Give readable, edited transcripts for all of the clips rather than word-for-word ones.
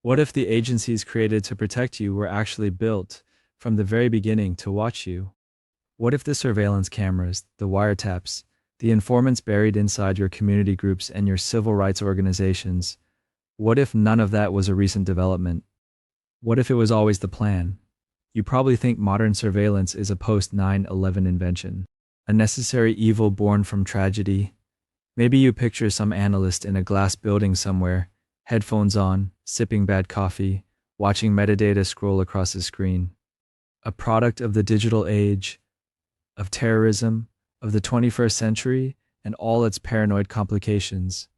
What if the agencies created to protect you were actually built from the very beginning to watch you? What if the surveillance cameras, the wiretaps, the informants buried inside your community groups and your civil rights organizations, what if none of that was a recent development? What if it was always the plan? You probably think modern surveillance is a post 9/11 invention, a necessary evil born from tragedy. Maybe you picture some analyst in a glass building somewhere, headphones on, sipping bad coffee, watching metadata scroll across his screen. A product of the digital age, of terrorism, of the 21st century, and all its paranoid complications.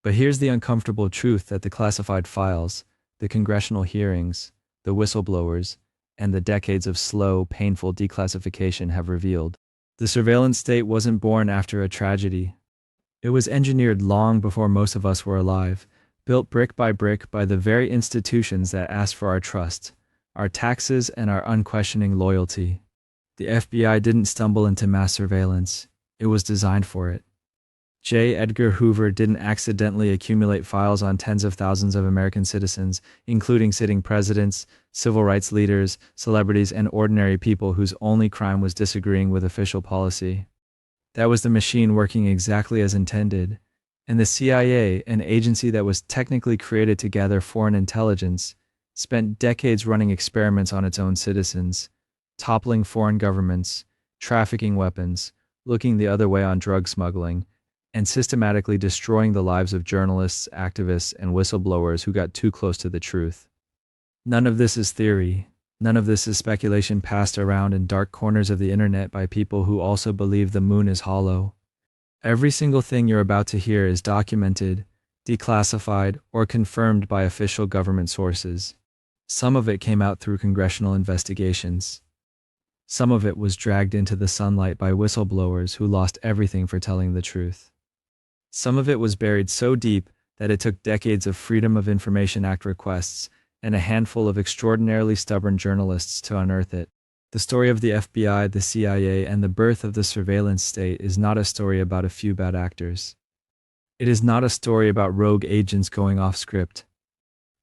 But here's the uncomfortable truth that the classified files, the congressional hearings, the whistleblowers, and the decades of slow, painful declassification have revealed. The surveillance state wasn't born after a tragedy. It was engineered long before most of us were alive, built brick by the very institutions that asked for our trust, our taxes, and our unquestioning loyalty. The FBI didn't stumble into mass surveillance. It was designed for it. Edgar Hoover didn't accidentally accumulate files on tens of thousands of American citizens, including sitting presidents, civil rights leaders, celebrities, and ordinary people whose only crime was disagreeing with official policy. That was the machine working exactly as intended. And the CIA, an agency that was technically created to gather foreign intelligence, spent decades running experiments on its own citizens, toppling foreign governments, trafficking weapons, looking the other way on drug smuggling, and systematically destroying the lives of journalists, activists, and whistleblowers who got too close to the truth. None of this is theory. None of this is speculation passed around in dark corners of the internet by people who also believe the moon is hollow. Every single thing you're about to hear is documented, declassified, or confirmed by official government sources. Some of it came out through congressional investigations. Some of it was dragged into the sunlight by whistleblowers who lost everything for telling the truth. Some of it was buried so deep that it took decades of Freedom of Information Act requests and a handful of extraordinarily stubborn journalists to unearth it. The story of the FBI, the CIA, and the birth of the surveillance state is not a story about a few bad actors. It is not a story about rogue agents going off script.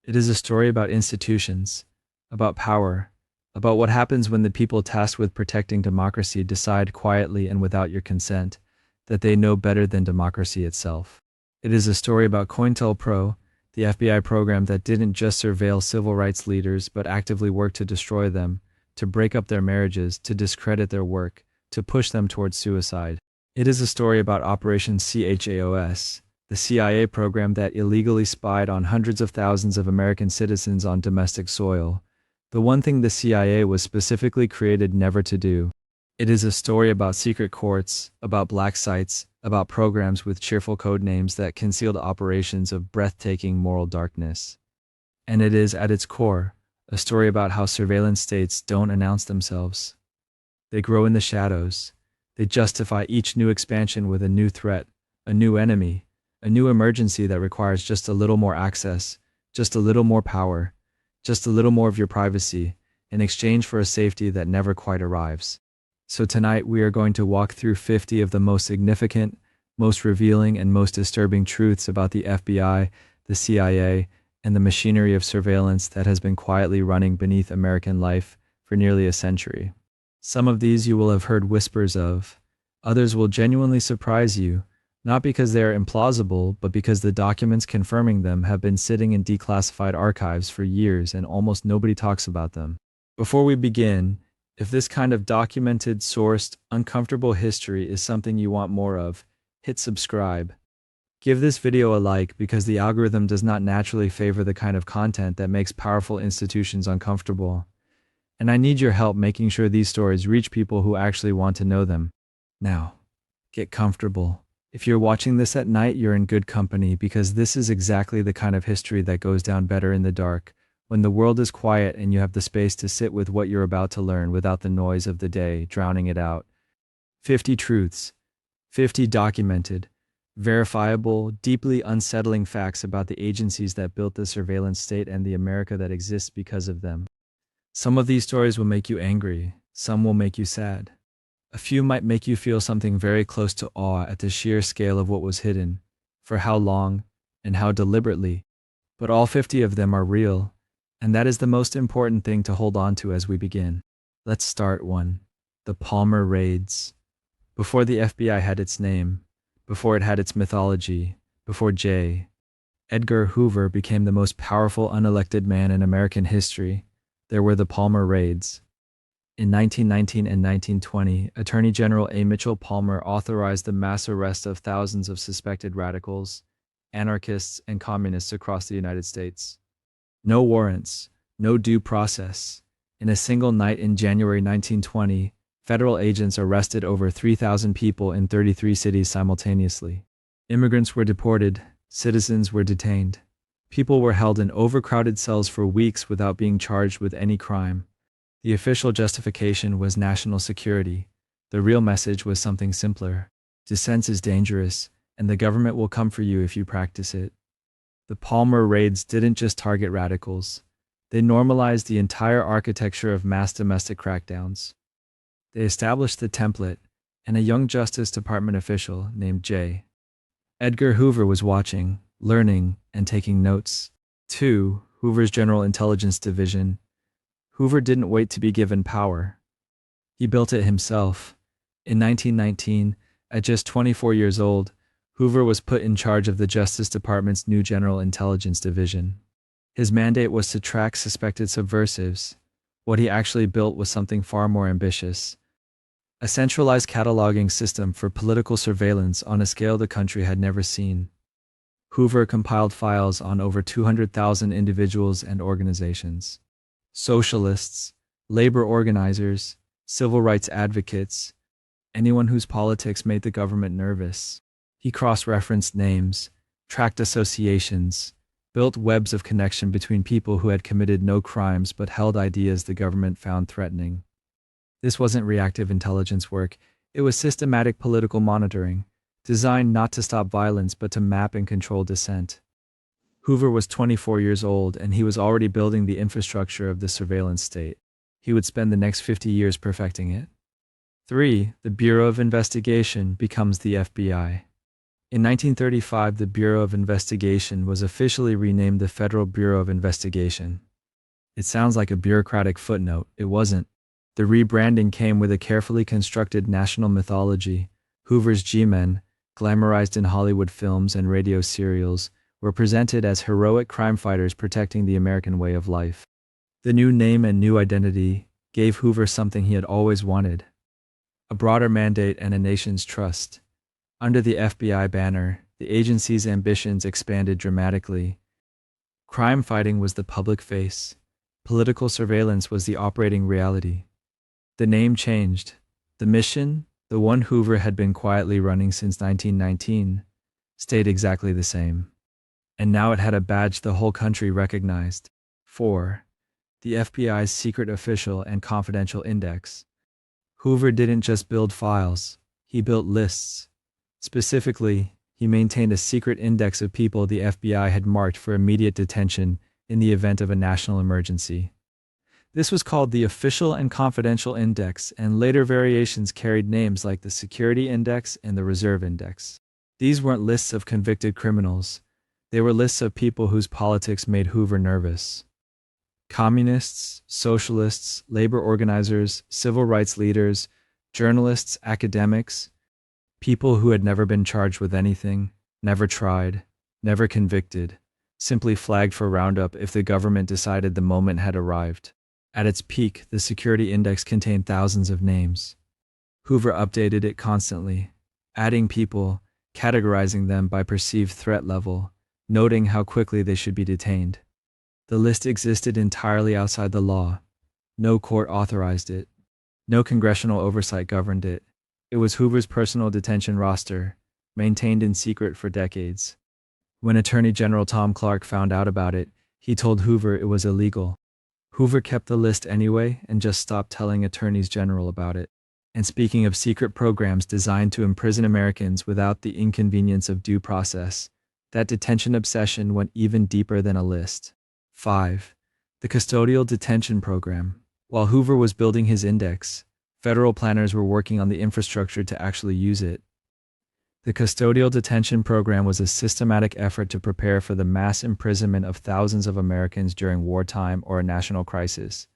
It is a story about institutions, about power, about what happens when the people tasked with protecting democracy decide quietly and without your consent that they know better than democracy itself. It is a story about COINTELPRO, the FBI program that didn't just surveil civil rights leaders but actively worked to destroy them, to break up their marriages, to discredit their work, to push them towards suicide. It is a story about Operation CHAOS, the CIA program that illegally spied on hundreds of thousands of American citizens on domestic soil, the one thing the CIA was specifically created never to do. It is a story about secret courts, about black sites, about programs with cheerful code names that concealed operations of breathtaking moral darkness. And it is, at its core, a story about how surveillance states don't announce themselves. They grow in the shadows. They justify each new expansion with a new threat, a new enemy, a new emergency that requires just a little more access, just a little more power, just a little more of your privacy, in exchange for a safety that never quite arrives. So tonight we are going to walk through 50 of the most significant, most revealing, and most disturbing truths about the FBI, the CIA, and the machinery of surveillance that has been quietly running beneath American life for nearly a century. Some of these you will have heard whispers of. Others will genuinely surprise you, not because they are implausible, but because the documents confirming them have been sitting in declassified archives for years and almost nobody talks about them. Before we begin, if this kind of documented, sourced, uncomfortable history is something you want more of, hit subscribe. Give this video a like because the algorithm does not naturally favor the kind of content that makes powerful institutions uncomfortable. And I need your help making sure these stories reach people who actually want to know them. Now, get comfortable. If you're watching this at night, you're in good company because this is exactly the kind of history that goes down better in the dark, when the world is quiet and you have the space to sit with what you're about to learn without the noise of the day drowning it out. 50 truths. 50 documented, verifiable, deeply unsettling facts about the agencies that built the surveillance state and the America that exists because of them. Some of these stories will make you angry. Some will make you sad. A few might make you feel something very close to awe at the sheer scale of what was hidden, for how long, and how deliberately. But all 50 of them are real, and that is the most important thing to hold on to as we begin. Let's start 1. The Palmer Raids. Before the FBI had its name, before it had its mythology, before Edgar Hoover became the most powerful unelected man in American history, there were the Palmer Raids. In 1919 and 1920, Attorney General A. Mitchell Palmer authorized the mass arrest of thousands of suspected radicals, anarchists, and communists across the United States. No warrants, no due process. In a single night in January 1920, federal agents arrested over 3,000 people in 33 cities simultaneously. Immigrants were deported, citizens were detained. People were held in overcrowded cells for weeks without being charged with any crime. The official justification was national security. The real message was something simpler. Dissent is dangerous, and the government will come for you if you practice it. The Palmer Raids didn't just target radicals. They normalized the entire architecture of mass domestic crackdowns. They established the template, and a young Justice Department official named Edgar Hoover was watching, learning, and taking notes. 2. Hoover's General Intelligence Division. Hoover didn't wait to be given power. He built it himself. In 1919, at just 24 years old, Hoover was put in charge of the Justice Department's new General Intelligence Division. His mandate was to track suspected subversives. What he actually built was something far more ambitious: a centralized cataloging system for political surveillance on a scale the country had never seen. Hoover compiled files on over 200,000 individuals and organizations. Socialists, labor organizers, civil rights advocates, anyone whose politics made the government nervous. He cross-referenced names, tracked associations, built webs of connection between people who had committed no crimes but held ideas the government found threatening. This wasn't reactive intelligence work, it was systematic political monitoring, designed not to stop violence but to map and control dissent. Hoover was 24 years old and he was already building the infrastructure of the surveillance state. He would spend the next 50 years perfecting it. 3. The Bureau of Investigation becomes the FBI. In 1935, the Bureau of Investigation was officially renamed the Federal Bureau of Investigation. It sounds like a bureaucratic footnote. It wasn't. The rebranding came with a carefully constructed national mythology. Hoover's G-men, glamorized in Hollywood films and radio serials, were presented as heroic crime fighters protecting the American way of life. The new name and new identity gave Hoover something he had always wanted: a broader mandate and a nation's trust. Under the FBI banner, the agency's ambitions expanded dramatically. Crime fighting was the public face. Political surveillance was the operating reality. The name changed. The mission, the one Hoover had been quietly running since 1919, stayed exactly the same. And now it had a badge the whole country recognized. 4. The FBI's Secret Official and Confidential Index. Hoover didn't just build files, he built lists. Specifically, he maintained a secret index of people the FBI had marked for immediate detention in the event of a national emergency. This was called the Official and Confidential Index, and later variations carried names like the Security Index and the Reserve Index. These weren't lists of convicted criminals. They were lists of people whose politics made Hoover nervous. Communists, socialists, labor organizers, civil rights leaders, journalists, academics, people who had never been charged with anything, never tried, never convicted, simply flagged for roundup if the government decided the moment had arrived. At its peak, the Security Index contained thousands of names. Hoover updated it constantly, adding people, categorizing them by perceived threat level, noting how quickly they should be detained. The list existed entirely outside the law. No court authorized it. No congressional oversight governed it. It was Hoover's personal detention roster, maintained in secret for decades. When Attorney General Tom Clark found out about it, he told Hoover it was illegal. Hoover kept the list anyway and just stopped telling attorneys general about it. And speaking of secret programs designed to imprison Americans without the inconvenience of due process, that detention obsession went even deeper than a list. 5. The Custodial Detention Program. While Hoover was building his index, federal planners were working on the infrastructure to actually use it. The custodial detention program was a systematic effort to prepare for the mass imprisonment of thousands of Americans during wartime or a national crisis,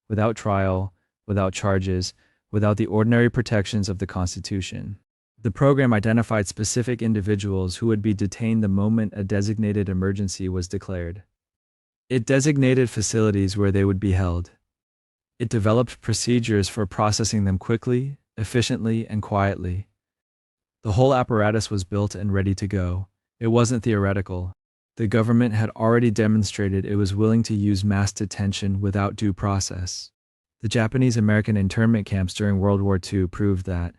without trial, without charges, without the ordinary protections of the Constitution. The program identified specific individuals who would be detained the moment a designated emergency was declared. It designated facilities where they would be held. It developed procedures for processing them quickly, efficiently, and quietly. The whole apparatus was built and ready to go. It wasn't theoretical. The government had already demonstrated it was willing to use mass detention without due process. The Japanese-American internment camps during World War II proved that.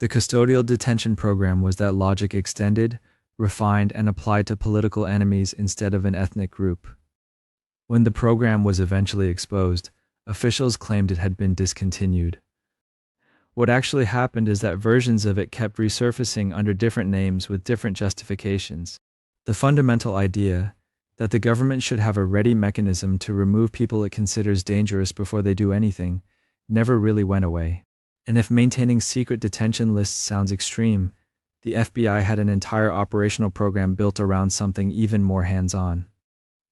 The custodial detention program was that logic extended, refined, and applied to political enemies instead of an ethnic group. When the program was eventually exposed, officials claimed it had been discontinued. What actually happened is that versions of it kept resurfacing under different names with different justifications. The fundamental idea, that the government should have a ready mechanism to remove people it considers dangerous before they do anything, never really went away. And if maintaining secret detention lists sounds extreme, the FBI had an entire operational program built around something even more hands-on.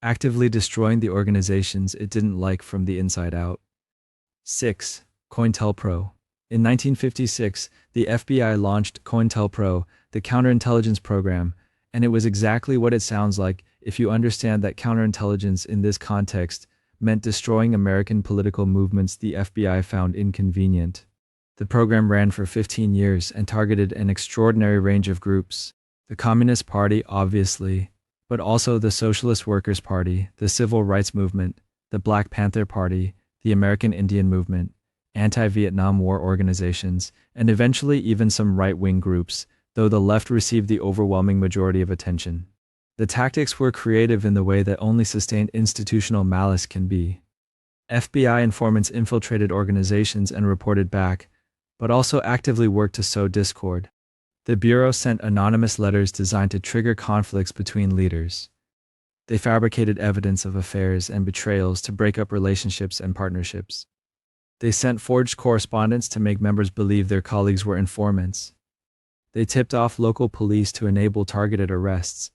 Actively destroying the organizations it didn't like from the inside out. 6. COINTELPRO. In 1956, the FBI launched COINTELPRO, the counterintelligence program, and it was exactly what it sounds like if you understand that counterintelligence in this context meant destroying American political movements the FBI found inconvenient. The program ran for 15 years and targeted an extraordinary range of groups. The Communist Party, obviously, but also the Socialist Workers' Party, the Civil Rights Movement, the Black Panther Party, the American Indian Movement, anti-Vietnam War organizations, and eventually even some right-wing groups, though the left received the overwhelming majority of attention. The tactics were creative in the way that only sustained institutional malice can be. FBI informants infiltrated organizations and reported back, but also actively worked to sow discord. The Bureau sent anonymous letters designed to trigger conflicts between leaders. They fabricated evidence of affairs and betrayals to break up relationships and partnerships. They sent forged correspondence to make members believe their colleagues were informants. They tipped off local police to enable targeted arrests.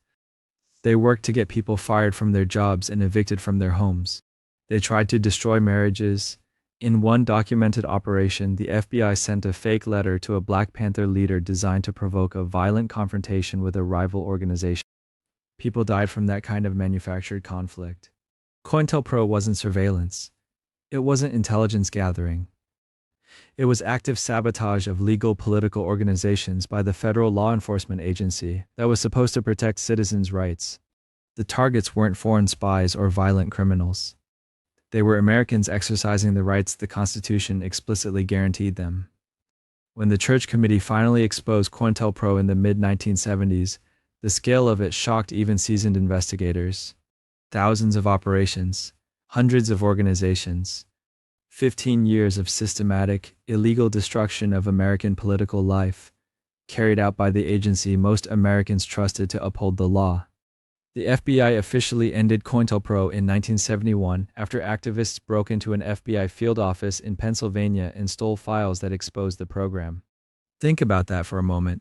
They worked to get people fired from their jobs and evicted from their homes. They tried to destroy marriages. In one documented operation, the FBI sent a fake letter to a Black Panther leader designed to provoke a violent confrontation with a rival organization. People died from that kind of manufactured conflict. COINTELPRO wasn't surveillance. It wasn't intelligence gathering. It was active sabotage of legal political organizations by the federal law enforcement agency that was supposed to protect citizens' rights. The targets weren't foreign spies or violent criminals. They were Americans exercising the rights the Constitution explicitly guaranteed them. When the Church Committee finally exposed COINTELPRO in the mid-1970s, the scale of it shocked even seasoned investigators. Thousands of operations, hundreds of organizations, 15 years of systematic, illegal destruction of American political life, carried out by the agency most Americans trusted to uphold the law. The FBI officially ended COINTELPRO in 1971 after activists broke into an FBI field office in Pennsylvania and stole files that exposed the program. Think about that for a moment.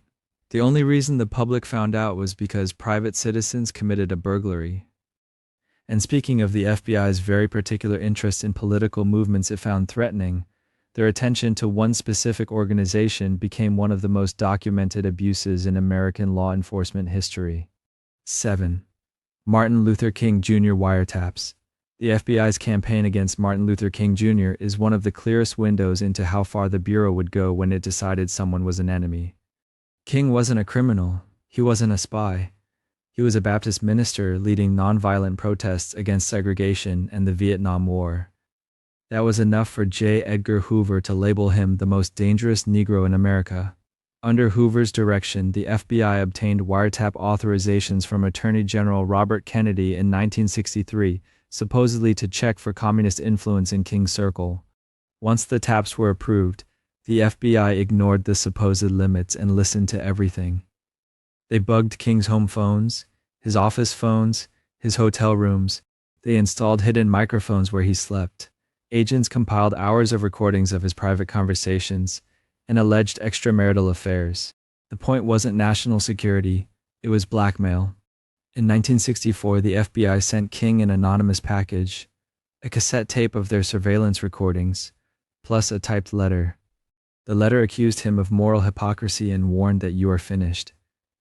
The only reason the public found out was because private citizens committed a burglary. And speaking of the FBI's very particular interest in political movements it found threatening, their attention to one specific organization became one of the most documented abuses in American law enforcement history. 7. Martin Luther King Jr. wiretaps. The FBI's campaign against Martin Luther King Jr. is one of the clearest windows into how far the Bureau would go when it decided someone was an enemy. King wasn't a criminal. He wasn't a spy. He was a Baptist minister leading nonviolent protests against segregation and the Vietnam War. That was enough for J. Edgar Hoover to label him the most dangerous Negro in America. Under Hoover's direction, the FBI obtained wiretap authorizations from Attorney General Robert Kennedy in 1963, supposedly to check for communist influence in King's circle. Once the taps were approved, the FBI ignored the supposed limits and listened to everything. They bugged King's home phones, his office phones, his hotel rooms. They installed hidden microphones where he slept. Agents compiled hours of recordings of his private conversations and alleged extramarital affairs. The point wasn't national security, it was blackmail. In 1964, the FBI sent King an anonymous package, a cassette tape of their surveillance recordings, plus a typed letter. The letter accused him of moral hypocrisy and warned that you are finished.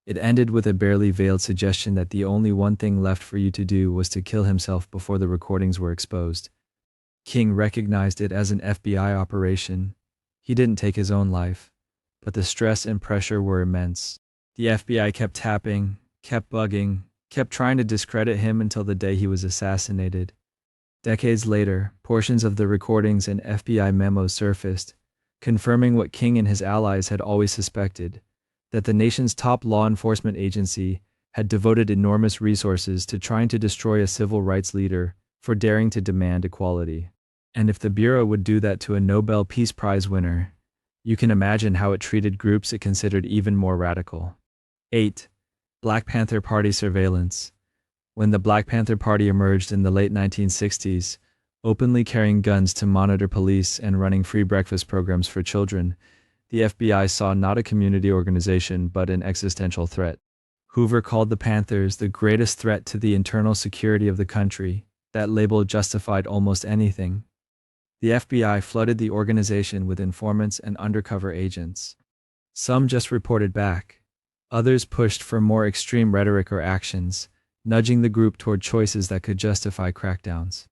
It ended with a barely veiled suggestion that the only one thing left for you to do was to kill himself before the recordings were exposed. King recognized it as an FBI operation. He didn't take his own life, but the stress and pressure were immense. The FBI kept tapping, kept bugging, kept trying to discredit him until the day he was assassinated. Decades later, portions of the recordings and FBI memos surfaced, confirming what King and his allies had always suspected, that the nation's top law enforcement agency had devoted enormous resources to trying to destroy a civil rights leader for daring to demand equality. And if the Bureau would do that to a Nobel Peace Prize winner, you can imagine how it treated groups it considered even more radical. 8. Black Panther Party surveillance. When the Black Panther Party emerged in the late 1960s, openly carrying guns to monitor police and running free breakfast programs for children, the FBI saw not a community organization but an existential threat. Hoover called the Panthers the greatest threat to the internal security of the country. That label justified almost anything. The FBI flooded the organization with informants and undercover agents. Some just reported back. Others pushed for more extreme rhetoric or actions, nudging the group toward choices that could justify crackdowns.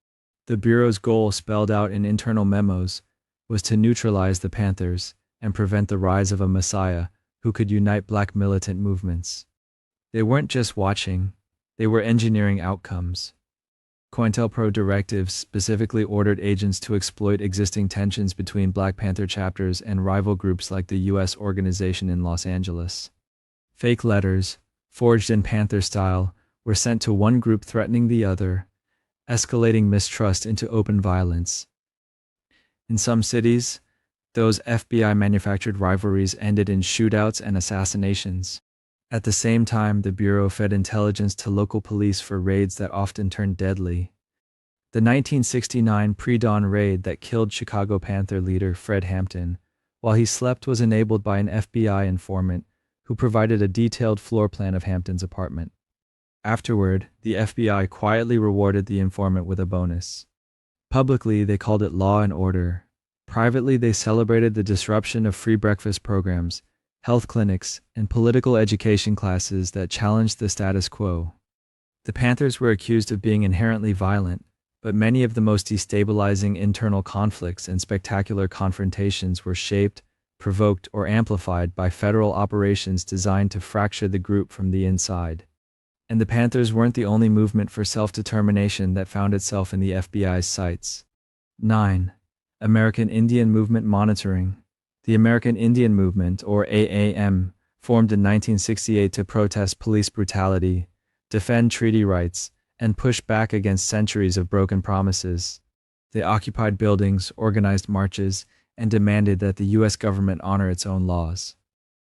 The Bureau's goal, spelled out in internal memos, was to neutralize the Panthers and prevent the rise of a messiah who could unite black militant movements. They weren't just watching, they were engineering outcomes. COINTELPRO directives specifically ordered agents to exploit existing tensions between Black Panther chapters and rival groups like the U.S. organization in Los Angeles. Fake letters, forged in Panther style, were sent to one group threatening the other, escalating mistrust into open violence. In some cities, those FBI-manufactured rivalries ended in shootouts and assassinations. At the same time, the Bureau fed intelligence to local police for raids that often turned deadly. The 1969 pre-dawn raid that killed Chicago Panther leader Fred Hampton, while he slept, was enabled by an FBI informant who provided a detailed floor plan of Hampton's apartment. Afterward, the FBI quietly rewarded the informant with a bonus. Publicly, they called it law and order. Privately, they celebrated the disruption of free breakfast programs, health clinics, and political education classes that challenged the status quo. The Panthers were accused of being inherently violent, but many of the most destabilizing internal conflicts and spectacular confrontations were shaped, provoked, or amplified by federal operations designed to fracture the group from the inside. And the Panthers weren't the only movement for self-determination that found itself in the FBI's sights. 9. American Indian Movement Monitoring. The American Indian Movement, or AAM, formed in 1968 to protest police brutality, defend treaty rights, and push back against centuries of broken promises. They occupied buildings, organized marches, and demanded that the U.S. government honor its own laws.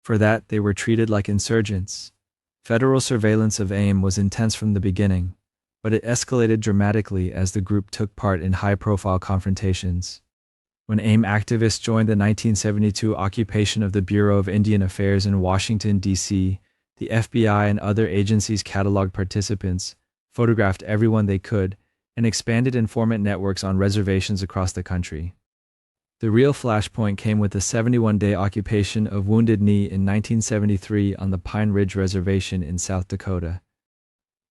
For that, they were treated like insurgents. Federal surveillance of AIM was intense from the beginning, but it escalated dramatically as the group took part in high-profile confrontations. When AIM activists joined the 1972 occupation of the Bureau of Indian Affairs in Washington, D.C., the FBI and other agencies cataloged participants, photographed everyone they could, and expanded informant networks on reservations across the country. The real flashpoint came with the 71-day occupation of Wounded Knee in 1973 on the Pine Ridge Reservation in South Dakota.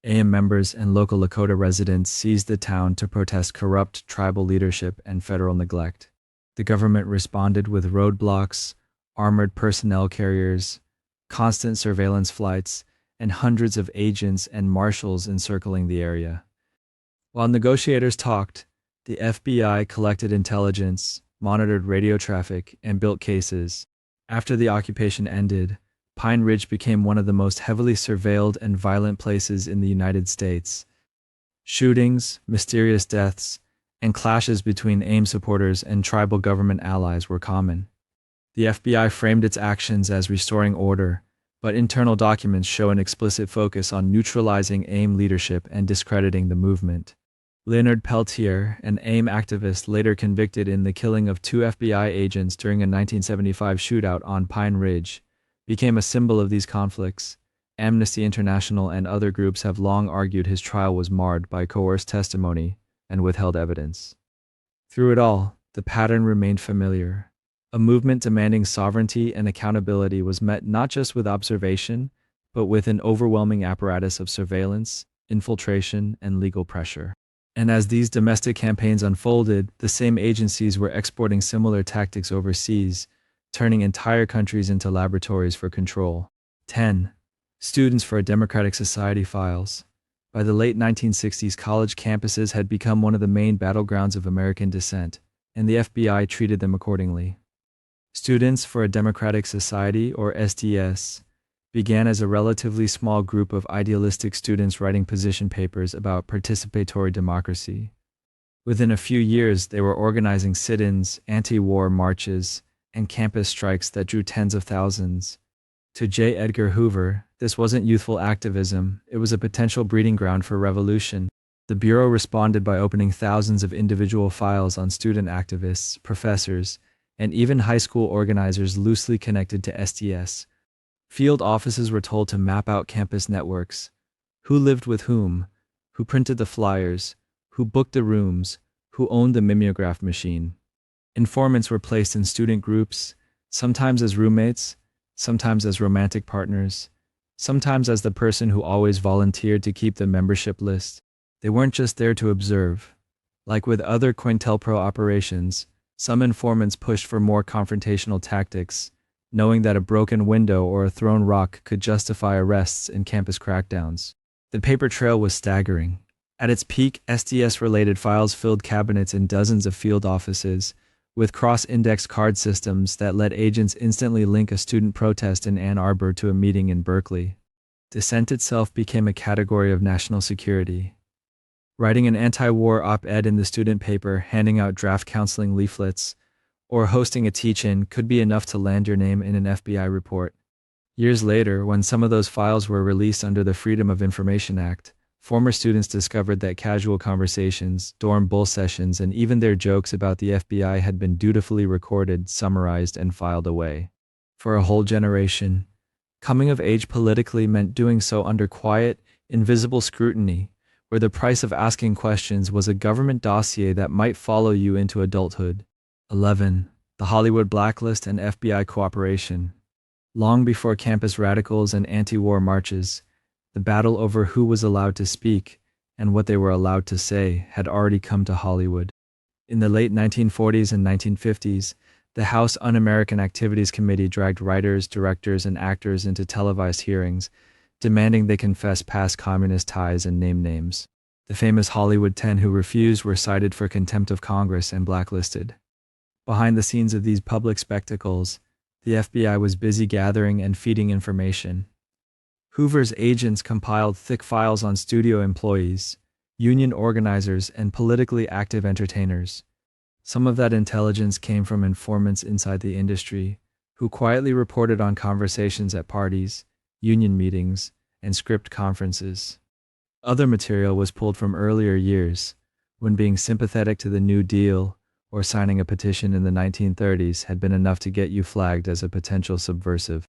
AIM members and local Lakota residents seized the town to protest corrupt tribal leadership and federal neglect. The government responded with roadblocks, armored personnel carriers, constant surveillance flights, and hundreds of agents and marshals encircling the area. While negotiators talked, the FBI collected intelligence, monitored radio traffic, and built cases. After the occupation ended, Pine Ridge became one of the most heavily surveilled and violent places in the United States. Shootings, mysterious deaths, and clashes between AIM supporters and tribal government allies were common. The FBI framed its actions as restoring order, but internal documents show an explicit focus on neutralizing AIM leadership and discrediting the movement. Leonard Peltier, an AIM activist later convicted in the killing of 2 FBI agents during a 1975 shootout on Pine Ridge, became a symbol of these conflicts. Amnesty International and other groups have long argued his trial was marred by coerced testimony and withheld evidence. Through it all, the pattern remained familiar. A movement demanding sovereignty and accountability was met not just with observation, but with an overwhelming apparatus of surveillance, infiltration, and legal pressure. And as these domestic campaigns unfolded, the same agencies were exporting similar tactics overseas, turning entire countries into laboratories for control. 10. Students for a Democratic Society files. By the late 1960s, college campuses had become one of the main battlegrounds of American dissent, and the FBI treated them accordingly. Students for a Democratic Society, or SDS, began as a relatively small group of idealistic students writing position papers about participatory democracy. Within a few years, they were organizing sit-ins, anti-war marches, and campus strikes that drew tens of thousands. To J. Edgar Hoover, this wasn't youthful activism, it was a potential breeding ground for revolution. The Bureau responded by opening thousands of individual files on student activists, professors, and even high school organizers loosely connected to SDS. Field offices were told to map out campus networks. Who lived with whom? Who printed the flyers? Who booked the rooms? Who owned the mimeograph machine? Informants were placed in student groups, sometimes as roommates, sometimes as romantic partners, sometimes as the person who always volunteered to keep the membership list. They weren't just there to observe. Like with other COINTELPRO operations, some informants pushed for more confrontational tactics, knowing that a broken window or a thrown rock could justify arrests in campus crackdowns. The paper trail was staggering. At its peak, SDS-related files filled cabinets in dozens of field offices, with cross-index card systems that let agents instantly link a student protest in Ann Arbor to a meeting in Berkeley. Dissent itself became a category of national security. Writing an anti-war op-ed in the student paper, handing out draft counseling leaflets, or hosting a teach-in could be enough to land your name in an FBI report. Years later, when some of those files were released under the Freedom of Information Act, former students discovered that casual conversations, dorm bull sessions, and even their jokes about the FBI had been dutifully recorded, summarized, and filed away. For a whole generation, coming of age politically meant doing so under quiet, invisible scrutiny, where the price of asking questions was a government dossier that might follow you into adulthood. 11. The Hollywood blacklist and FBI cooperation. Long before campus radicals and anti-war marches, the battle over who was allowed to speak and what they were allowed to say had already come to Hollywood. In the late 1940s and 1950s, the House Un-American Activities Committee dragged writers, directors, and actors into televised hearings, demanding they confess past communist ties and name names. The famous Hollywood 10 who refused were cited for contempt of Congress and blacklisted. Behind the scenes of these public spectacles, the FBI was busy gathering and feeding information. Hoover's agents compiled thick files on studio employees, union organizers, and politically active entertainers. Some of that intelligence came from informants inside the industry, who quietly reported on conversations at parties, union meetings, and script conferences. Other material was pulled from earlier years, when being sympathetic to the New Deal or signing a petition in the 1930s had been enough to get you flagged as a potential subversive.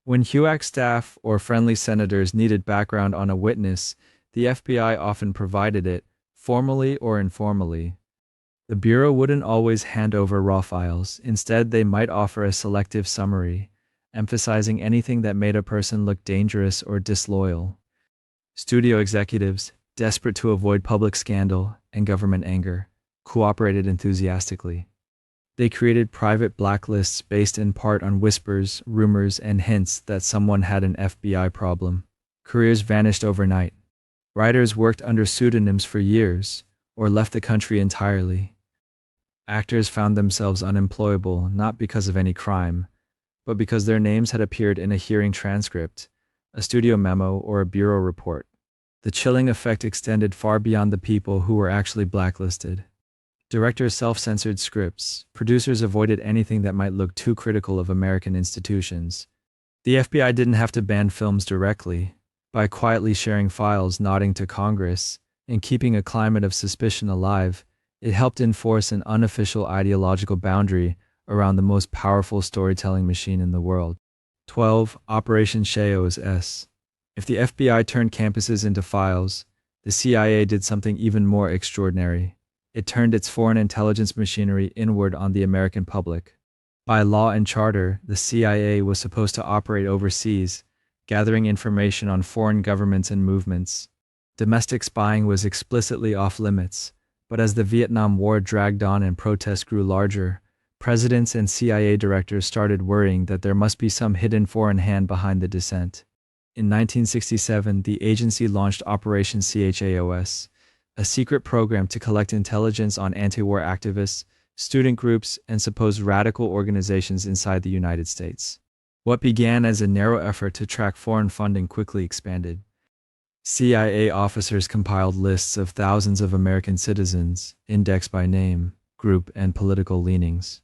When HUAC staff or friendly senators needed background on a witness, the FBI often provided it, formally or informally. The Bureau wouldn't always hand over raw files. Instead, they might offer a selective summary, emphasizing anything that made a person look dangerous or disloyal. Studio executives, desperate to avoid public scandal and government anger, cooperated enthusiastically. They created private blacklists based in part on whispers, rumors, and hints that someone had an FBI problem. Careers vanished overnight. Writers worked under pseudonyms for years, or left the country entirely. Actors found themselves unemployable not because of any crime, but because their names had appeared in a hearing transcript, a studio memo, or a bureau report. The chilling effect extended far beyond the people who were actually blacklisted. Directors self-censored scripts. Producers avoided anything that might look too critical of American institutions. The FBI didn't have to ban films directly. By quietly sharing files, nodding to Congress, and keeping a climate of suspicion alive, it helped enforce an unofficial ideological boundary around the most powerful storytelling machine in the world. 12. Operation Shaos S. If the FBI turned campuses into files, the CIA did something even more extraordinary. It turned its foreign intelligence machinery inward on the American public. By law and charter, the CIA was supposed to operate overseas, gathering information on foreign governments and movements. Domestic spying was explicitly off limits, but as the Vietnam War dragged on and protests grew larger, presidents and CIA directors started worrying that there must be some hidden foreign hand behind the dissent. In 1967, the agency launched Operation CHAOS, a secret program to collect intelligence on anti-war activists, student groups, and supposed radical organizations inside the United States. What began as a narrow effort to track foreign funding quickly expanded. CIA officers compiled lists of thousands of American citizens, indexed by name, group, and political leanings.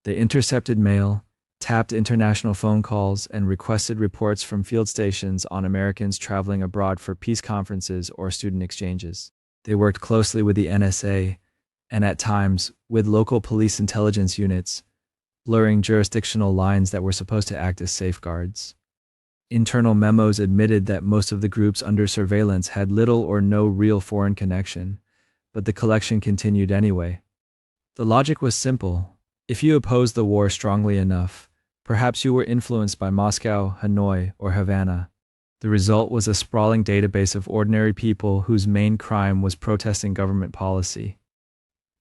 They intercepted mail, tapped international phone calls, and requested reports from field stations on Americans traveling abroad for peace conferences or student exchanges. They worked closely with the NSA, and at times, with local police intelligence units, blurring jurisdictional lines that were supposed to act as safeguards. Internal memos admitted that most of the groups under surveillance had little or no real foreign connection, but the collection continued anyway. The logic was simple. If you opposed the war strongly enough, perhaps you were influenced by Moscow, Hanoi, or Havana. The result was a sprawling database of ordinary people whose main crime was protesting government policy.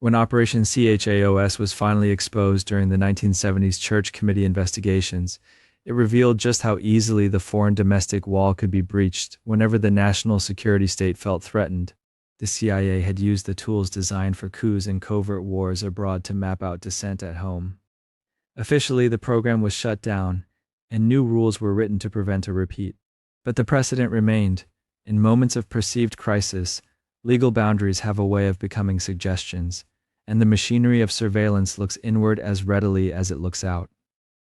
When Operation CHAOS was finally exposed during the 1970s Church Committee investigations, it revealed just how easily the foreign domestic wall could be breached whenever the national security state felt threatened. The CIA had used the tools designed for coups and covert wars abroad to map out dissent at home. Officially, the program was shut down, and new rules were written to prevent a repeat. But the precedent remained. In moments of perceived crisis, legal boundaries have a way of becoming suggestions, and the machinery of surveillance looks inward as readily as it looks out.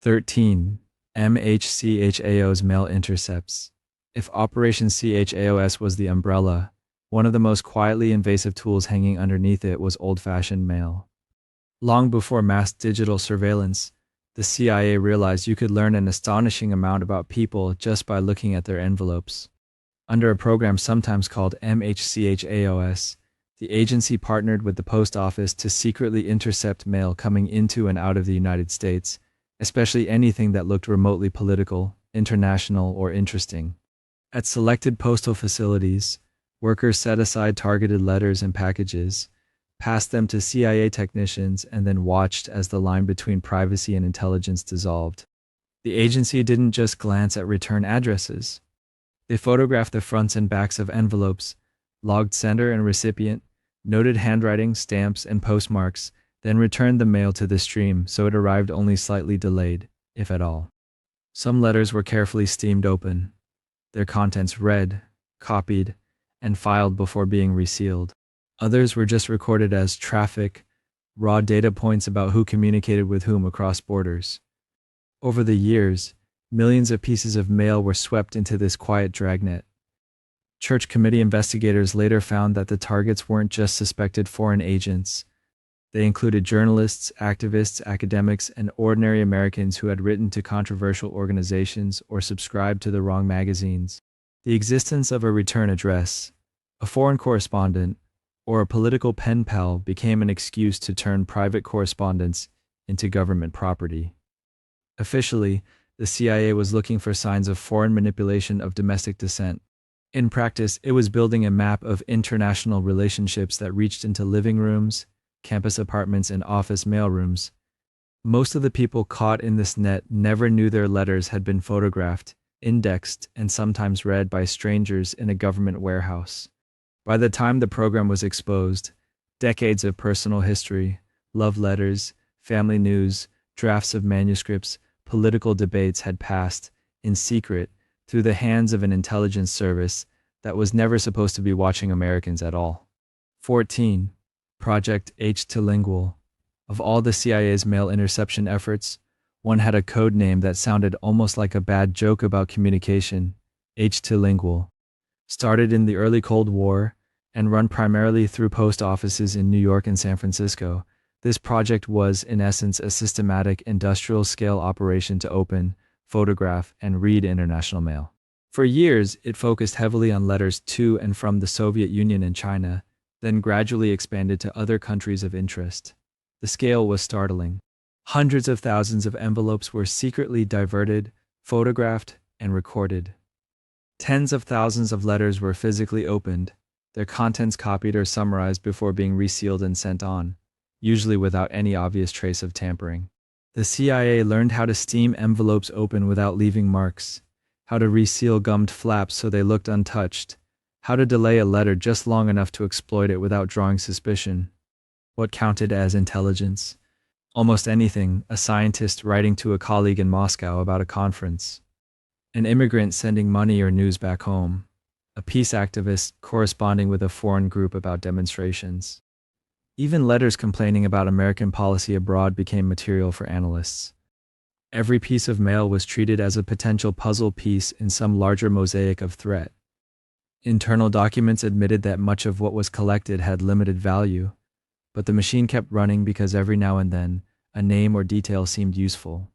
13. MHCHAO's mail intercepts. If Operation CHAOS was the umbrella, one of the most quietly invasive tools hanging underneath it was old-fashioned mail. Long before mass digital surveillance, the CIA realized you could learn an astonishing amount about people just by looking at their envelopes. Under a program sometimes called MHCHAOS, the agency partnered with the post office to secretly intercept mail coming into and out of the United States, especially anything that looked remotely political, international, or interesting. At selected postal facilities, workers set aside targeted letters and packages, passed them to CIA technicians, and then watched as the line between privacy and intelligence dissolved. The agency didn't just glance at return addresses. They photographed the fronts and backs of envelopes, logged sender and recipient, noted handwriting, stamps, and postmarks, then returned the mail to the stream so it arrived only slightly delayed, if at all. Some letters were carefully steamed open, their contents read, copied, and filed before being resealed. Others were just recorded as traffic, raw data points about who communicated with whom across borders. Over the years, millions of pieces of mail were swept into this quiet dragnet. Church Committee investigators later found that the targets weren't just suspected foreign agents. They included journalists, activists, academics, and ordinary Americans who had written to controversial organizations or subscribed to the wrong magazines. The existence of a return address, a foreign correspondent, or a political pen pal became an excuse to turn private correspondence into government property. Officially, the CIA was looking for signs of foreign manipulation of domestic dissent. In practice, it was building a map of international relationships that reached into living rooms, campus apartments, and office mailrooms. Most of the people caught in this net never knew their letters had been photographed, indexed, and sometimes read by strangers in a government warehouse. By the time the program was exposed, decades of personal history, love letters, family news, drafts of manuscripts, political debates had passed, in secret, through the hands of an intelligence service that was never supposed to be watching Americans at all. 14. Project H-Lingual. Of all the CIA's mail interception efforts, one had a code name that sounded almost like a bad joke about communication, H-Lingual. Started in the early Cold War, and run primarily through post offices in New York and San Francisco, this project was, in essence, a systematic industrial-scale operation to open, photograph, and read international mail. For years, it focused heavily on letters to and from the Soviet Union and China, then gradually expanded to other countries of interest. The scale was startling. Hundreds of thousands of envelopes were secretly diverted, photographed, and recorded. Tens of thousands of letters were physically opened, their contents copied or summarized before being resealed and sent on, usually without any obvious trace of tampering. The CIA learned how to steam envelopes open without leaving marks, how to reseal gummed flaps so they looked untouched, how to delay a letter just long enough to exploit it without drawing suspicion. What counted as intelligence? Almost anything, a scientist writing to a colleague in Moscow about a conference, an immigrant sending money or news back home, a peace activist corresponding with a foreign group about demonstrations. Even letters complaining about American policy abroad became material for analysts. Every piece of mail was treated as a potential puzzle piece in some larger mosaic of threat. Internal documents admitted that much of what was collected had limited value, but the machine kept running because every now and then, a name or detail seemed useful.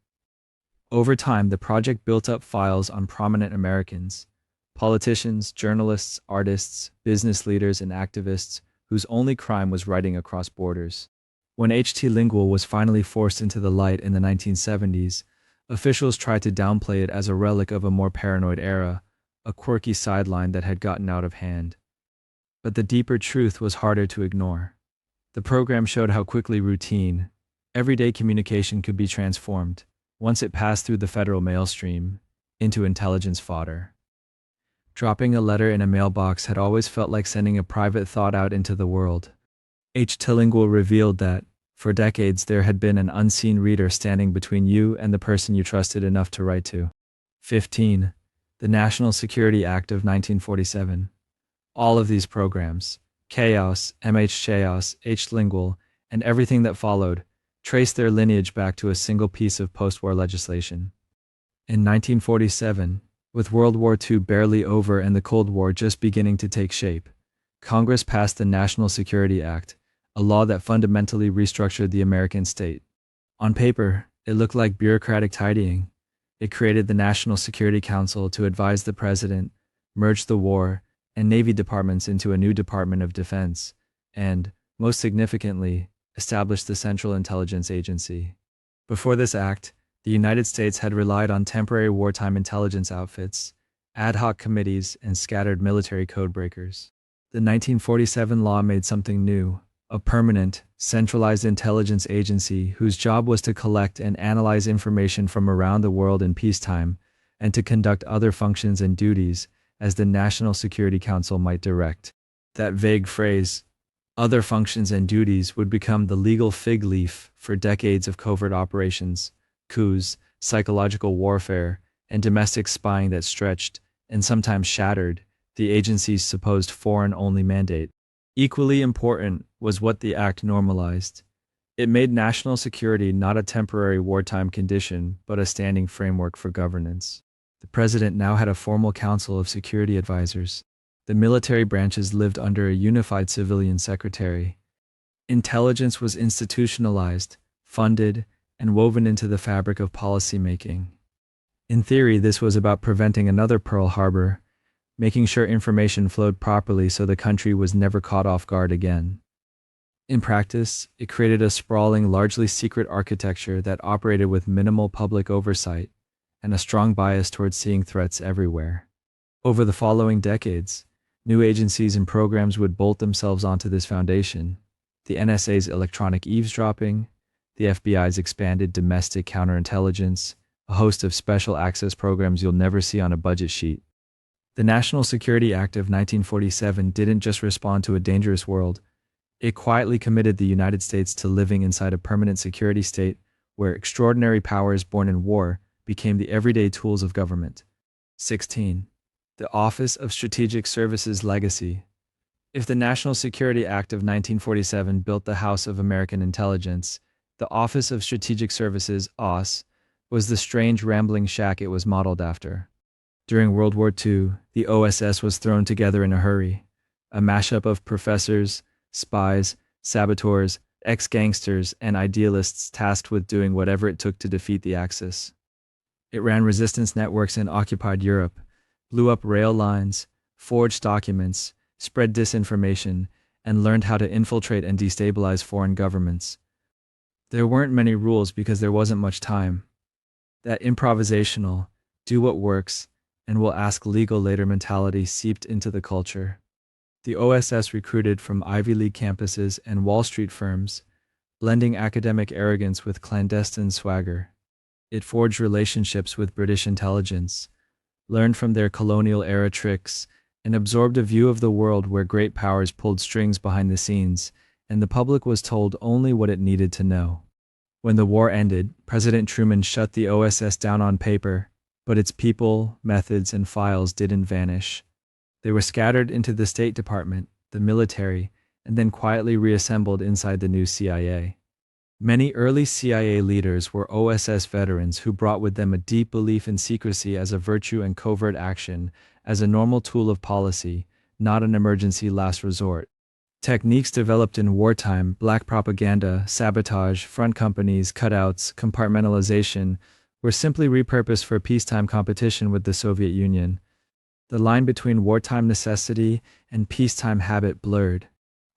Over time, the project built up files on prominent Americans, politicians, journalists, artists, business leaders, and activists whose only crime was writing across borders. When HT Lingual was finally forced into the light in the 1970s, officials tried to downplay it as a relic of a more paranoid era, a quirky sideline that had gotten out of hand. But the deeper truth was harder to ignore. The program showed how quickly routine, everyday communication could be transformed, once it passed through the federal mail stream, into intelligence fodder. Dropping a letter in a mailbox had always felt like sending a private thought out into the world. Lingual revealed that, for decades, there had been an unseen reader standing between you and the person you trusted enough to write to. 15. The National Security Act of 1947. All of these programs, Chaos, Chaos, Lingual, and everything that followed, traced their lineage back to a single piece of post-war legislation. In 1947, with World War II barely over and the Cold War just beginning to take shape, Congress passed the National Security Act, a law that fundamentally restructured the American state. On paper, it looked like bureaucratic tidying. It created the National Security Council to advise the president, merge the War and Navy departments into a new Department of Defense, and, most significantly, established the Central Intelligence Agency. Before this act, the United States had relied on temporary wartime intelligence outfits, ad hoc committees, and scattered military codebreakers. The 1947 law made something new, a permanent, centralized intelligence agency whose job was to collect and analyze information from around the world in peacetime and to conduct other functions and duties as the National Security Council might direct. That vague phrase, other functions and duties, would become the legal fig leaf for decades of covert operations, coups, psychological warfare, and domestic spying that stretched, and sometimes shattered, the agency's supposed foreign-only mandate. Equally important was what the act normalized. It made national security not a temporary wartime condition, but a standing framework for governance. The president now had a formal council of security advisors. The military branches lived under a unified civilian secretary. Intelligence was institutionalized, funded, and woven into the fabric of policymaking. In theory, this was about preventing another Pearl Harbor, making sure information flowed properly so the country was never caught off guard again. In practice, it created a sprawling, largely secret architecture that operated with minimal public oversight and a strong bias towards seeing threats everywhere. Over the following decades, new agencies and programs would bolt themselves onto this foundation. The NSA's electronic eavesdropping, the FBI's expanded domestic counterintelligence, a host of special access programs you'll never see on a budget sheet. The National Security Act of 1947 didn't just respond to a dangerous world. It quietly committed the United States to living inside a permanent security state where extraordinary powers born in war became the everyday tools of government. 16. The Office of Strategic Services legacy. If the National Security Act of 1947 built the House of American Intelligence, the Office of Strategic Services, OSS, was the strange rambling shack it was modeled after. During World War II, the OSS was thrown together in a hurry, a mashup of professors, spies, saboteurs, ex-gangsters, and idealists tasked with doing whatever it took to defeat the Axis. It ran resistance networks in occupied Europe, blew up rail lines, forged documents, spread disinformation, and learned how to infiltrate and destabilize foreign governments. There weren't many rules because there wasn't much time. That improvisational, do what works, and we'll ask legal later mentality seeped into the culture. The OSS recruited from Ivy League campuses and Wall Street firms, blending academic arrogance with clandestine swagger. It forged relationships with British intelligence, learned from their colonial-era tricks, and absorbed a view of the world where great powers pulled strings behind the scenes, and the public was told only what it needed to know. When the war ended, President Truman shut the OSS down on paper, but its people, methods, and files didn't vanish. They were scattered into the State Department, the military, and then quietly reassembled inside the new CIA. Many early CIA leaders were OSS veterans who brought with them a deep belief in secrecy as a virtue and covert action as a normal tool of policy, not an emergency last resort. Techniques developed in wartime, black propaganda, sabotage, front companies, cutouts, compartmentalization, were simply repurposed for peacetime competition with the Soviet Union. The line between wartime necessity and peacetime habit blurred.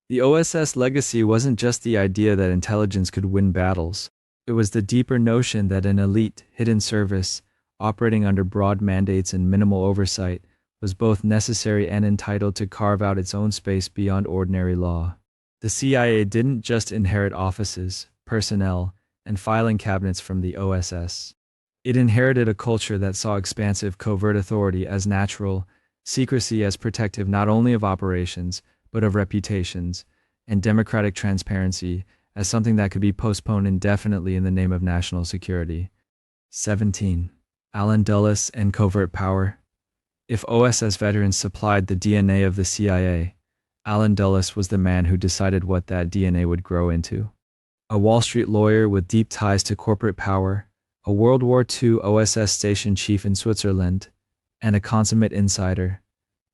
The OSS legacy wasn't just the idea that intelligence could win battles. It was the deeper notion that an elite, hidden service, operating under broad mandates and minimal oversight, was both necessary and entitled to carve out its own space beyond ordinary law. The CIA didn't just inherit offices, personnel, and filing cabinets from the OSS. It inherited a culture that saw expansive covert authority as natural, secrecy as protective not only of operations, but of reputations, and democratic transparency as something that could be postponed indefinitely in the name of national security. 17. Allen Dulles and covert power. If OSS veterans supplied the DNA of the CIA, Allen Dulles was the man who decided what that DNA would grow into. A Wall Street lawyer with deep ties to corporate power, a World War II OSS station chief in Switzerland, and a consummate insider,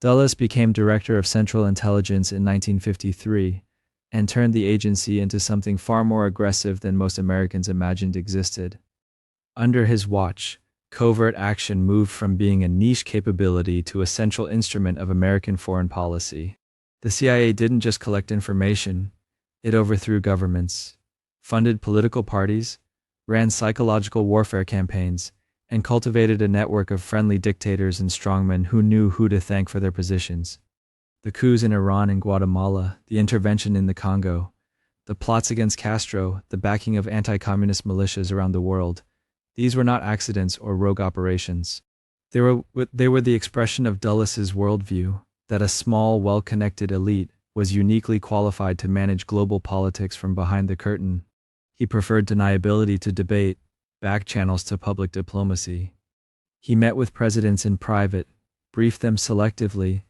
Dulles became Director of Central Intelligence in 1953 and turned the agency into something far more aggressive than most Americans imagined existed. Under his watch, covert action moved from being a niche capability to a central instrument of American foreign policy. The CIA didn't just collect information, it overthrew governments, funded political parties, ran psychological warfare campaigns, and cultivated a network of friendly dictators and strongmen who knew who to thank for their positions. The coups in Iran and Guatemala, the intervention in the Congo, the plots against Castro, the backing of anti-communist militias around the world, these were not accidents or rogue operations. They were the expression of Dulles's worldview, that a small, well-connected elite was uniquely qualified to manage global politics from behind the curtain. He preferred deniability to debate, back channels to public diplomacy. He met with presidents in private, briefed them selectively,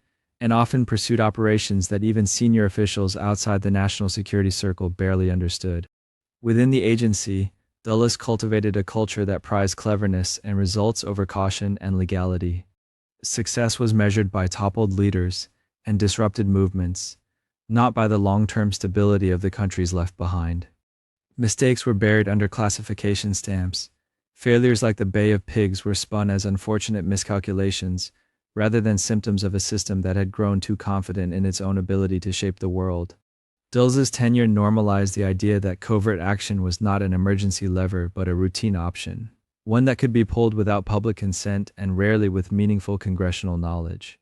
and often pursued operations that even senior officials outside the national security circle barely understood. Within the agency, Dulles cultivated a culture that prized cleverness and results over caution and legality. Success was measured by toppled leaders and disrupted movements, not by the long-term stability of the countries left behind. Mistakes were buried under classification stamps. Failures like the Bay of Pigs were spun as unfortunate miscalculations, rather than symptoms of a system that had grown too confident in its own ability to shape the world. Dulles's tenure normalized the idea that covert action was not an emergency lever but a routine option, one that could be pulled without public consent and rarely with meaningful congressional knowledge.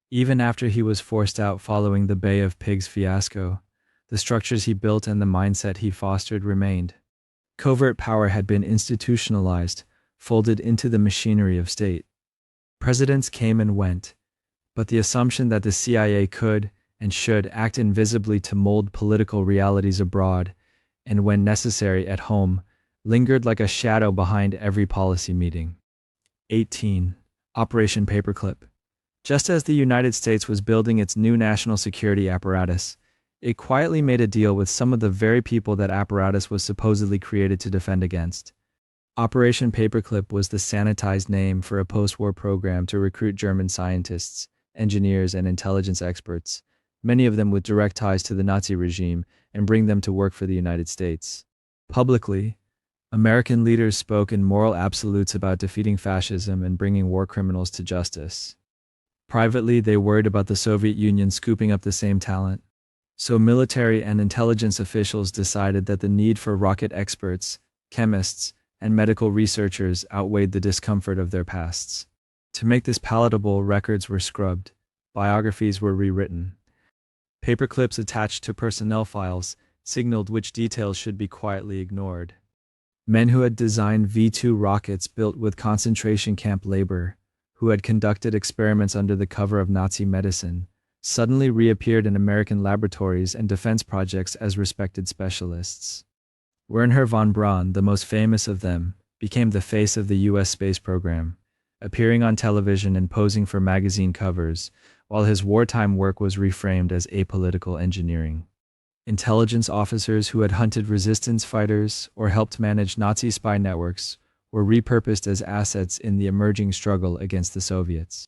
Even after he was forced out following the Bay of Pigs fiasco, the structures he built and the mindset he fostered remained. Covert power had been institutionalized, folded into the machinery of state. Presidents came and went, but the assumption that the CIA could and should act invisibly to mold political realities abroad, and when necessary at home, lingered like a shadow behind every policy meeting. 18. Operation Paperclip. Just as the United States was building its new national security apparatus, it quietly made a deal with some of the very people that apparatus was supposedly created to defend against. Operation Paperclip was the sanitized name for a post-war program to recruit German scientists, engineers, and intelligence experts, many of them with direct ties to the Nazi regime, and bring them to work for the United States. Publicly, American leaders spoke in moral absolutes about defeating fascism and bringing war criminals to justice. Privately, they worried about the Soviet Union scooping up the same talent. So military and intelligence officials decided that the need for rocket experts, chemists, and medical researchers outweighed the discomfort of their pasts. To make this palatable, records were scrubbed, biographies were rewritten. Paperclips attached to personnel files signaled which details should be quietly ignored. Men who had designed V-2 rockets built with concentration camp labor, who had conducted experiments under the cover of Nazi medicine, suddenly reappeared in American laboratories and defense projects as respected specialists. Wernher von Braun, the most famous of them, became the face of the U.S. space program, appearing on television and posing for magazine covers, while his wartime work was reframed as apolitical engineering. Intelligence officers who had hunted resistance fighters or helped manage Nazi spy networks were repurposed as assets in the emerging struggle against the Soviets.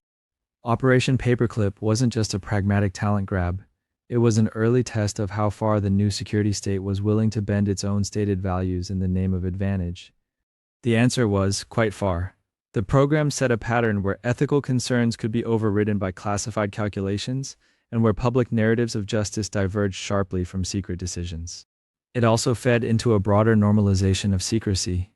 Operation Paperclip wasn't just a pragmatic talent grab, it was an early test of how far the new security state was willing to bend its own stated values in the name of advantage. The answer was, quite far. The program set a pattern where ethical concerns could be overridden by classified calculations, and where public narratives of justice diverged sharply from secret decisions. It also fed into a broader normalization of secrecy.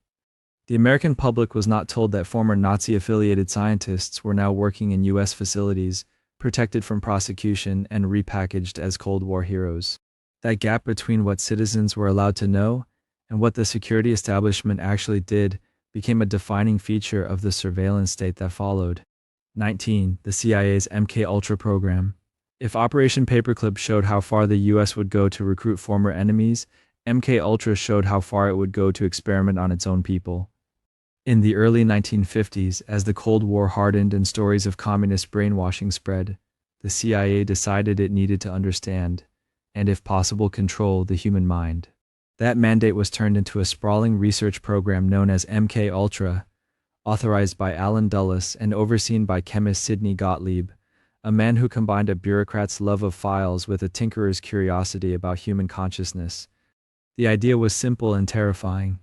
The American public was not told that former Nazi-affiliated scientists were now working in U.S. facilities, protected from prosecution and repackaged as Cold War heroes. That gap between what citizens were allowed to know and what the security establishment actually did became a defining feature of the surveillance state that followed. 19. The CIA's MKUltra program. If Operation Paperclip showed how far the U.S. would go to recruit former enemies, MKUltra showed how far it would go to experiment on its own people. In the early 1950s, as the Cold War hardened and stories of communist brainwashing spread, the CIA decided it needed to understand, and if possible control, the human mind. That mandate was turned into a sprawling research program known as MKUltra, authorized by Alan Dulles and overseen by chemist Sidney Gottlieb, a man who combined a bureaucrat's love of files with a tinkerer's curiosity about human consciousness. The idea was simple and terrifying.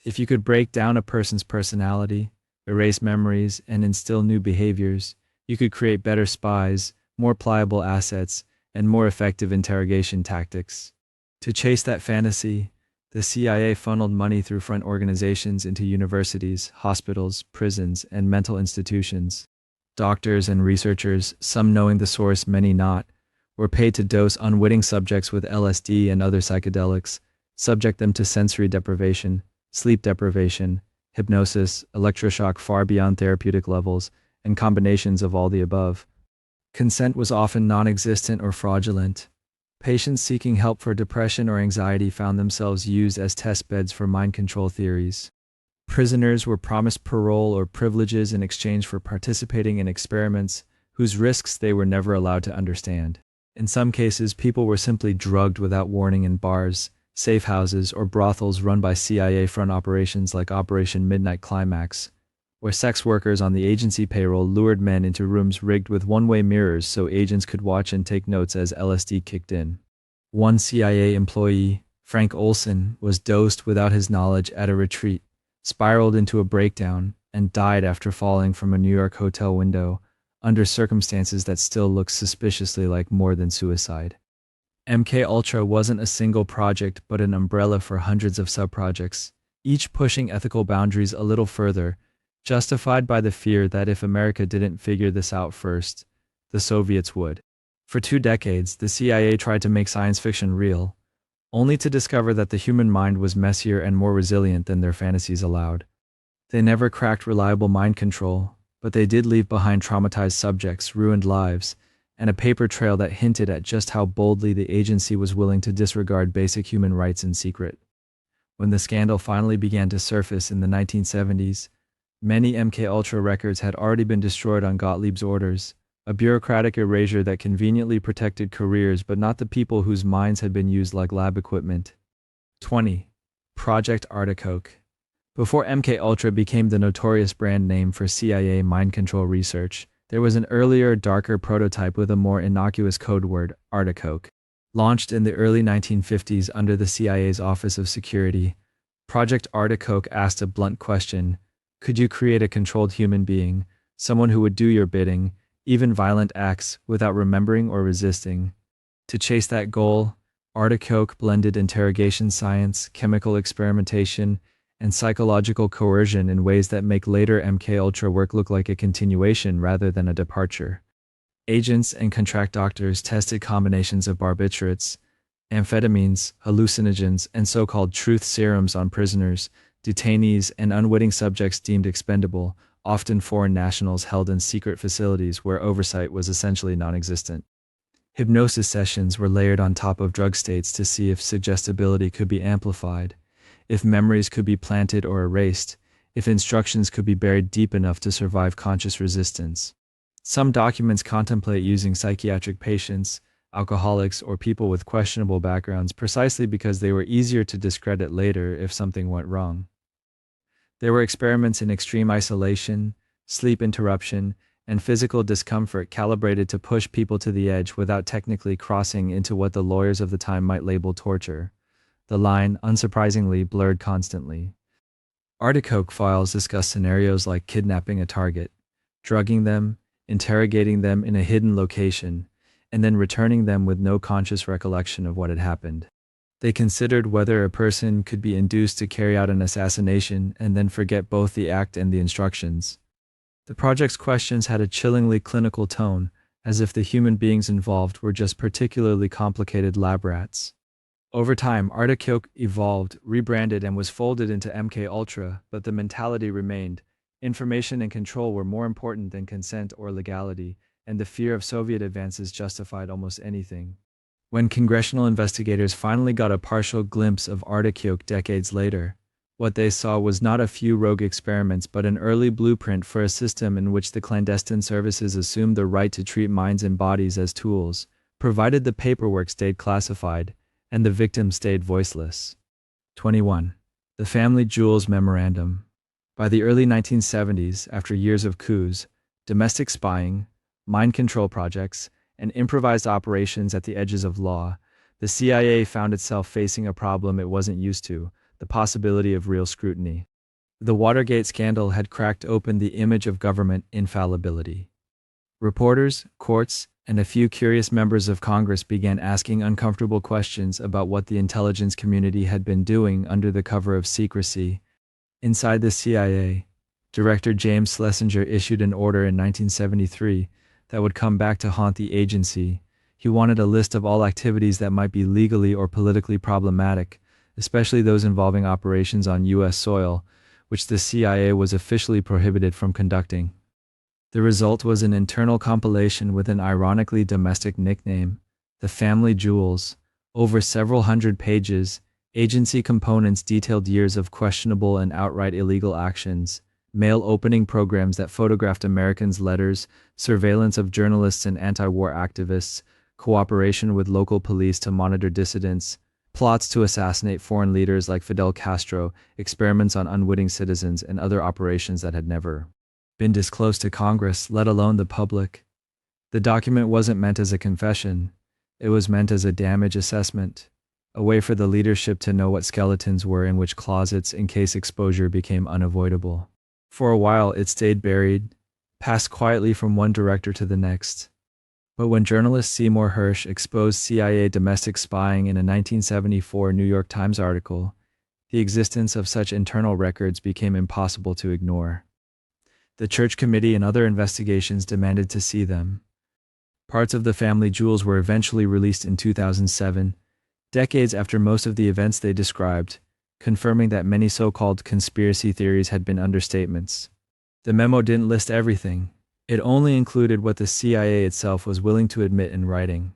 If you could break down a person's personality, erase memories, and instill new behaviors, you could create better spies, more pliable assets, and more effective interrogation tactics. To chase that fantasy, the CIA funneled money through front organizations into universities, hospitals, prisons, and mental institutions. Doctors and researchers, some knowing the source, many not, were paid to dose unwitting subjects with LSD and other psychedelics, subject them to sensory deprivation, sleep deprivation, hypnosis, electroshock far beyond therapeutic levels, and combinations of all the above. Consent was often non-existent or fraudulent. Patients seeking help for depression or anxiety found themselves used as test beds for mind control theories. Prisoners were promised parole or privileges in exchange for participating in experiments whose risks they were never allowed to understand. In some cases, people were simply drugged without warning in bars, safe houses, or brothels run by CIA front operations like Operation Midnight Climax, where sex workers on the agency payroll lured men into rooms rigged with one-way mirrors so agents could watch and take notes as LSD kicked in. One CIA employee, Frank Olson, was dosed without his knowledge at a retreat, spiraled into a breakdown, and died after falling from a New York hotel window, under circumstances that still look suspiciously like more than suicide. MKUltra wasn't a single project but an umbrella for hundreds of subprojects, each pushing ethical boundaries a little further, justified by the fear that if America didn't figure this out first, the Soviets would. For 2 decades, the CIA tried to make science fiction real, only to discover that the human mind was messier and more resilient than their fantasies allowed. They never cracked reliable mind control, but they did leave behind traumatized subjects, ruined lives, and a paper trail that hinted at just how boldly the agency was willing to disregard basic human rights in secret. When the scandal finally began to surface in the 1970s, many MKUltra records had already been destroyed on Gottlieb's orders, a bureaucratic erasure that conveniently protected careers but not the people whose minds had been used like lab equipment. 20. Project Artichoke. Before MKUltra became the notorious brand name for CIA mind control research, there was an earlier, darker prototype with a more innocuous code word, Artichoke. Launched in the early 1950s under the CIA's Office of Security, Project Artichoke asked a blunt question: could you create a controlled human being, someone who would do your bidding, even violent acts, without remembering or resisting? To chase that goal, Artichoke blended interrogation science, chemical experimentation, and psychological coercion in ways that make later MKUltra work look like a continuation rather than a departure. Agents and contract doctors tested combinations of barbiturates, amphetamines, hallucinogens, and so-called truth serums on prisoners, detainees, and unwitting subjects deemed expendable, often foreign nationals held in secret facilities where oversight was essentially non-existent. Hypnosis sessions were layered on top of drug states to see if suggestibility could be amplified, if memories could be planted or erased, if instructions could be buried deep enough to survive conscious resistance. Some documents contemplate using psychiatric patients, alcoholics, or people with questionable backgrounds precisely because they were easier to discredit later if something went wrong. There were experiments in extreme isolation, sleep interruption, and physical discomfort calibrated to push people to the edge without technically crossing into what the lawyers of the time might label torture. The line, unsurprisingly, blurred constantly. Artichoke files discuss scenarios like kidnapping a target, drugging them, interrogating them in a hidden location, and then returning them with no conscious recollection of what had happened. They considered whether a person could be induced to carry out an assassination and then forget both the act and the instructions. The project's questions had a chillingly clinical tone, as if the human beings involved were just particularly complicated lab rats. Over time, Artichoke evolved, rebranded, and was folded into MKUltra, but the mentality remained. Information and control were more important than consent or legality, and the fear of Soviet advances justified almost anything. When congressional investigators finally got a partial glimpse of Artichoke decades later, what they saw was not a few rogue experiments but an early blueprint for a system in which the clandestine services assumed the right to treat minds and bodies as tools, provided the paperwork stayed classified, and the victim stayed voiceless. 21. The Family Jewels Memorandum. By the early 1970s, after years of coups, domestic spying, mind control projects, and improvised operations at the edges of law, the CIA found itself facing a problem it wasn't used to: the possibility of real scrutiny. The Watergate scandal had cracked open the image of government infallibility. Reporters, courts, and a few curious members of Congress began asking uncomfortable questions about what the intelligence community had been doing under the cover of secrecy. Inside the CIA, Director James Schlesinger issued an order in 1973 that would come back to haunt the agency. He wanted a list of all activities that might be legally or politically problematic, especially those involving operations on U.S. soil, which the CIA was officially prohibited from conducting. The result was an internal compilation with an ironically domestic nickname, the Family Jewels. Over several hundred pages, agency components detailed years of questionable and outright illegal actions, mail opening programs that photographed Americans' letters, surveillance of journalists and anti-war activists, cooperation with local police to monitor dissidents, plots to assassinate foreign leaders like Fidel Castro, experiments on unwitting citizens, and other operations that had never been disclosed to Congress, let alone the public. The document wasn't meant as a confession. It was meant as a damage assessment, a way for the leadership to know what skeletons were in which closets in case exposure became unavoidable. For a while, it stayed buried, passed quietly from one director to the next. But when journalist Seymour Hersh exposed CIA domestic spying in a 1974 New York Times article, the existence of such internal records became impossible to ignore. The Church Committee and other investigations demanded to see them. Parts of the Family Jewels were eventually released in 2007, decades after most of the events they described, confirming that many so-called conspiracy theories had been understatements. The memo didn't list everything. It only included what the CIA itself was willing to admit in writing.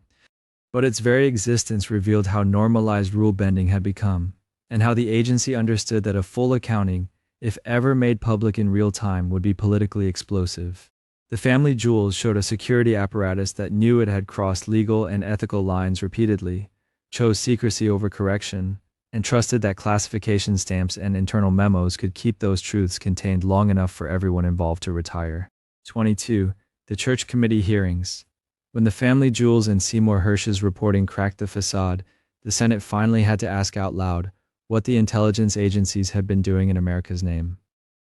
But its very existence revealed how normalized rule-bending had become, and how the agency understood that a full accounting, if ever made public in real time, would be politically explosive. The Family Jewels showed a security apparatus that knew it had crossed legal and ethical lines repeatedly, chose secrecy over correction, and trusted that classification stamps and internal memos could keep those truths contained long enough for everyone involved to retire. 22. The Church Committee hearings. When the Family Jewels and Seymour Hersh's reporting cracked the facade, the Senate finally had to ask out loud, what the intelligence agencies had been doing in America's name.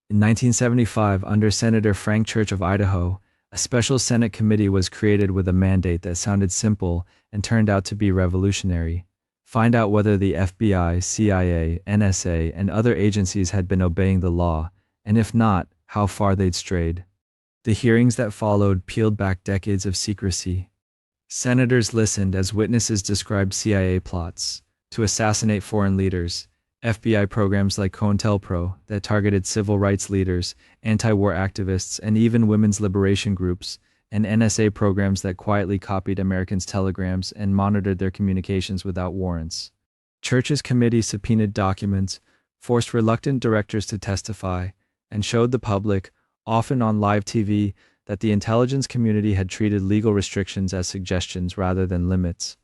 In 1975, under Senator Frank Church of Idaho, a special Senate committee was created with a mandate that sounded simple and turned out to be revolutionary. Find out whether the FBI, CIA, NSA, and other agencies had been obeying the law, and if not, how far they'd strayed. The hearings that followed peeled back decades of secrecy. Senators listened as witnesses described CIA plots to assassinate foreign leaders, FBI programs like COINTELPRO that targeted civil rights leaders, anti-war activists, and even women's liberation groups, and NSA programs that quietly copied Americans' telegrams and monitored their communications without warrants. Church's committee subpoenaed documents, forced reluctant directors to testify, and showed the public, often on live TV, that the intelligence community had treated legal restrictions as suggestions rather than limits.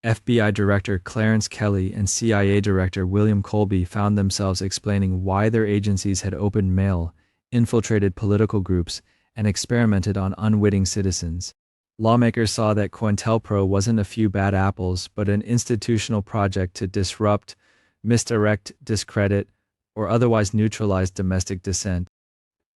FBI Director Clarence Kelly and CIA Director William Colby found themselves explaining why their agencies had opened mail, infiltrated political groups, and experimented on unwitting citizens. Lawmakers saw that COINTELPRO wasn't a few bad apples, but an institutional project to disrupt, misdirect, discredit, or otherwise neutralize domestic dissent.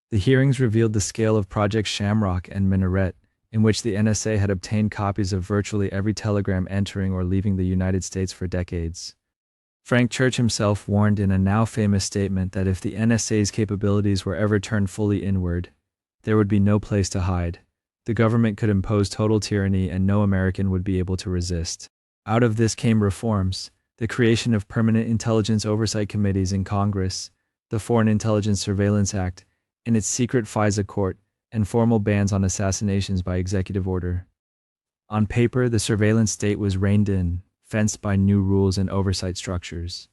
The hearings revealed the scale of Project Shamrock and Minaret, in which the NSA had obtained copies of virtually every telegram entering or leaving the United States for decades. Frank Church himself warned in a now famous statement that if the NSA's capabilities were ever turned fully inward, there would be no place to hide. The government could impose total tyranny and no American would be able to resist. Out of this came reforms, the creation of permanent intelligence oversight committees in Congress, the Foreign Intelligence Surveillance Act, and its secret FISA court, and formal bans on assassinations by executive order. On paper, the surveillance state was reined in, fenced by new rules and oversight structures.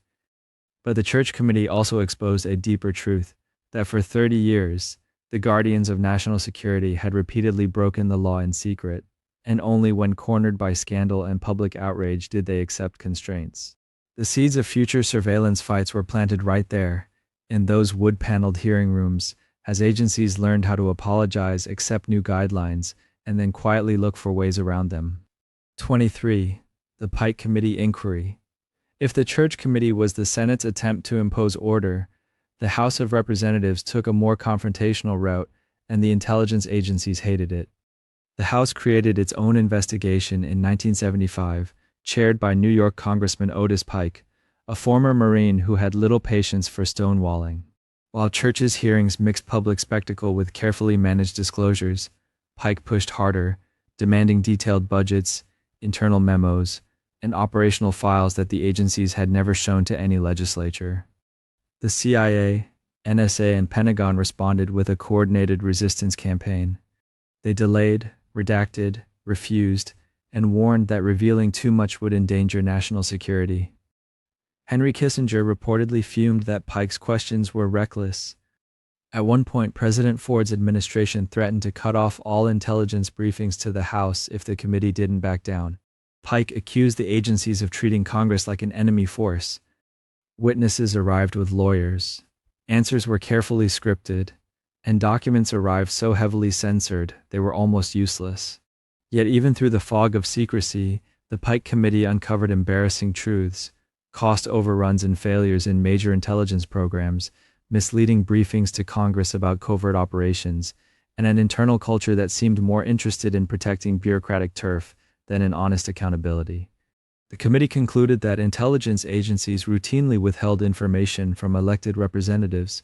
But the Church Committee also exposed a deeper truth, that for 30 years, the guardians of national security had repeatedly broken the law in secret, and only when cornered by scandal and public outrage did they accept constraints. The seeds of future surveillance fights were planted right there, in those wood-paneled hearing rooms, as agencies learned how to apologize, accept new guidelines, and then quietly look for ways around them. 23. The Pike Committee Inquiry. If the Church Committee was the Senate's attempt to impose order, the House of Representatives took a more confrontational route, and the intelligence agencies hated it. The House created its own investigation in 1975, chaired by New York Congressman Otis Pike, a former Marine who had little patience for stonewalling. While Church's hearings mixed public spectacle with carefully managed disclosures, Pike pushed harder, demanding detailed budgets, internal memos, and operational files that the agencies had never shown to any legislature. The CIA, NSA, and Pentagon responded with a coordinated resistance campaign. They delayed, redacted, refused, and warned that revealing too much would endanger national security. Henry Kissinger reportedly fumed that Pike's questions were reckless. At one point, President Ford's administration threatened to cut off all intelligence briefings to the House if the committee didn't back down. Pike accused the agencies of treating Congress like an enemy force. Witnesses arrived with lawyers. Answers were carefully scripted, and documents arrived so heavily censored they were almost useless. Yet even through the fog of secrecy, the Pike Committee uncovered embarrassing truths, cost overruns and failures in major intelligence programs, misleading briefings to Congress about covert operations, and an internal culture that seemed more interested in protecting bureaucratic turf than in honest accountability. The committee concluded that intelligence agencies routinely withheld information from elected representatives,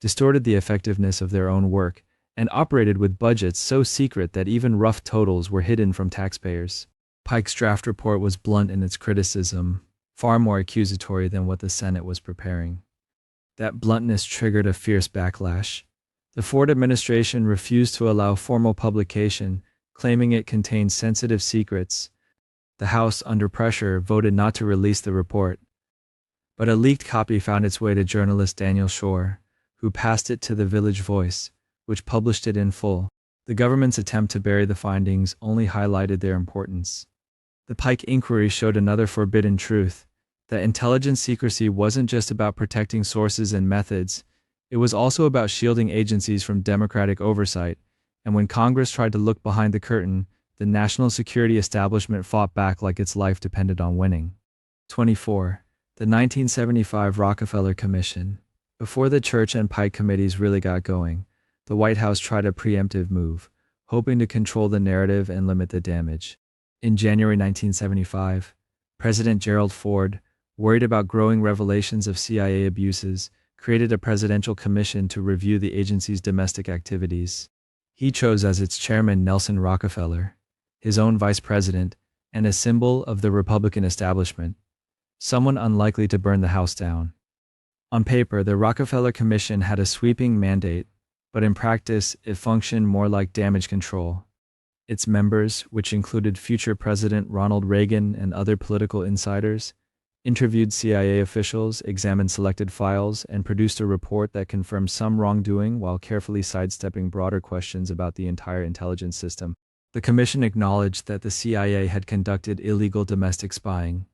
distorted the effectiveness of their own work, and operated with budgets so secret that even rough totals were hidden from taxpayers. Pike's draft report was blunt in its criticism, far more accusatory than what the Senate was preparing. That bluntness triggered a fierce backlash. The Ford administration refused to allow formal publication, claiming it contained sensitive secrets. The House, under pressure, voted not to release the report. But a leaked copy found its way to journalist Daniel Shore, who passed it to the Village Voice, which published it in full. The government's attempt to bury the findings only highlighted their importance. The Pike inquiry showed another forbidden truth, that intelligence secrecy wasn't just about protecting sources and methods, it was also about shielding agencies from democratic oversight, and when Congress tried to look behind the curtain, the national security establishment fought back like its life depended on winning. 24. The 1975 Rockefeller Commission. Before the Church and Pike committees really got going, the White House tried a preemptive move, hoping to control the narrative and limit the damage. In January 1975, President Gerald Ford, worried about growing revelations of CIA abuses, created a presidential commission to review the agency's domestic activities. He chose as its chairman Nelson Rockefeller, his own vice president, and a symbol of the Republican establishment, someone unlikely to burn the house down. On paper, the Rockefeller Commission had a sweeping mandate, but in practice, it functioned more like damage control. Its members, which included future President Ronald Reagan and other political insiders, interviewed CIA officials, examined selected files, and produced a report that confirmed some wrongdoing while carefully sidestepping broader questions about the entire intelligence system. The commission acknowledged that the CIA had conducted illegal domestic spying,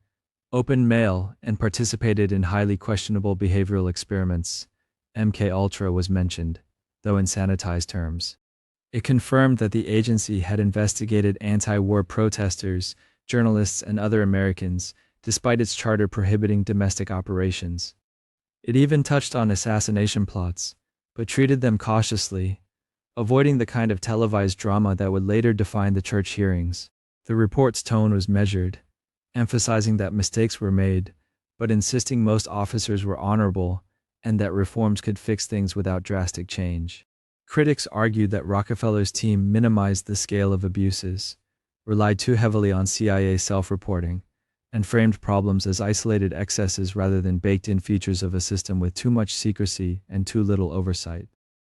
opened mail, and participated in highly questionable behavioral experiments. MK Ultra was mentioned, though in sanitized terms. It confirmed that the agency had investigated anti-war protesters, journalists, and other Americans, despite its charter prohibiting domestic operations. It even touched on assassination plots, but treated them cautiously, avoiding the kind of televised drama that would later define the church hearings. The report's tone was measured, emphasizing that mistakes were made, but insisting most officers were honorable and that reforms could fix things without drastic change. Critics argued that Rockefeller's team minimized the scale of abuses, relied too heavily on CIA self-reporting, and framed problems as isolated excesses rather than baked-in features of a system with too much secrecy and too little oversight.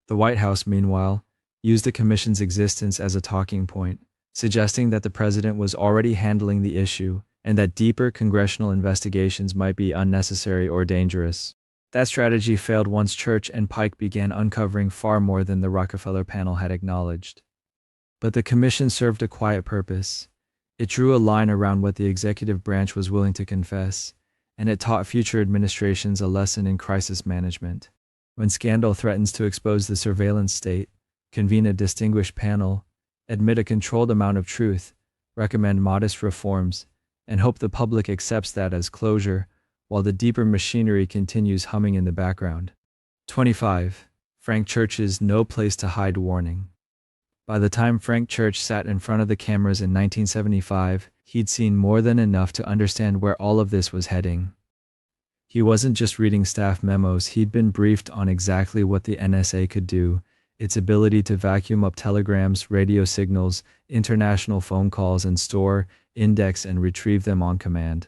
The White House, meanwhile, used the commission's existence as a talking point, suggesting that the president was already handling the issue and that deeper congressional investigations might be unnecessary or dangerous. That strategy failed once Church and Pike began uncovering far more than the Rockefeller panel had acknowledged. But the commission served a quiet purpose. It drew a line around what the executive branch was willing to confess, and it taught future administrations a lesson in crisis management. When scandal threatens to expose the surveillance state, convene a distinguished panel, admit a controlled amount of truth, recommend modest reforms, and hope the public accepts that as closure, while the deeper machinery continues humming in the background. 25. Frank Church's No Place to Hide warning. By the time Frank Church sat in front of the cameras in 1975, he'd seen more than enough to understand where all of this was heading. He wasn't just reading staff memos, he'd been briefed on exactly what the NSA could do, its ability to vacuum up telegrams, radio signals, international phone calls, and store, index, and retrieve them on command.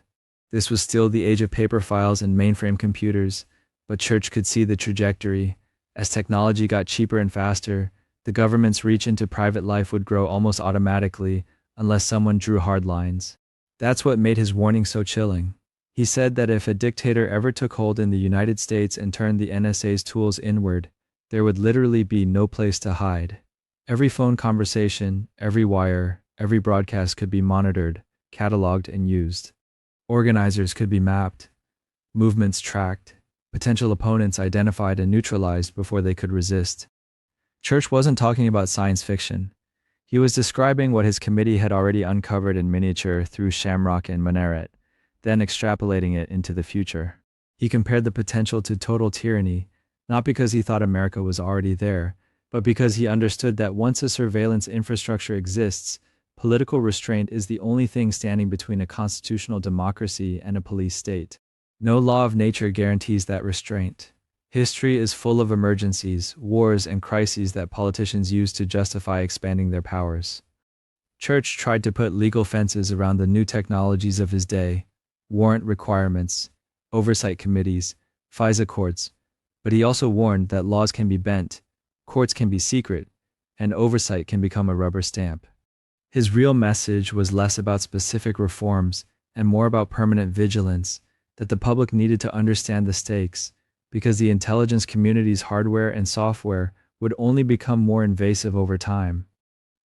This was still the age of paper files and mainframe computers, but Church could see the trajectory. As technology got cheaper and faster, the government's reach into private life would grow almost automatically unless someone drew hard lines. That's what made his warning so chilling. He said that if a dictator ever took hold in the United States and turned the NSA's tools inward, there would literally be no place to hide. Every phone conversation, every wire, every broadcast could be monitored, cataloged, and used. Organizers could be mapped, movements tracked, potential opponents identified and neutralized before they could resist. Church wasn't talking about science fiction. He was describing what his committee had already uncovered in miniature through Shamrock and Minaret, then extrapolating it into the future. He compared the potential to total tyranny, not because he thought America was already there, but because he understood that once a surveillance infrastructure exists, political restraint is the only thing standing between a constitutional democracy and a police state. No law of nature guarantees that restraint. History is full of emergencies, wars, and crises that politicians use to justify expanding their powers. Church tried to put legal fences around the new technologies of his day, warrant requirements, oversight committees, FISA courts, but he also warned that laws can be bent, courts can be secret, and oversight can become a rubber stamp. His real message was less about specific reforms and more about permanent vigilance, that the public needed to understand the stakes, because the intelligence community's hardware and software would only become more invasive over time.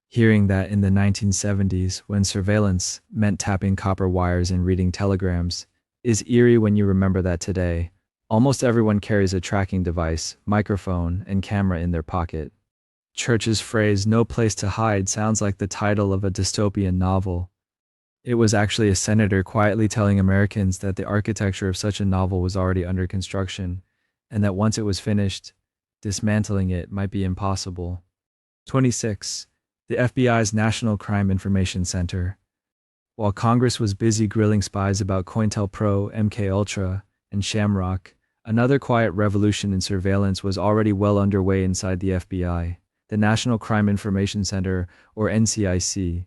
Hearing that in the 1970s, when surveillance meant tapping copper wires and reading telegrams, is eerie when you remember that today, almost everyone carries a tracking device, microphone, and camera in their pocket. Church's phrase, "no place to hide," sounds like the title of a dystopian novel. It was actually a senator quietly telling Americans that the architecture of such a novel was already under construction, and that once it was finished, dismantling it might be impossible. 26. The FBI's National Crime Information Center. While Congress was busy grilling spies about COINTELPRO, MKUltra, and Shamrock, another quiet revolution in surveillance was already well underway inside the FBI, the National Crime Information Center, or NCIC.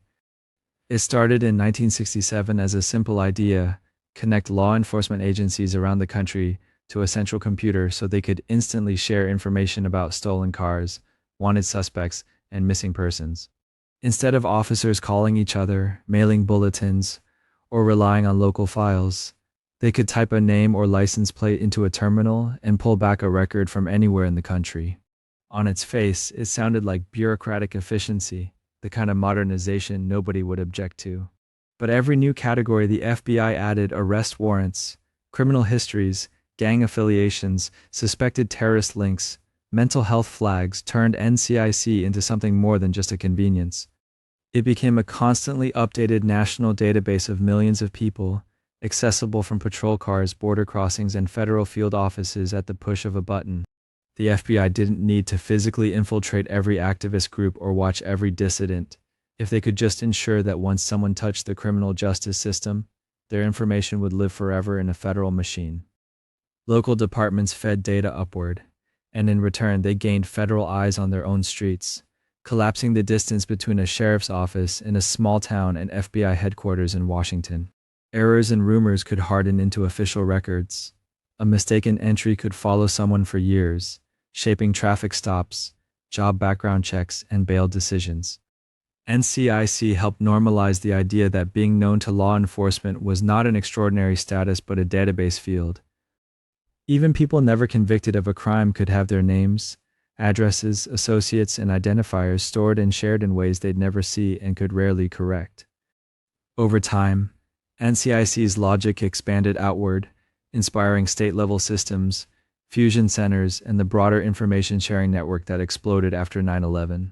It started in 1967 as a simple idea: connect law enforcement agencies around the country to a central computer so they could instantly share information about stolen cars, wanted suspects, and missing persons. Instead of officers calling each other, mailing bulletins, or relying on local files, they could type a name or license plate into a terminal and pull back a record from anywhere in the country. On its face, it sounded like bureaucratic efficiency, the kind of modernization nobody would object to. But every new category the FBI added: arrest warrants, criminal histories, gang affiliations, suspected terrorist links, mental health flags, turned NCIC into something more than just a convenience. It became a constantly updated national database of millions of people, accessible from patrol cars, border crossings, and federal field offices at the push of a button. The FBI didn't need to physically infiltrate every activist group or watch every dissident. If they could just ensure that once someone touched the criminal justice system, their information would live forever in a federal machine. Local departments fed data upward, and in return they gained federal eyes on their own streets, collapsing the distance between a sheriff's office in a small town and FBI headquarters in Washington. Errors and rumors could harden into official records. A mistaken entry could follow someone for years, shaping traffic stops, job background checks, and bail decisions. NCIC helped normalize the idea that being known to law enforcement was not an extraordinary status but a database field. Even people never convicted of a crime could have their names, addresses, associates, and identifiers stored and shared in ways they'd never see and could rarely correct. Over time, NCIC's logic expanded outward, inspiring state-level systems, fusion centers, and the broader information sharing network that exploded after 9/11.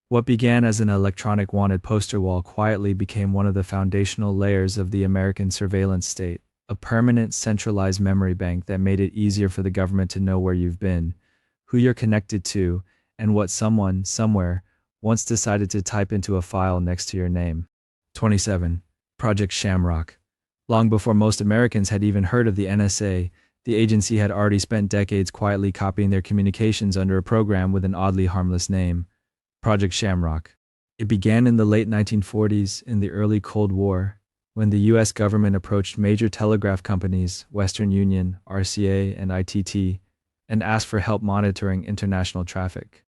What began as an electronic wanted poster wall quietly became one of the foundational layers of the American surveillance state, a permanent centralized memory bank that made it easier for the government to know where you've been, who you're connected to, and what someone, somewhere, once decided to type into a file next to your name. 27. Project Shamrock. Long before most Americans had even heard of the NSA, the agency had already spent decades quietly copying their communications under a program with an oddly harmless name: Project Shamrock. It began in the late 1940s, in the early Cold War, when the U.S. government approached major telegraph companies, Western Union, RCA, and ITT, and asked for help monitoring international traffic.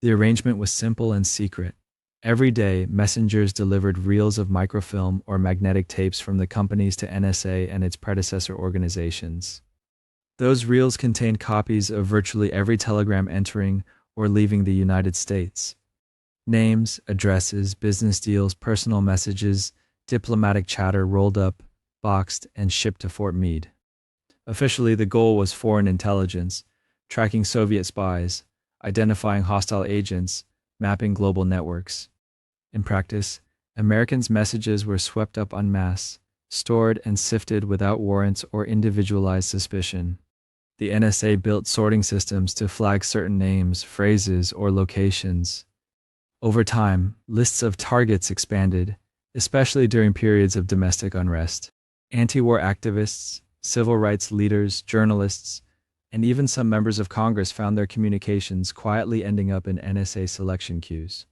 The arrangement was simple and secret. Every day, messengers delivered reels of microfilm or magnetic tapes from the companies to NSA and its predecessor organizations. Those reels contained copies of virtually every telegram entering or leaving the United States. Names, addresses, business deals, personal messages, diplomatic chatter rolled up, boxed, and shipped to Fort Meade. Officially, the goal was foreign intelligence, tracking Soviet spies, identifying hostile agents, mapping global networks. In practice, Americans' messages were swept up en masse, stored and sifted without warrants or individualized suspicion. The NSA built sorting systems to flag certain names, phrases, or locations. Over time, lists of targets expanded, especially during periods of domestic unrest. Anti-war activists, civil rights leaders, journalists, and even some members of Congress found their communications quietly ending up in NSA selection queues.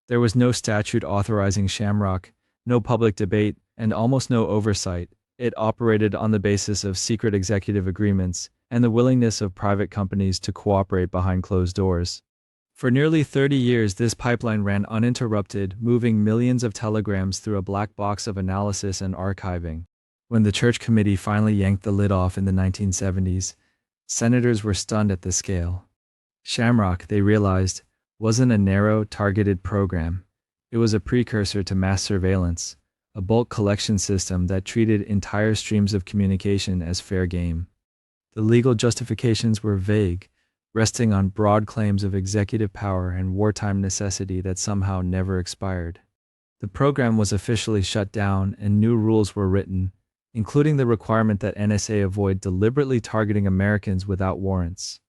There was no statute authorizing Shamrock, no public debate, and almost no oversight. It operated on the basis of secret executive agreements and the willingness of private companies to cooperate behind closed doors. For nearly 30 years, this pipeline ran uninterrupted, moving millions of telegrams through a black box of analysis and archiving. When the Church Committee finally yanked the lid off in the 1970s, senators were stunned at the scale. Shamrock, they realized, wasn't a narrow, targeted program. It was a precursor to mass surveillance, a bulk collection system that treated entire streams of communication as fair game. The legal justifications were vague, resting on broad claims of executive power and wartime necessity that somehow never expired. The program was officially shut down and new rules were written, including the requirement that NSA avoid deliberately targeting Americans without warrants.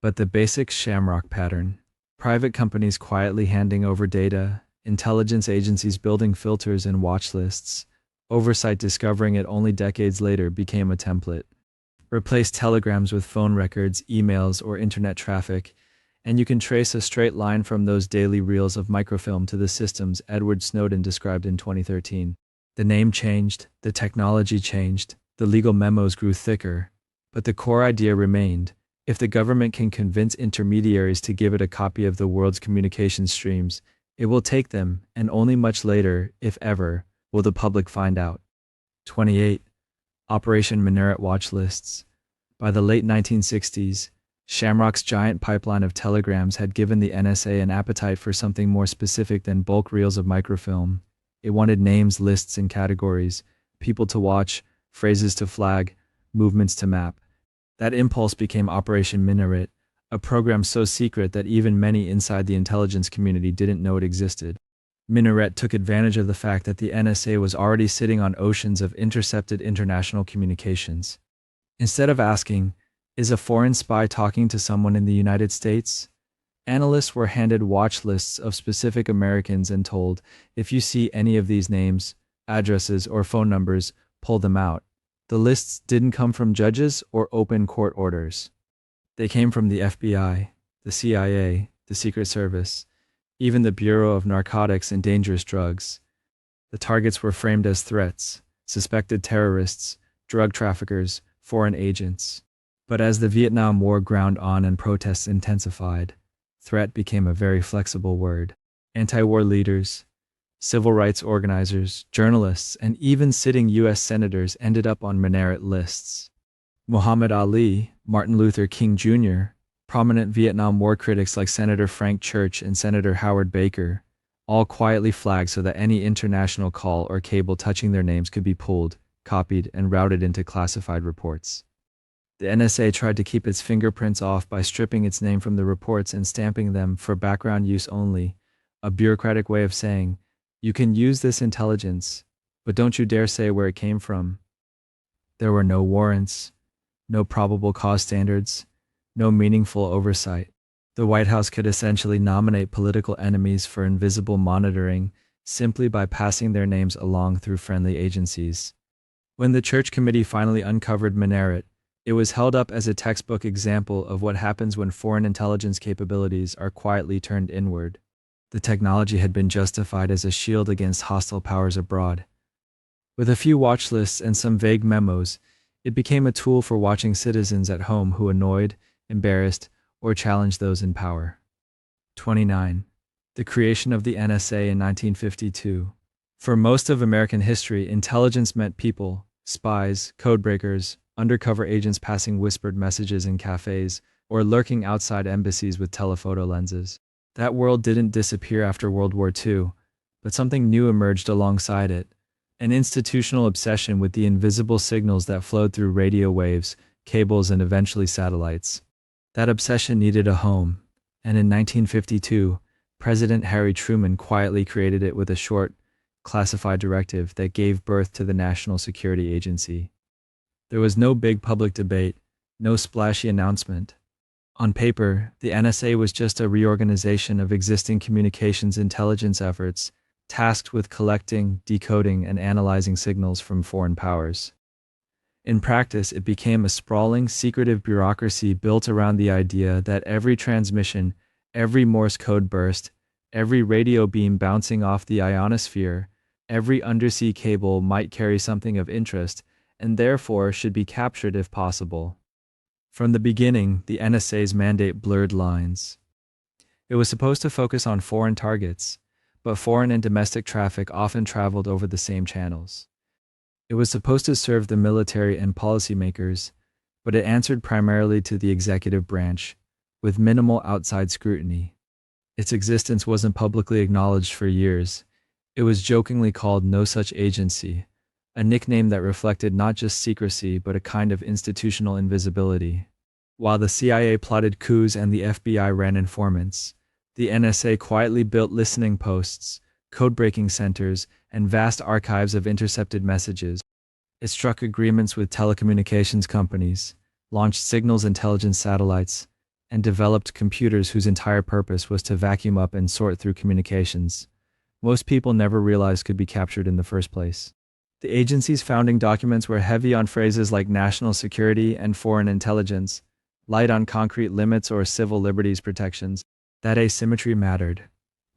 But the basic shamrock pattern, private companies quietly handing over data, intelligence agencies building filters and watch lists, oversight discovering it only decades later, became a template. Replace telegrams with phone records, emails, or internet traffic, and you can trace a straight line from those daily reels of microfilm to the systems Edward Snowden described in 2013. The name changed, the technology changed, the legal memos grew thicker, but the core idea remained. If the government can convince intermediaries to give it a copy of the world's communication streams, it will take them, and only much later, if ever, will the public find out. 28. Operation Minaret watch lists. By the late 1960s, Shamrock's giant pipeline of telegrams had given the NSA an appetite for something more specific than bulk reels of microfilm. It wanted names, lists, and categories, people to watch, phrases to flag, movements to map. That impulse became Operation Minaret, a program so secret that even many inside the intelligence community didn't know it existed. Minaret took advantage of the fact that the NSA was already sitting on oceans of intercepted international communications. Instead of asking, "Is a foreign spy talking to someone in the United States?" analysts were handed watch lists of specific Americans and told, "If you see any of these names, addresses, or phone numbers, pull them out." The lists didn't come from judges or open court orders. They came from the FBI, the CIA, the Secret Service, even the Bureau of Narcotics and Dangerous Drugs. The targets were framed as threats, suspected terrorists, drug traffickers, foreign agents. But as the Vietnam War ground on and protests intensified, threat became a very flexible word. Anti-war leaders, civil rights organizers, journalists, and even sitting U.S. senators ended up on Minaret lists. Muhammad Ali, Martin Luther King Jr., prominent Vietnam War critics like Senator Frank Church and Senator Howard Baker, all quietly flagged so that any international call or cable touching their names could be pulled, copied, and routed into classified reports. The NSA tried to keep its fingerprints off by stripping its name from the reports and stamping them for background use only, a bureaucratic way of saying, "You can use this intelligence, but don't you dare say where it came from." There were no warrants, no probable cause standards, no meaningful oversight. The White House could essentially nominate political enemies for invisible monitoring simply by passing their names along through friendly agencies. When the Church Committee finally uncovered Minaret, it was held up as a textbook example of what happens when foreign intelligence capabilities are quietly turned inward. The technology had been justified as a shield against hostile powers abroad. With a few watch lists and some vague memos, it became a tool for watching citizens at home who annoyed, embarrassed, or challenged those in power. 29. The creation of the NSA in 1952. For most of American history, intelligence meant people, spies, codebreakers, undercover agents passing whispered messages in cafes, or lurking outside embassies with telephoto lenses. That world didn't disappear after World War II, but something new emerged alongside it, an institutional obsession with the invisible signals that flowed through radio waves, cables, and eventually satellites. That obsession needed a home, and in 1952, President Harry Truman quietly created it with a short, classified directive that gave birth to the National Security Agency. There was no big public debate, no splashy announcement. On paper, the NSA was just a reorganization of existing communications intelligence efforts, tasked with collecting, decoding, and analyzing signals from foreign powers. In practice, it became a sprawling, secretive bureaucracy built around the idea that every transmission, every Morse code burst, every radio beam bouncing off the ionosphere, every undersea cable might carry something of interest, and therefore should be captured if possible. From the beginning, the NSA's mandate blurred lines. It was supposed to focus on foreign targets, but foreign and domestic traffic often traveled over the same channels. It was supposed to serve the military and policymakers, but it answered primarily to the executive branch, with minimal outside scrutiny. Its existence wasn't publicly acknowledged for years. It was jokingly called No Such Agency, a nickname that reflected not just secrecy but a kind of institutional invisibility. While the CIA plotted coups and the FBI ran informants, the NSA quietly built listening posts, code-breaking centers, and vast archives of intercepted messages. It struck agreements with telecommunications companies, launched signals intelligence satellites, and developed computers whose entire purpose was to vacuum up and sort through communications most people never realized could be captured in the first place. The agency's founding documents were heavy on phrases like national security and foreign intelligence, light on concrete limits or civil liberties protections. That asymmetry mattered.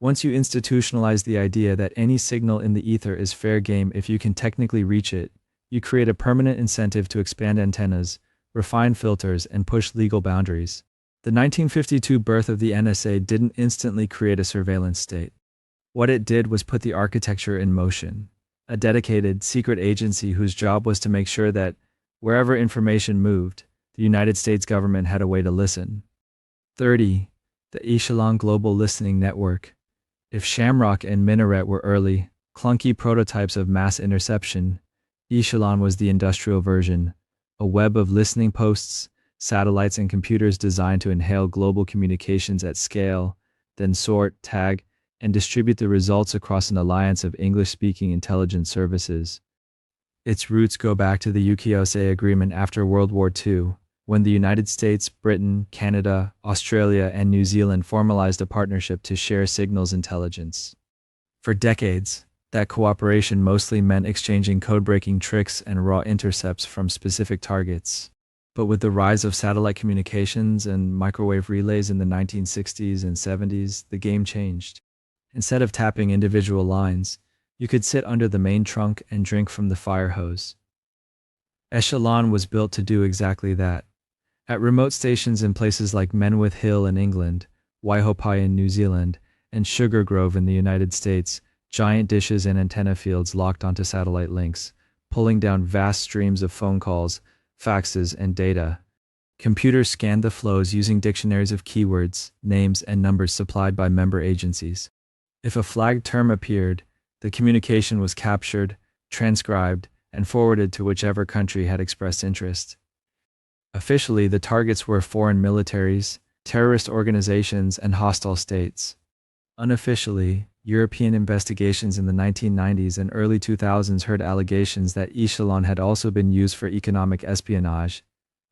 Once you institutionalize the idea that any signal in the ether is fair game if you can technically reach it, you create a permanent incentive to expand antennas, refine filters, and push legal boundaries. The 1952 birth of the NSA didn't instantly create a surveillance state. What it did was put the architecture in motion, a dedicated, secret agency whose job was to make sure that, wherever information moved, the United States government had a way to listen. 30. The Echelon Global Listening Network. If Shamrock and Minaret were early, clunky prototypes of mass interception, Echelon was the industrial version, a web of listening posts, satellites, and computers designed to inhale global communications at scale, then sort, tag, and distribute the results across an alliance of English-speaking intelligence services. Its roots go back to the UKOSA agreement after World War II, when the United States, Britain, Canada, Australia, and New Zealand formalized a partnership to share signals intelligence. For decades, that cooperation mostly meant exchanging code-breaking tricks and raw intercepts from specific targets. But with the rise of satellite communications and microwave relays in the 1960s and 70s, the game changed. Instead of tapping individual lines, you could sit under the main trunk and drink from the fire hose. Echelon was built to do exactly that. At remote stations in places like Menwith Hill in England, Waihopai in New Zealand, and Sugar Grove in the United States, giant dishes and antenna fields locked onto satellite links, pulling down vast streams of phone calls, faxes, and data. Computers scanned the flows using dictionaries of keywords, names, and numbers supplied by member agencies. If a flagged term appeared, the communication was captured, transcribed, and forwarded to whichever country had expressed interest. Officially, the targets were foreign militaries, terrorist organizations, and hostile states. Unofficially, European investigations in the 1990s and early 2000s heard allegations that Echelon had also been used for economic espionage,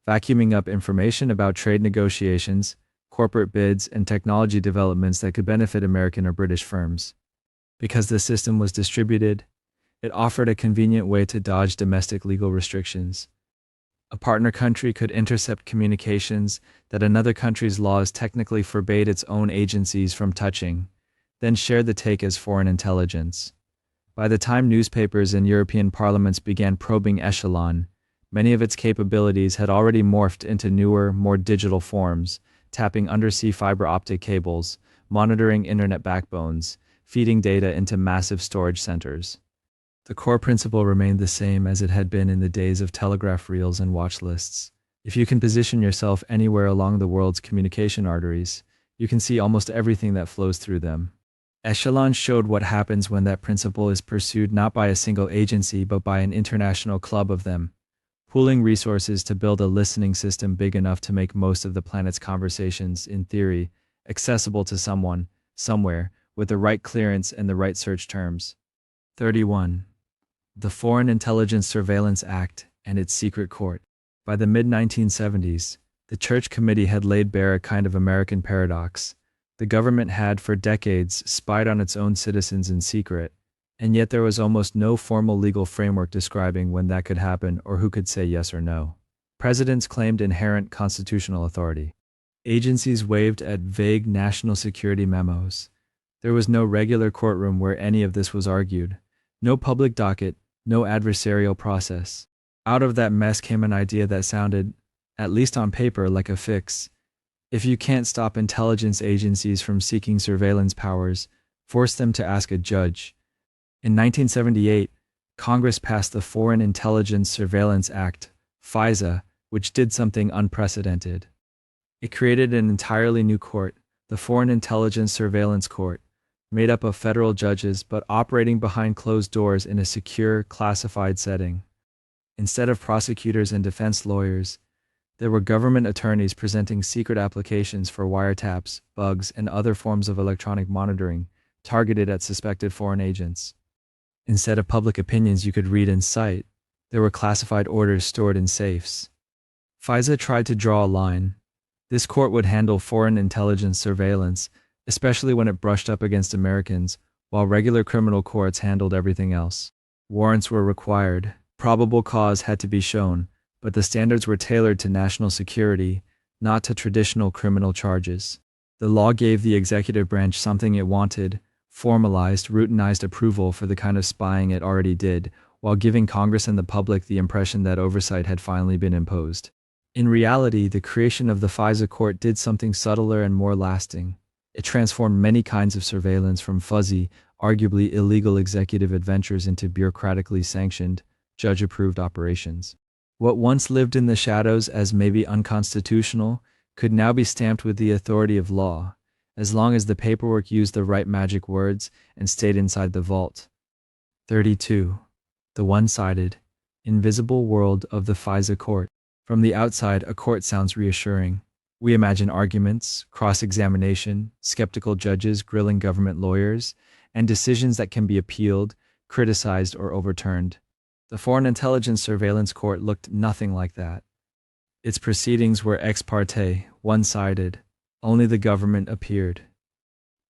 vacuuming up information about trade negotiations, corporate bids, and technology developments that could benefit American or British firms. Because the system was distributed, it offered a convenient way to dodge domestic legal restrictions. A partner country could intercept communications that another country's laws technically forbade its own agencies from touching, then share the take as foreign intelligence. By the time newspapers and European parliaments began probing Echelon, many of its capabilities had already morphed into newer, more digital forms, tapping undersea fiber optic cables, monitoring internet backbones, feeding data into massive storage centers. The core principle remained the same as it had been in the days of telegraph reels and watch lists. If you can position yourself anywhere along the world's communication arteries, you can see almost everything that flows through them. Echelon showed what happens when that principle is pursued not by a single agency but by an international club of them, pooling resources to build a listening system big enough to make most of the planet's conversations, in theory, accessible to someone, somewhere, with the right clearance and the right search terms. 31. The Foreign Intelligence Surveillance Act and its secret court. By the mid-1970s, the Church Committee had laid bare a kind of American paradox. The government had, for decades, spied on its own citizens in secret, and yet there was almost no formal legal framework describing when that could happen or who could say yes or no. Presidents claimed inherent constitutional authority. Agencies waved at vague national security memos. There was no regular courtroom where any of this was argued, no public docket, no adversarial process. Out of that mess came an idea that sounded, at least on paper, like a fix. If you can't stop intelligence agencies from seeking surveillance powers, force them to ask a judge. In 1978, Congress passed the Foreign Intelligence Surveillance Act, FISA, which did something unprecedented. It created an entirely new court, the Foreign Intelligence Surveillance Court, made up of federal judges but operating behind closed doors in a secure, classified setting. Instead of prosecutors and defense lawyers, there were government attorneys presenting secret applications for wiretaps, bugs, and other forms of electronic monitoring, targeted at suspected foreign agents. Instead of public opinions you could read and cite, there were classified orders stored in safes. FISA tried to draw a line. This court would handle foreign intelligence surveillance, especially when it brushed up against Americans, while regular criminal courts handled everything else. Warrants were required, probable cause had to be shown, but the standards were tailored to national security, not to traditional criminal charges. The law gave the executive branch something it wanted: formalized, routinized approval for the kind of spying it already did, while giving Congress and the public the impression that oversight had finally been imposed. In reality, the creation of the FISA court did something subtler and more lasting. It transformed many kinds of surveillance from fuzzy, arguably illegal executive adventures into bureaucratically sanctioned, judge-approved operations. What once lived in the shadows as maybe unconstitutional could now be stamped with the authority of law, as long as the paperwork used the right magic words and stayed inside the vault. 32. The one-sided, invisible world of the FISA court. From the outside, a court sounds reassuring. We imagine arguments, cross-examination, skeptical judges grilling government lawyers, and decisions that can be appealed, criticized, or overturned. The Foreign Intelligence Surveillance Court looked nothing like that. Its proceedings were ex parte, one-sided. Only the government appeared.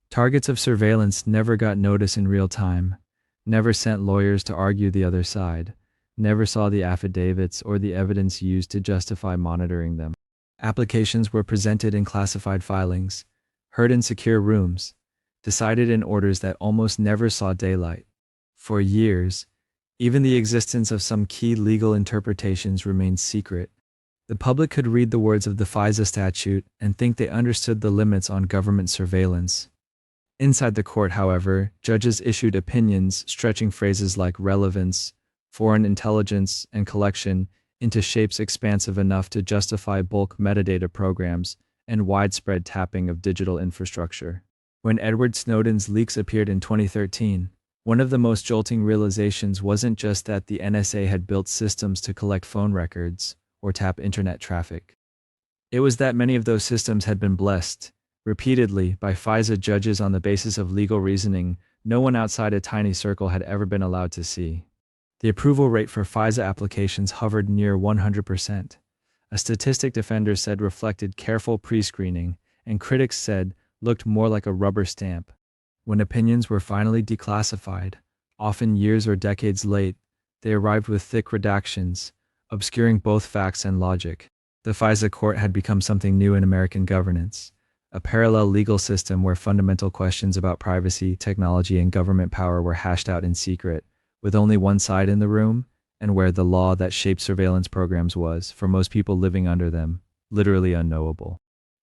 Targets of surveillance never got notice in real time, never sent lawyers to argue the other side, never saw the affidavits or the evidence used to justify monitoring them. Applications were presented in classified filings, heard in secure rooms, decided in orders that almost never saw daylight. For years, even the existence of some key legal interpretations remained secret. The public could read the words of the FISA statute and think they understood the limits on government surveillance. Inside the court, however, judges issued opinions stretching phrases like relevance, foreign intelligence, and collection into shapes expansive enough to justify bulk metadata programs and widespread tapping of digital infrastructure. When Edward Snowden's leaks appeared in 2013, one of the most jolting realizations wasn't just that the NSA had built systems to collect phone records or tap internet traffic. It was that many of those systems had been blessed, repeatedly, by FISA judges on the basis of legal reasoning no one outside a tiny circle had ever been allowed to see. The approval rate for FISA applications hovered near 100%. A statistic defender said reflected careful pre-screening, and critics said looked more like a rubber stamp. When opinions were finally declassified, often years or decades late, they arrived with thick redactions, obscuring both facts and logic. The FISA court had become something new in American governance, a parallel legal system where fundamental questions about privacy, technology, and government power were hashed out in secret, with only one side in the room, and where the law that shaped surveillance programs was, for most people living under them, literally unknowable.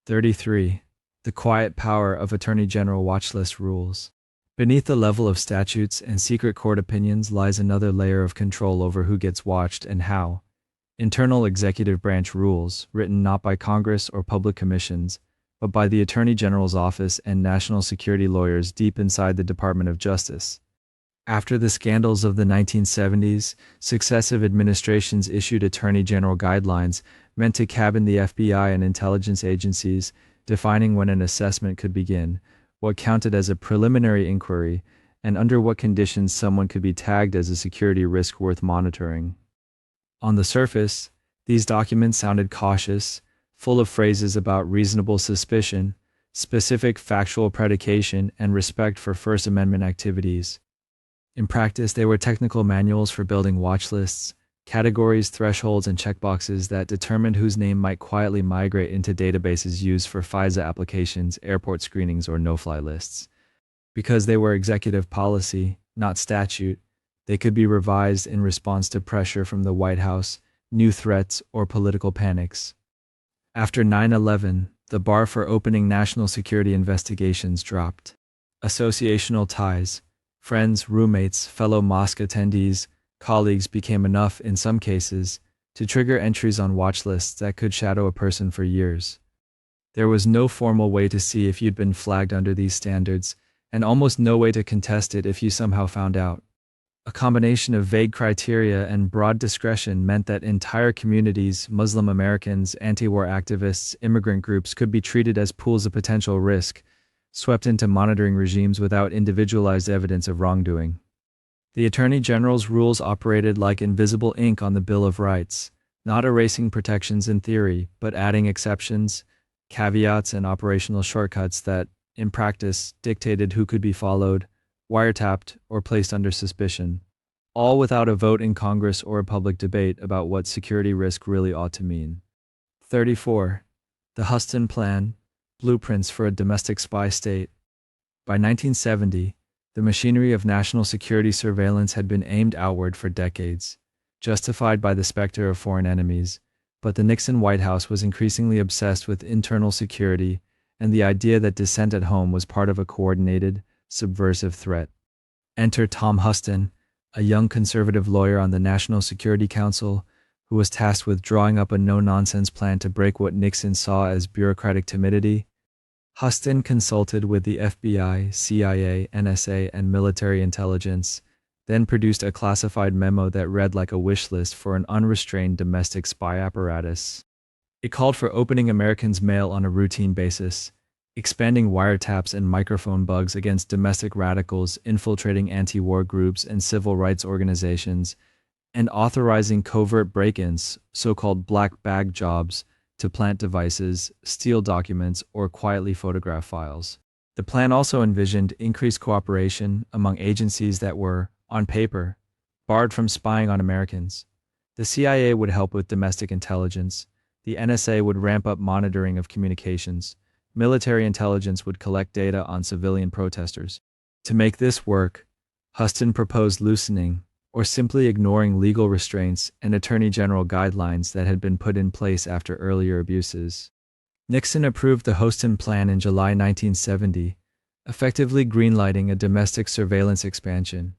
33. The quiet power of Attorney General watchlist rules. Beneath the level of statutes and secret court opinions lies another layer of control over who gets watched and how. Internal executive branch rules, written not by Congress or public commissions, but by the Attorney General's office and national security lawyers deep inside the Department of Justice. After the scandals of the 1970s, successive administrations issued Attorney General guidelines meant to cabin the FBI and intelligence agencies, defining when an assessment could begin, what counted as a preliminary inquiry, and under what conditions someone could be tagged as a security risk worth monitoring. On the surface, these documents sounded cautious, full of phrases about reasonable suspicion, specific factual predication, and respect for First Amendment activities. In practice, they were technical manuals for building watch lists, categories, thresholds, and checkboxes that determined whose name might quietly migrate into databases used for FISA applications, airport screenings, or no-fly lists. Because they were executive policy, not statute, they could be revised in response to pressure from the White House, new threats, or political panics. After 9/11, the bar for opening national security investigations dropped. Associational ties, friends, roommates, fellow mosque attendees, colleagues became enough, in some cases, to trigger entries on watch lists that could shadow a person for years. There was no formal way to see if you'd been flagged under these standards, and almost no way to contest it if you somehow found out. A combination of vague criteria and broad discretion meant that entire communities, Muslim Americans, anti-war activists, immigrant groups, could be treated as pools of potential risk, swept into monitoring regimes without individualized evidence of wrongdoing. The Attorney General's rules operated like invisible ink on the Bill of Rights, not erasing protections in theory, but adding exceptions, caveats, and operational shortcuts that, in practice, dictated who could be followed, wiretapped, or placed under suspicion, all without a vote in Congress or a public debate about what security risk really ought to mean. 34. The Huston Plan, Blueprints for a Domestic Spy State. By 1970, the machinery of national security surveillance had been aimed outward for decades, justified by the specter of foreign enemies, but the Nixon White House was increasingly obsessed with internal security and the idea that dissent at home was part of a coordinated, subversive threat. Enter Tom Huston, a young conservative lawyer on the National Security Council who was tasked with drawing up a no-nonsense plan to break what Nixon saw as bureaucratic timidity. Huston consulted with the FBI, CIA, NSA, and military intelligence, then produced a classified memo that read like a wish list for an unrestrained domestic spy apparatus. It called for opening Americans' mail on a routine basis, expanding wiretaps and microphone bugs against domestic radicals infiltrating anti-war groups and civil rights organizations, and authorizing covert break-ins, so-called black bag jobs, to plant devices, steal documents, or quietly photograph files. The plan also envisioned increased cooperation among agencies that were, on paper, barred from spying on Americans. The CIA would help with domestic intelligence, the NSA would ramp up monitoring of communications, military intelligence would collect data on civilian protesters. To make this work, Huston proposed loosening, or simply ignoring legal restraints and Attorney General guidelines that had been put in place after earlier abuses. Nixon approved the Huston Plan in July 1970, effectively greenlighting a domestic surveillance expansion.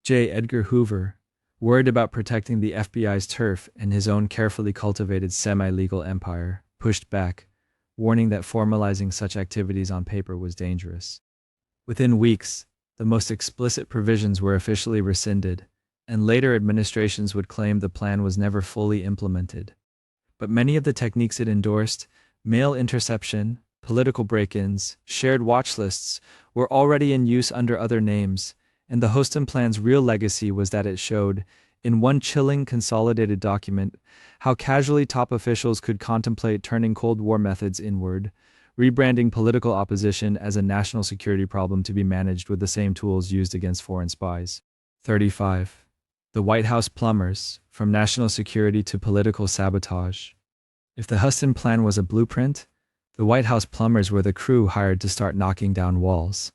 Edgar Hoover, worried about protecting the FBI's turf and his own carefully cultivated semi-legal empire, pushed back, warning that formalizing such activities on paper was dangerous. Within weeks, the most explicit provisions were officially rescinded, and later administrations would claim the plan was never fully implemented. But many of the techniques it endorsed, mail interception, political break-ins, shared watch lists, were already in use under other names, and the Huston Plan's real legacy was that it showed, in one chilling consolidated document, how casually top officials could contemplate turning Cold War methods inward, rebranding political opposition as a national security problem to be managed with the same tools used against foreign spies. 35. The White House Plumbers, From National Security to Political Sabotage. If the Huston Plan was a blueprint, the White House plumbers were the crew hired to start knocking down walls.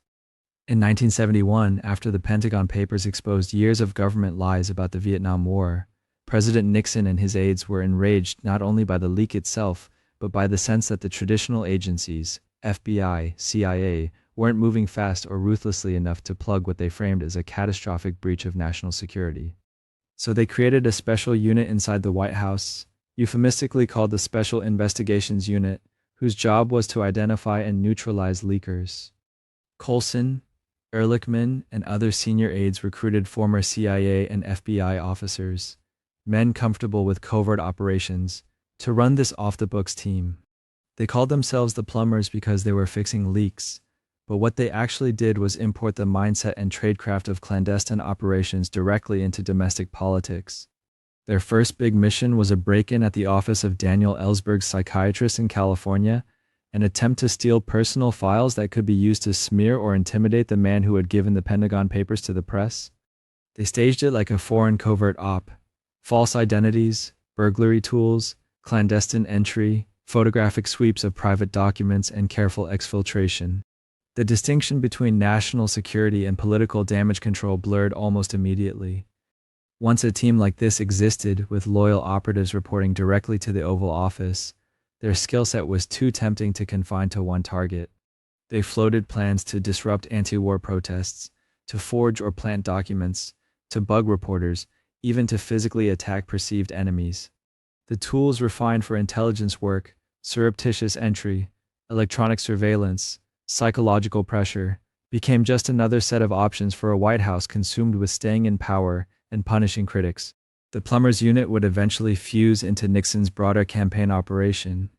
In 1971, after the Pentagon Papers exposed years of government lies about the Vietnam War, President Nixon and his aides were enraged not only by the leak itself, but by the sense that the traditional agencies, FBI, CIA, weren't moving fast or ruthlessly enough to plug what they framed as a catastrophic breach of national security. So they created a special unit inside the White House, euphemistically called the Special Investigations Unit, whose job was to identify and neutralize leakers. Coulson, Ehrlichman, and other senior aides recruited former CIA and FBI officers, men comfortable with covert operations, to run this off-the-books team. They called themselves the plumbers because they were fixing leaks, but what they actually did was import the mindset and tradecraft of clandestine operations directly into domestic politics. Their first big mission was a break-in at the office of Daniel Ellsberg's psychiatrist in California, an attempt to steal personal files that could be used to smear or intimidate the man who had given the Pentagon Papers to the press. They staged it like a foreign covert op. False identities, burglary tools, clandestine entry, photographic sweeps of private documents, and careful exfiltration. The distinction between national security and political damage control blurred almost immediately. Once a team like this existed, with loyal operatives reporting directly to the Oval Office, their skill set was too tempting to confine to one target. They floated plans to disrupt anti-war protests, to forge or plant documents, to bug reporters, even to physically attack perceived enemies. The tools refined for intelligence work, surreptitious entry, electronic surveillance, psychological pressure, became just another set of options for a White House consumed with staying in power and punishing critics. The plumbers unit would eventually fuse into Nixon's broader campaign operation.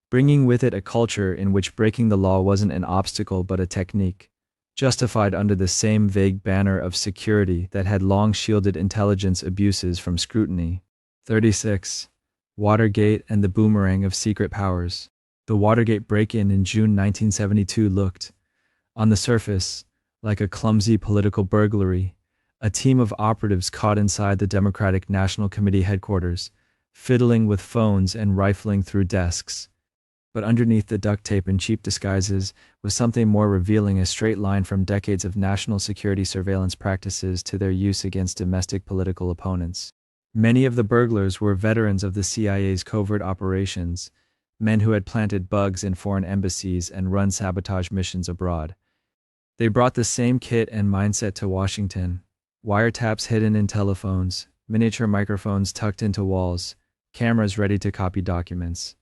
bringing with it a culture in which breaking the law wasn't an obstacle but a technique, justified under the same vague banner of security that had long shielded intelligence abuses from scrutiny. 36. Watergate and the boomerang of secret powers. The Watergate break-in in June 1972 looked, on the surface, like a clumsy political burglary, a team of operatives caught inside the Democratic National Committee headquarters, fiddling with phones and rifling through desks. But underneath the duct tape and cheap disguises was something more revealing, a straight line from decades of national security surveillance practices to their use against domestic political opponents. Many of the burglars were veterans of the CIA's covert operations, men who had planted bugs in foreign embassies and run sabotage missions abroad. They brought the same kit and mindset to Washington: wiretaps hidden in telephones, miniature microphones tucked into walls, cameras ready to copy documents.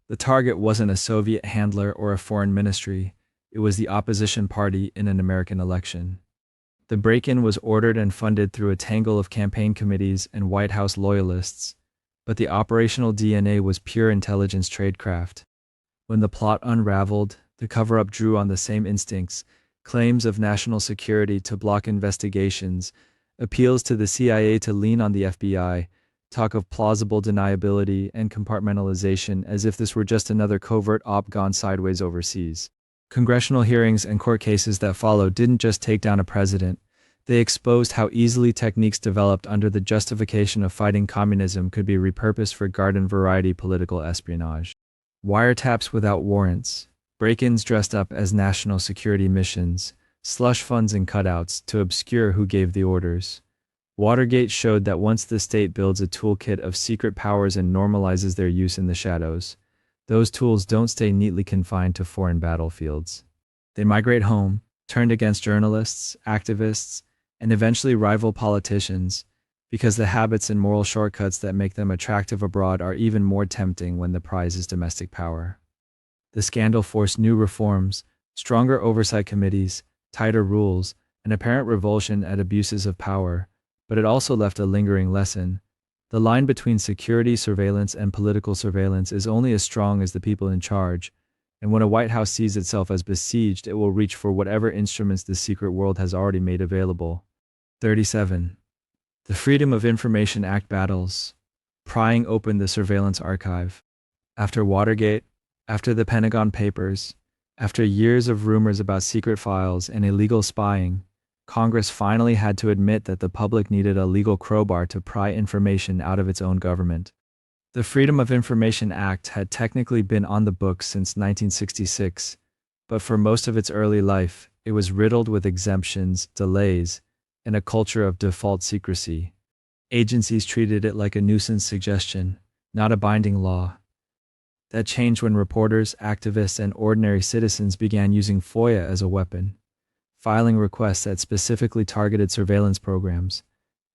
The target wasn't a Soviet handler or a foreign ministry, it was the opposition party in an American election. The break-in was ordered and funded through a tangle of campaign committees and White House loyalists, but the operational DNA was pure intelligence tradecraft. When the plot unraveled, the cover-up drew on the same instincts: claims of national security to block investigations, appeals to the CIA to lean on the FBI, talk of plausible deniability and compartmentalization as if this were just another covert op gone sideways overseas. Congressional hearings and court cases that followed didn't just take down a president, they exposed how easily techniques developed under the justification of fighting communism could be repurposed for garden-variety political espionage. Wiretaps without warrants, break-ins dressed up as national security missions, slush funds and cutouts to obscure who gave the orders. Watergate showed that once the state builds a toolkit of secret powers and normalizes their use in the shadows, those tools don't stay neatly confined to foreign battlefields. They migrate home, turned against journalists, activists, and eventually rival politicians, because the habits and moral shortcuts that make them attractive abroad are even more tempting when the prize is domestic power. The scandal forced new reforms, stronger oversight committees, tighter rules, and apparent revulsion at abuses of power, but it also left a lingering lesson. The line between security surveillance and political surveillance is only as strong as the people in charge, and when a White House sees itself as besieged, it will reach for whatever instruments the secret world has already made available. 37. The Freedom of Information Act battles, prying open the surveillance archive. After Watergate, after the Pentagon Papers, after years of rumors about secret files and illegal spying, Congress finally had to admit that the public needed a legal crowbar to pry information out of its own government. The Freedom of Information Act had technically been on the books since 1966, but for most of its early life, it was riddled with exemptions, delays, and a culture of default secrecy. Agencies treated it like a nuisance suggestion, not a binding law. That changed when reporters, activists, and ordinary citizens began using FOIA as a weapon, filing requests that specifically targeted surveillance programs,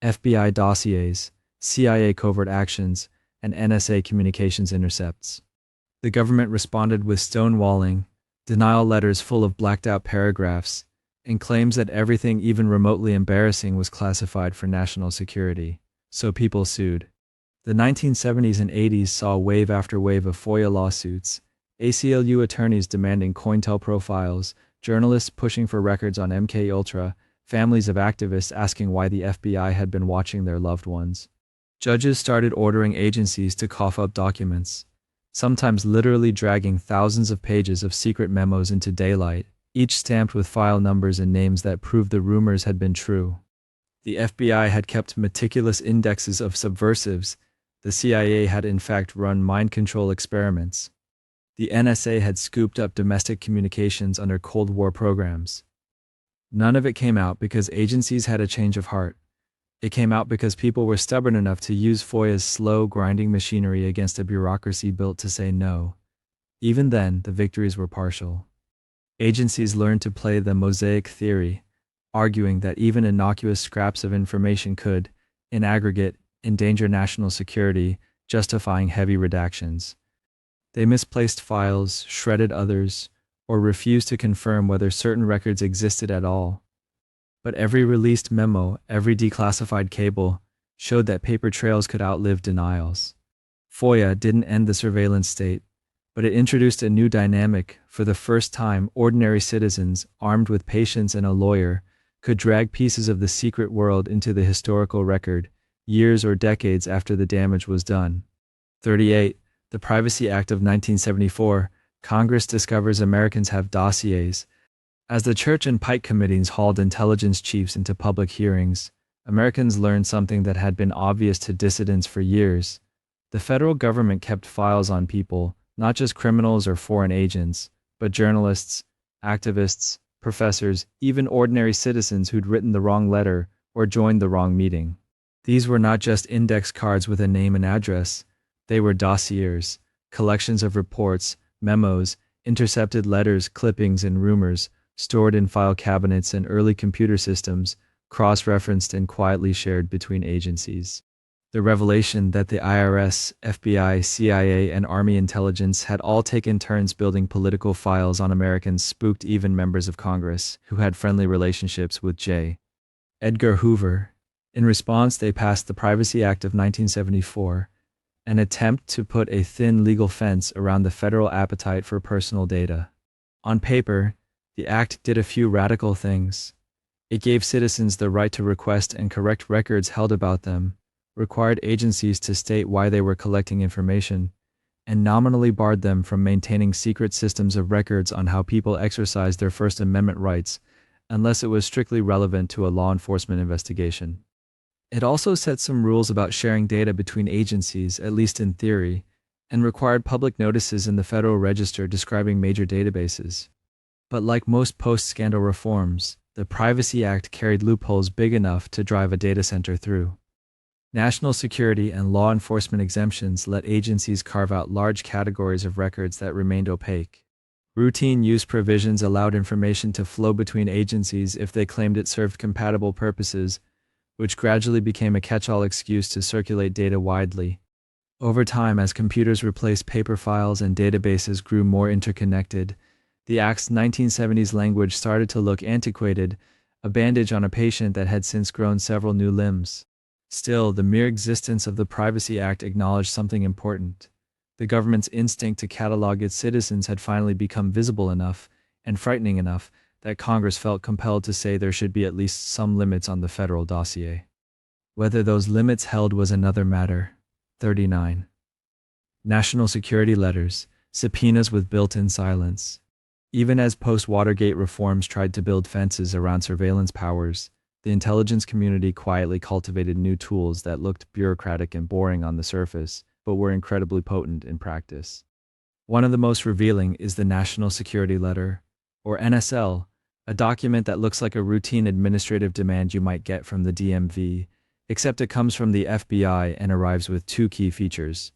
FBI dossiers, CIA covert actions, and NSA communications intercepts. The government responded with stonewalling, denial letters full of blacked-out paragraphs, and claims that everything even remotely embarrassing was classified for national security, so people sued. The 1970s and 80s saw wave after wave of FOIA lawsuits, ACLU attorneys demanding COINTELPRO files, journalists pushing for records on MKUltra, families of activists asking why the FBI had been watching their loved ones. Judges started ordering agencies to cough up documents, sometimes literally dragging thousands of pages of secret memos into daylight, each stamped with file numbers and names that proved the rumors had been true. The FBI had kept meticulous indexes of subversives. The CIA had in fact run mind control experiments. The NSA had scooped up domestic communications under Cold War programs. None of it came out because agencies had a change of heart. It came out because people were stubborn enough to use FOIA's slow, grinding machinery against a bureaucracy built to say no. Even then, the victories were partial. Agencies learned to play the mosaic theory, arguing that even innocuous scraps of information could, in aggregate, endanger national security, justifying heavy redactions. They misplaced files, shredded others, or refused to confirm whether certain records existed at all. But every released memo, every declassified cable, showed that paper trails could outlive denials. FOIA didn't end the surveillance state. But it introduced a new dynamic. For the first time, ordinary citizens, armed with patience and a lawyer, could drag pieces of the secret world into the historical record, years or decades after the damage was done. 38. The Privacy Act of 1974. Congress discovers Americans have dossiers. As the Church and Pike committees hauled intelligence chiefs into public hearings, Americans learned something that had been obvious to dissidents for years. The federal government kept files on people, not just criminals or foreign agents, but journalists, activists, professors, even ordinary citizens who'd written the wrong letter or joined the wrong meeting. These were not just index cards with a name and address. They were dossiers, collections of reports, memos, intercepted letters, clippings, and rumors, stored in file cabinets and early computer systems, cross-referenced and quietly shared between agencies. The revelation that the IRS, FBI, CIA, and Army intelligence had all taken turns building political files on Americans spooked even members of Congress, who had friendly relationships with J. Edgar Hoover. In response, they passed the Privacy Act of 1974, an attempt to put a thin legal fence around the federal appetite for personal data. On paper, the act did a few radical things. It gave citizens the right to request and correct records held about them, required agencies to state why they were collecting information, and nominally barred them from maintaining secret systems of records on how people exercised their First Amendment rights, unless it was strictly relevant to a law enforcement investigation. It also set some rules about sharing data between agencies, at least in theory, and required public notices in the Federal Register describing major databases. But like most post-scandal reforms, the Privacy Act carried loopholes big enough to drive a data center through. National security and law enforcement exemptions let agencies carve out large categories of records that remained opaque. Routine use provisions allowed information to flow between agencies if they claimed it served compatible purposes, which gradually became a catch-all excuse to circulate data widely. Over time, as computers replaced paper files and databases grew more interconnected, the Act's 1970s language started to look antiquated, a bandage on a patient that had since grown several new limbs. Still, the mere existence of the Privacy Act acknowledged something important. The government's instinct to catalog its citizens had finally become visible enough and frightening enough that Congress felt compelled to say there should be at least some limits on the federal dossier. Whether those limits held was another matter. 39. National security letters, subpoenas with built-in silence. Even as post-Watergate reforms tried to build fences around surveillance powers, the intelligence community quietly cultivated new tools that looked bureaucratic and boring on the surface, but were incredibly potent in practice. One of the most revealing is the National Security Letter, or NSL, a document that looks like a routine administrative demand you might get from the DMV, except it comes from the FBI and arrives with two key features.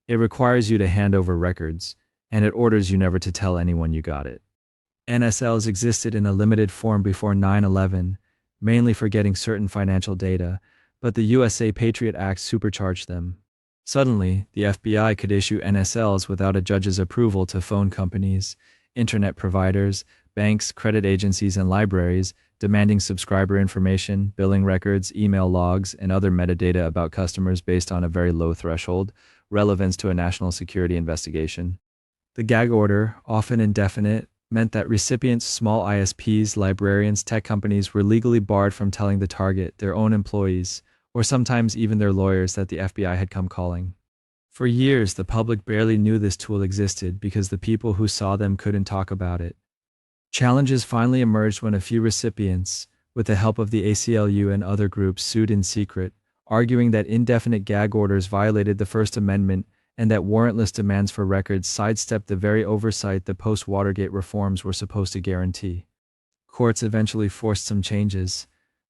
It requires you to hand over records, and it orders you never to tell anyone you got it. NSLs existed in a limited form before 9/11, mainly for getting certain financial data, but the USA Patriot Act supercharged them. Suddenly, the FBI could issue NSLs without a judge's approval to phone companies, internet providers, banks, credit agencies, and libraries, demanding subscriber information, billing records, email logs, and other metadata about customers based on a very low threshold, relevance to a national security investigation. The gag order, often indefinite, meant that recipients, small ISPs, librarians, tech companies were legally barred from telling the target, their own employees, or sometimes even their lawyers, that the FBI had come calling. For years, the public barely knew this tool existed because the people who saw them couldn't talk about it. Challenges finally emerged when a few recipients, with the help of the ACLU and other groups, sued in secret, arguing that indefinite gag orders violated the First Amendment and that warrantless demands for records sidestepped the very oversight the post-Watergate reforms were supposed to guarantee. Courts eventually forced some changes: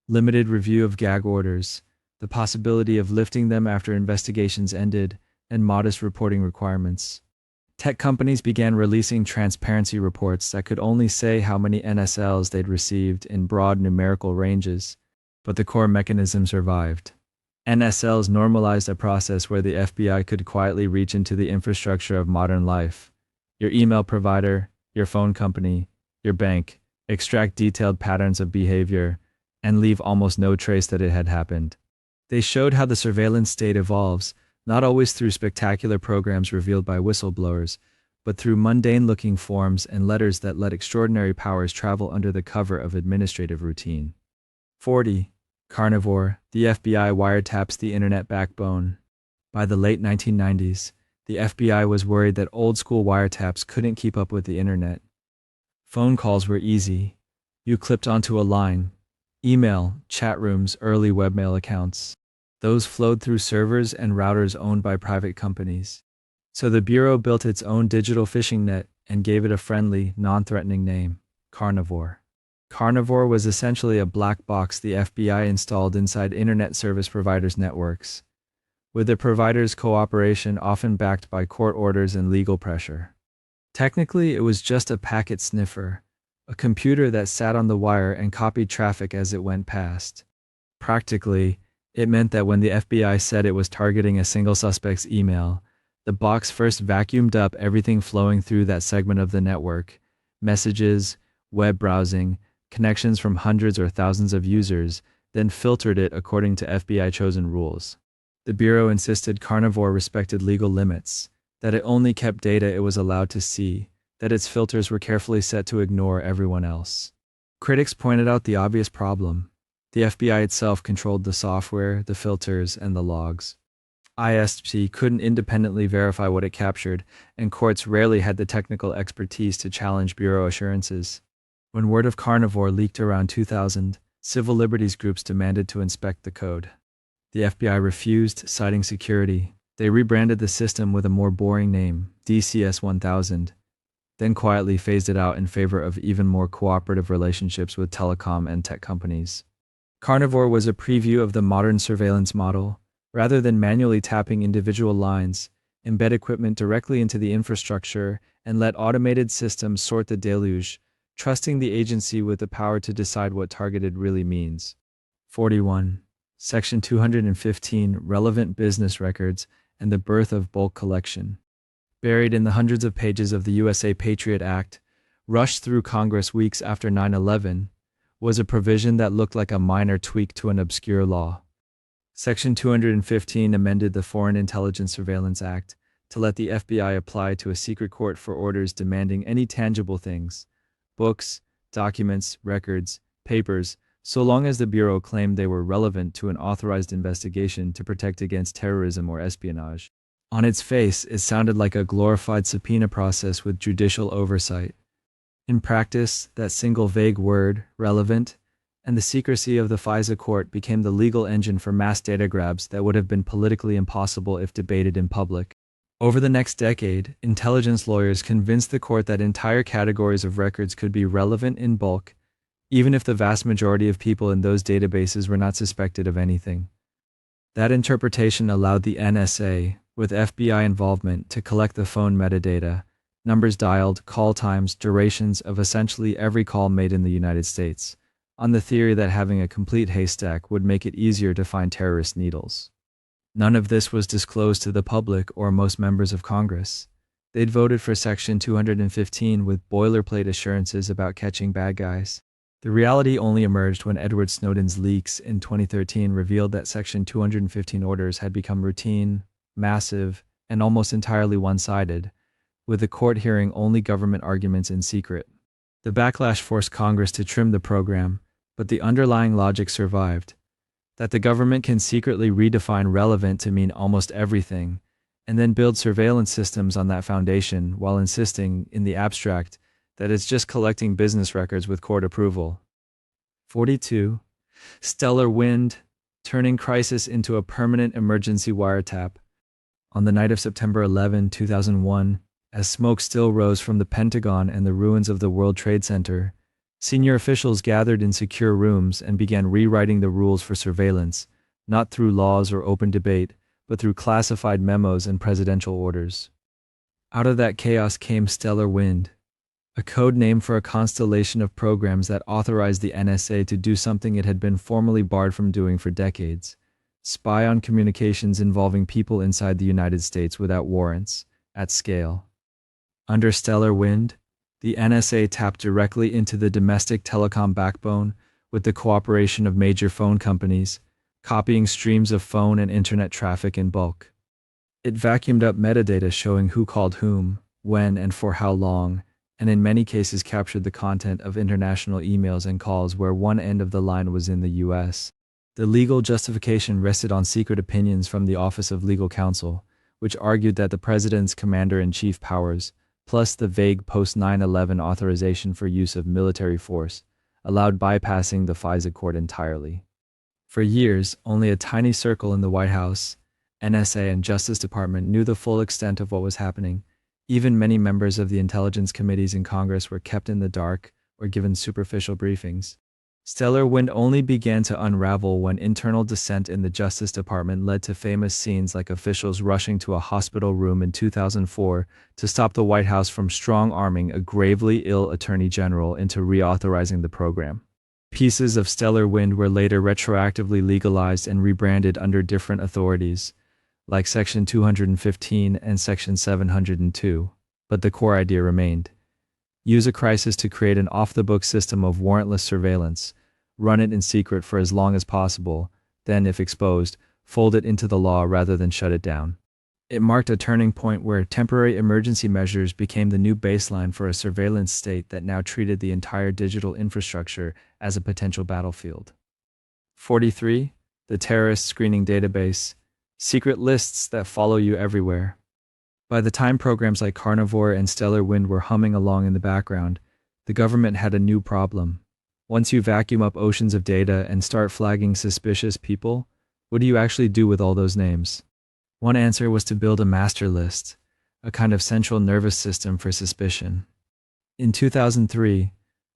limited review of gag orders, the possibility of lifting them after investigations ended, and modest reporting requirements. Tech companies began releasing transparency reports that could only say how many NSLs they'd received in broad numerical ranges, but the core mechanism survived. NSLs normalized a process where the FBI could quietly reach into the infrastructure of modern life: your email provider, your phone company, your bank, extract detailed patterns of behavior, and leave almost no trace that it had happened. They showed how the surveillance state evolves, not always through spectacular programs revealed by whistleblowers, but through mundane-looking forms and letters that let extraordinary powers travel under the cover of administrative routine. 40. Carnivore, the FBI wiretaps the internet backbone. By the late 1990s, the FBI was worried that old-school wiretaps couldn't keep up with the internet. Phone calls were easy. You clipped onto a line. Email, chat rooms, early webmail accounts. Those flowed through servers and routers owned by private companies. So the Bureau built its own digital phishing net and gave it a friendly, non-threatening name, Carnivore. Carnivore was essentially a black box the FBI installed inside internet service providers' networks, with the providers' cooperation often backed by court orders and legal pressure. Technically, it was just a packet sniffer, a computer that sat on the wire and copied traffic as it went past. Practically, it meant that when the FBI said it was targeting a single suspect's email, the box first vacuumed up everything flowing through that segment of the network: messages, web browsing, connections from hundreds or thousands of users, then filtered it according to FBI-chosen rules. The Bureau insisted Carnivore respected legal limits, that it only kept data it was allowed to see, that its filters were carefully set to ignore everyone else. Critics pointed out the obvious problem. The FBI itself controlled the software, the filters, and the logs. ISP couldn't independently verify what it captured, and courts rarely had the technical expertise to challenge Bureau assurances. When word of Carnivore leaked around 2000, civil liberties groups demanded to inspect the code. The FBI refused, citing security. They rebranded the system with a more boring name, DCS-1000, then quietly phased it out in favor of even more cooperative relationships with telecom and tech companies. Carnivore was a preview of the modern surveillance model. Rather than manually tapping individual lines, embed equipment directly into the infrastructure and let automated systems sort the deluge, trusting the agency with the power to decide what targeted really means. 41. Section 215, Relevant Business Records and the Birth of Bulk Collection. Buried in the hundreds of pages of the USA Patriot Act, rushed through Congress weeks after 9/11, was a provision that looked like a minor tweak to an obscure law. Section 215 amended the Foreign Intelligence Surveillance Act to let the FBI apply to a secret court for orders demanding any tangible things, books, documents, records, papers, so long as the Bureau claimed they were relevant to an authorized investigation to protect against terrorism or espionage. On its face, it sounded like a glorified subpoena process with judicial oversight. In practice, that single vague word, relevant, and the secrecy of the FISA court became the legal engine for mass data grabs that would have been politically impossible if debated in public. Over the next decade, intelligence lawyers convinced the court that entire categories of records could be relevant in bulk, even if the vast majority of people in those databases were not suspected of anything. That interpretation allowed the NSA, with FBI involvement, to collect the phone metadata, numbers dialed, call times, durations of essentially every call made in the United States, on the theory that having a complete haystack would make it easier to find terrorist needles. None of this was disclosed to the public or most members of Congress. They'd voted for Section 215 with boilerplate assurances about catching bad guys. The reality only emerged when Edward Snowden's leaks in 2013 revealed that Section 215 orders had become routine, massive, and almost entirely one-sided, with the court hearing only government arguments in secret. The backlash forced Congress to trim the program, but the underlying logic survived, that the government can secretly redefine relevant to mean almost everything, and then build surveillance systems on that foundation while insisting, in the abstract, that it's just collecting business records with court approval. 42. Stellar wind, turning crisis into a permanent emergency wiretap. On the night of September 11, 2001, as smoke still rose from the Pentagon and the ruins of the World Trade Center, senior officials gathered in secure rooms and began rewriting the rules for surveillance, not through laws or open debate, but through classified memos and presidential orders. Out of that chaos came Stellar Wind, a code name for a constellation of programs that authorized the NSA to do something it had been formally barred from doing for decades: spy on communications involving people inside the United States without warrants, at scale. Under Stellar Wind, the NSA tapped directly into the domestic telecom backbone with the cooperation of major phone companies, copying streams of phone and internet traffic in bulk. It vacuumed up metadata showing who called whom, when and for how long, and in many cases captured the content of international emails and calls where one end of the line was in the US. The legal justification rested on secret opinions from the Office of Legal Counsel, which argued that the president's commander-in-chief powers, plus the vague post-9/11 authorization for use of military force, allowed bypassing the FISA court entirely. For years, only a tiny circle in the White House, NSA, and Justice Department knew the full extent of what was happening. Even many members of the intelligence committees in Congress were kept in the dark or given superficial briefings. Stellar Wind only began to unravel when internal dissent in the Justice Department led to famous scenes like officials rushing to a hospital room in 2004 to stop the White House from strong-arming a gravely ill attorney general into reauthorizing the program. Pieces of Stellar Wind were later retroactively legalized and rebranded under different authorities, like Section 215 and Section 702, but the core idea remained. Use a crisis to create an off-the-book system of warrantless surveillance, run it in secret for as long as possible, then, if exposed, fold it into the law rather than shut it down. It marked a turning point where temporary emergency measures became the new baseline for a surveillance state that now treated the entire digital infrastructure as a potential battlefield. 43. The Terrorist Screening Database. Secret lists that follow you everywhere. By the time programs like Carnivore and Stellar Wind were humming along in the background, the government had a new problem. Once you vacuum up oceans of data and start flagging suspicious people, what do you actually do with all those names? One answer was to build a master list, a kind of central nervous system for suspicion. In 2003,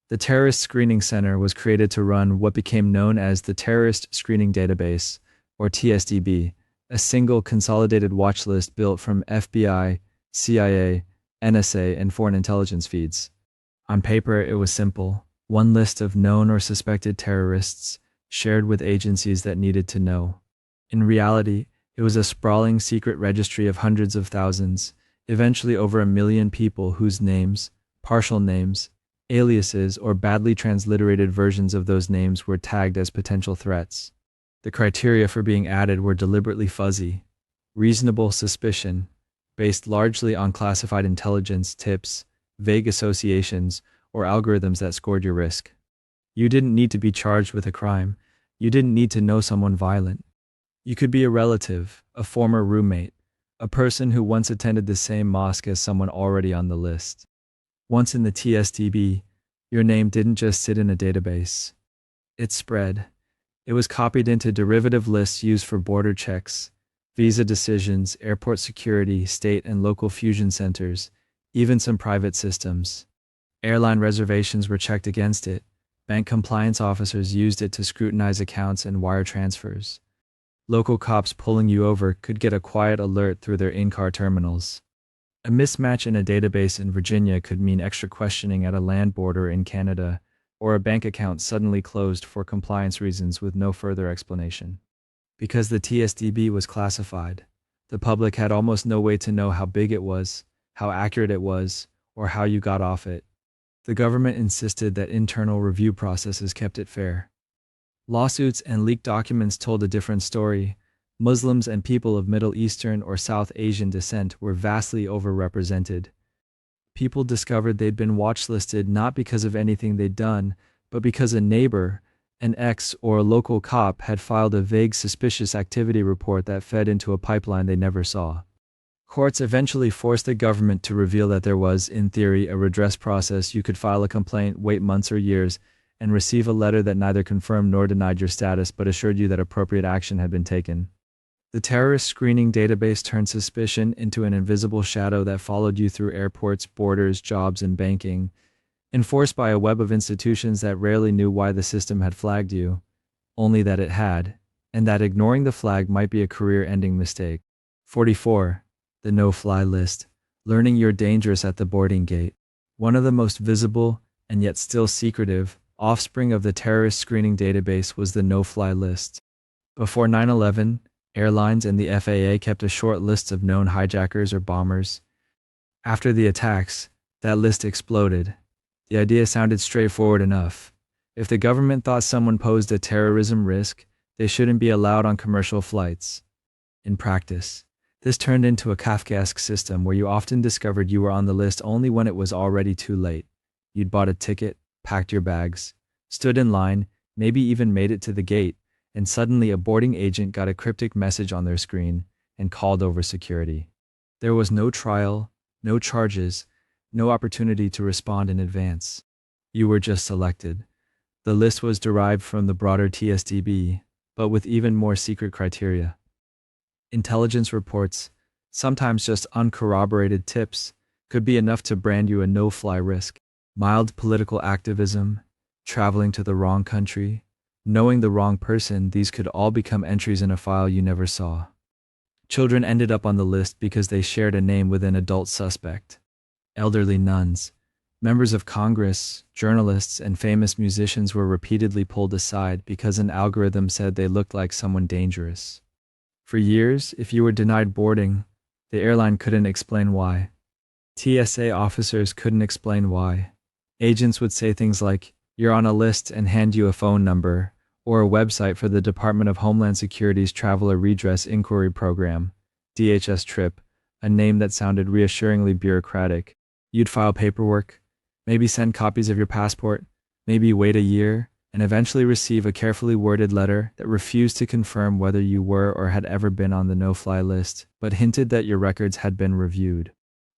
the Terrorist Screening Center was created to run what became known as the Terrorist Screening Database, or TSDB, a single consolidated watch list built from FBI, CIA, NSA, and foreign intelligence feeds. On paper, it was simple. One list of known or suspected terrorists, shared with agencies that needed to know. In reality, it was a sprawling secret registry of hundreds of thousands, eventually over 1 million people whose names, partial names, aliases, or badly transliterated versions of those names were tagged as potential threats. The criteria for being added were deliberately fuzzy. Reasonable suspicion, based largely on classified intelligence tips, vague associations, or algorithms that scored your risk. You didn't need to be charged with a crime. You didn't need to know someone violent. You could be a relative, a former roommate, a person who once attended the same mosque as someone already on the list. Once in the TSDB, your name didn't just sit in a database. It spread. It was copied into derivative lists used for border checks, visa decisions, airport security, state and local fusion centers, even some private systems. Airline reservations were checked against it. Bank compliance officers used it to scrutinize accounts and wire transfers. Local cops pulling you over could get a quiet alert through their in-car terminals. A mismatch in a database in Virginia could mean extra questioning at a land border in Canada, or a bank account suddenly closed for compliance reasons with no further explanation. Because the TSDB was classified, the public had almost no way to know how big it was, how accurate it was, or how you got off it. The government insisted that internal review processes kept it fair. Lawsuits and leaked documents told a different story. Muslims and people of Middle Eastern or South Asian descent were vastly overrepresented. People discovered they'd been watchlisted not because of anything they'd done, but because a neighbor, an ex or a local cop had filed a vague suspicious activity report that fed into a pipeline they never saw. Courts eventually forced the government to reveal that there was, in theory, a redress process. You could file a complaint, wait months or years, and receive a letter that neither confirmed nor denied your status but assured you that appropriate action had been taken. The terrorist screening database turned suspicion into an invisible shadow that followed you through airports, borders, jobs, and banking, enforced by a web of institutions that rarely knew why the system had flagged you, only that it had, and that ignoring the flag might be a career-ending mistake. 44. The no-fly list. Learning you're dangerous at the boarding gate. One of the most visible, and yet still secretive, offspring of the terrorist screening database was the no-fly list. Before 9/11, airlines and the FAA kept a short list of known hijackers or bombers. After the attacks, that list exploded. The idea sounded straightforward enough. If the government thought someone posed a terrorism risk, they shouldn't be allowed on commercial flights. In practice, This turned into a Kafkaesque system where you often discovered you were on the list only when it was already too late. You'd bought a ticket, packed your bags, stood in line, maybe even made it to the gate, and suddenly a boarding agent got a cryptic message on their screen and called over security. There was no trial, no charges, no opportunity to respond in advance. You were just selected. The list was derived from the broader TSDB, but with even more secret criteria. Intelligence reports, sometimes just uncorroborated tips, could be enough to brand you a no-fly risk. Mild political activism, traveling to the wrong country, knowing the wrong person, these could all become entries in a file you never saw. Children ended up on the list because they shared a name with an adult suspect. Elderly nuns, members of Congress, journalists, and famous musicians were repeatedly pulled aside because an algorithm said they looked like someone dangerous. For years, if you were denied boarding, the airline couldn't explain why. TSA officers couldn't explain why. Agents would say things like, "You're on a list," and hand you a phone number or a website for the Department of Homeland Security's Traveler Redress Inquiry Program, DHS TRIP, a name that sounded reassuringly bureaucratic. You'd file paperwork, maybe send copies of your passport, maybe wait a year, and eventually receive a carefully worded letter that refused to confirm whether you were or had ever been on the no-fly list, but hinted that your records had been reviewed.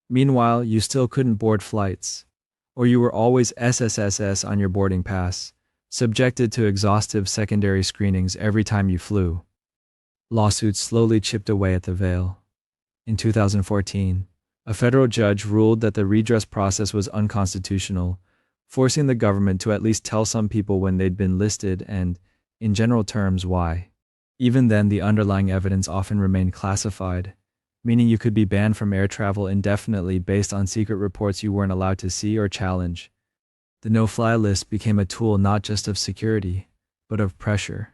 Meanwhile, you still couldn't board flights, or you were always SSSS on your boarding pass, subjected to exhaustive secondary screenings every time you flew. Lawsuits slowly chipped away at the veil. In 2014, a federal judge ruled that the redress process was unconstitutional, forcing the government to at least tell some people when they'd been listed and, in general terms, why. Even then, the underlying evidence often remained classified, meaning you could be banned from air travel indefinitely based on secret reports you weren't allowed to see or challenge. The no-fly list became a tool not just of security, but of pressure.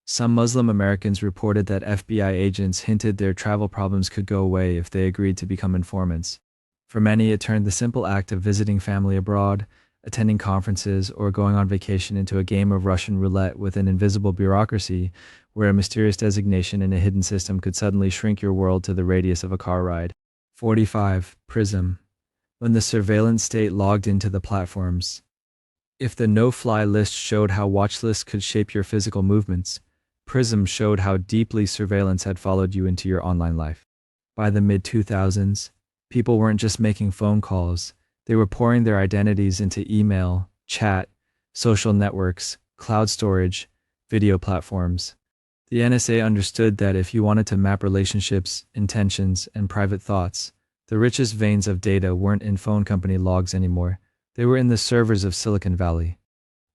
Some Muslim Americans reported that FBI agents hinted their travel problems could go away if they agreed to become informants. For many, it turned the simple act of visiting family abroad, attending conferences, or going on vacation into a game of Russian roulette with an invisible bureaucracy where a mysterious designation in a hidden system could suddenly shrink your world to the radius of a car ride. 45. PRISM. When the surveillance state logged into the platforms. If the no-fly list showed how watch lists could shape your physical movements, PRISM showed how deeply surveillance had followed you into your online life. By the mid-2000s, people weren't just making phone calls, they were pouring their identities into email, chat, social networks, cloud storage, video platforms. The NSA understood that if you wanted to map relationships, intentions, and private thoughts, the richest veins of data weren't in phone company logs anymore. They were in the servers of Silicon Valley.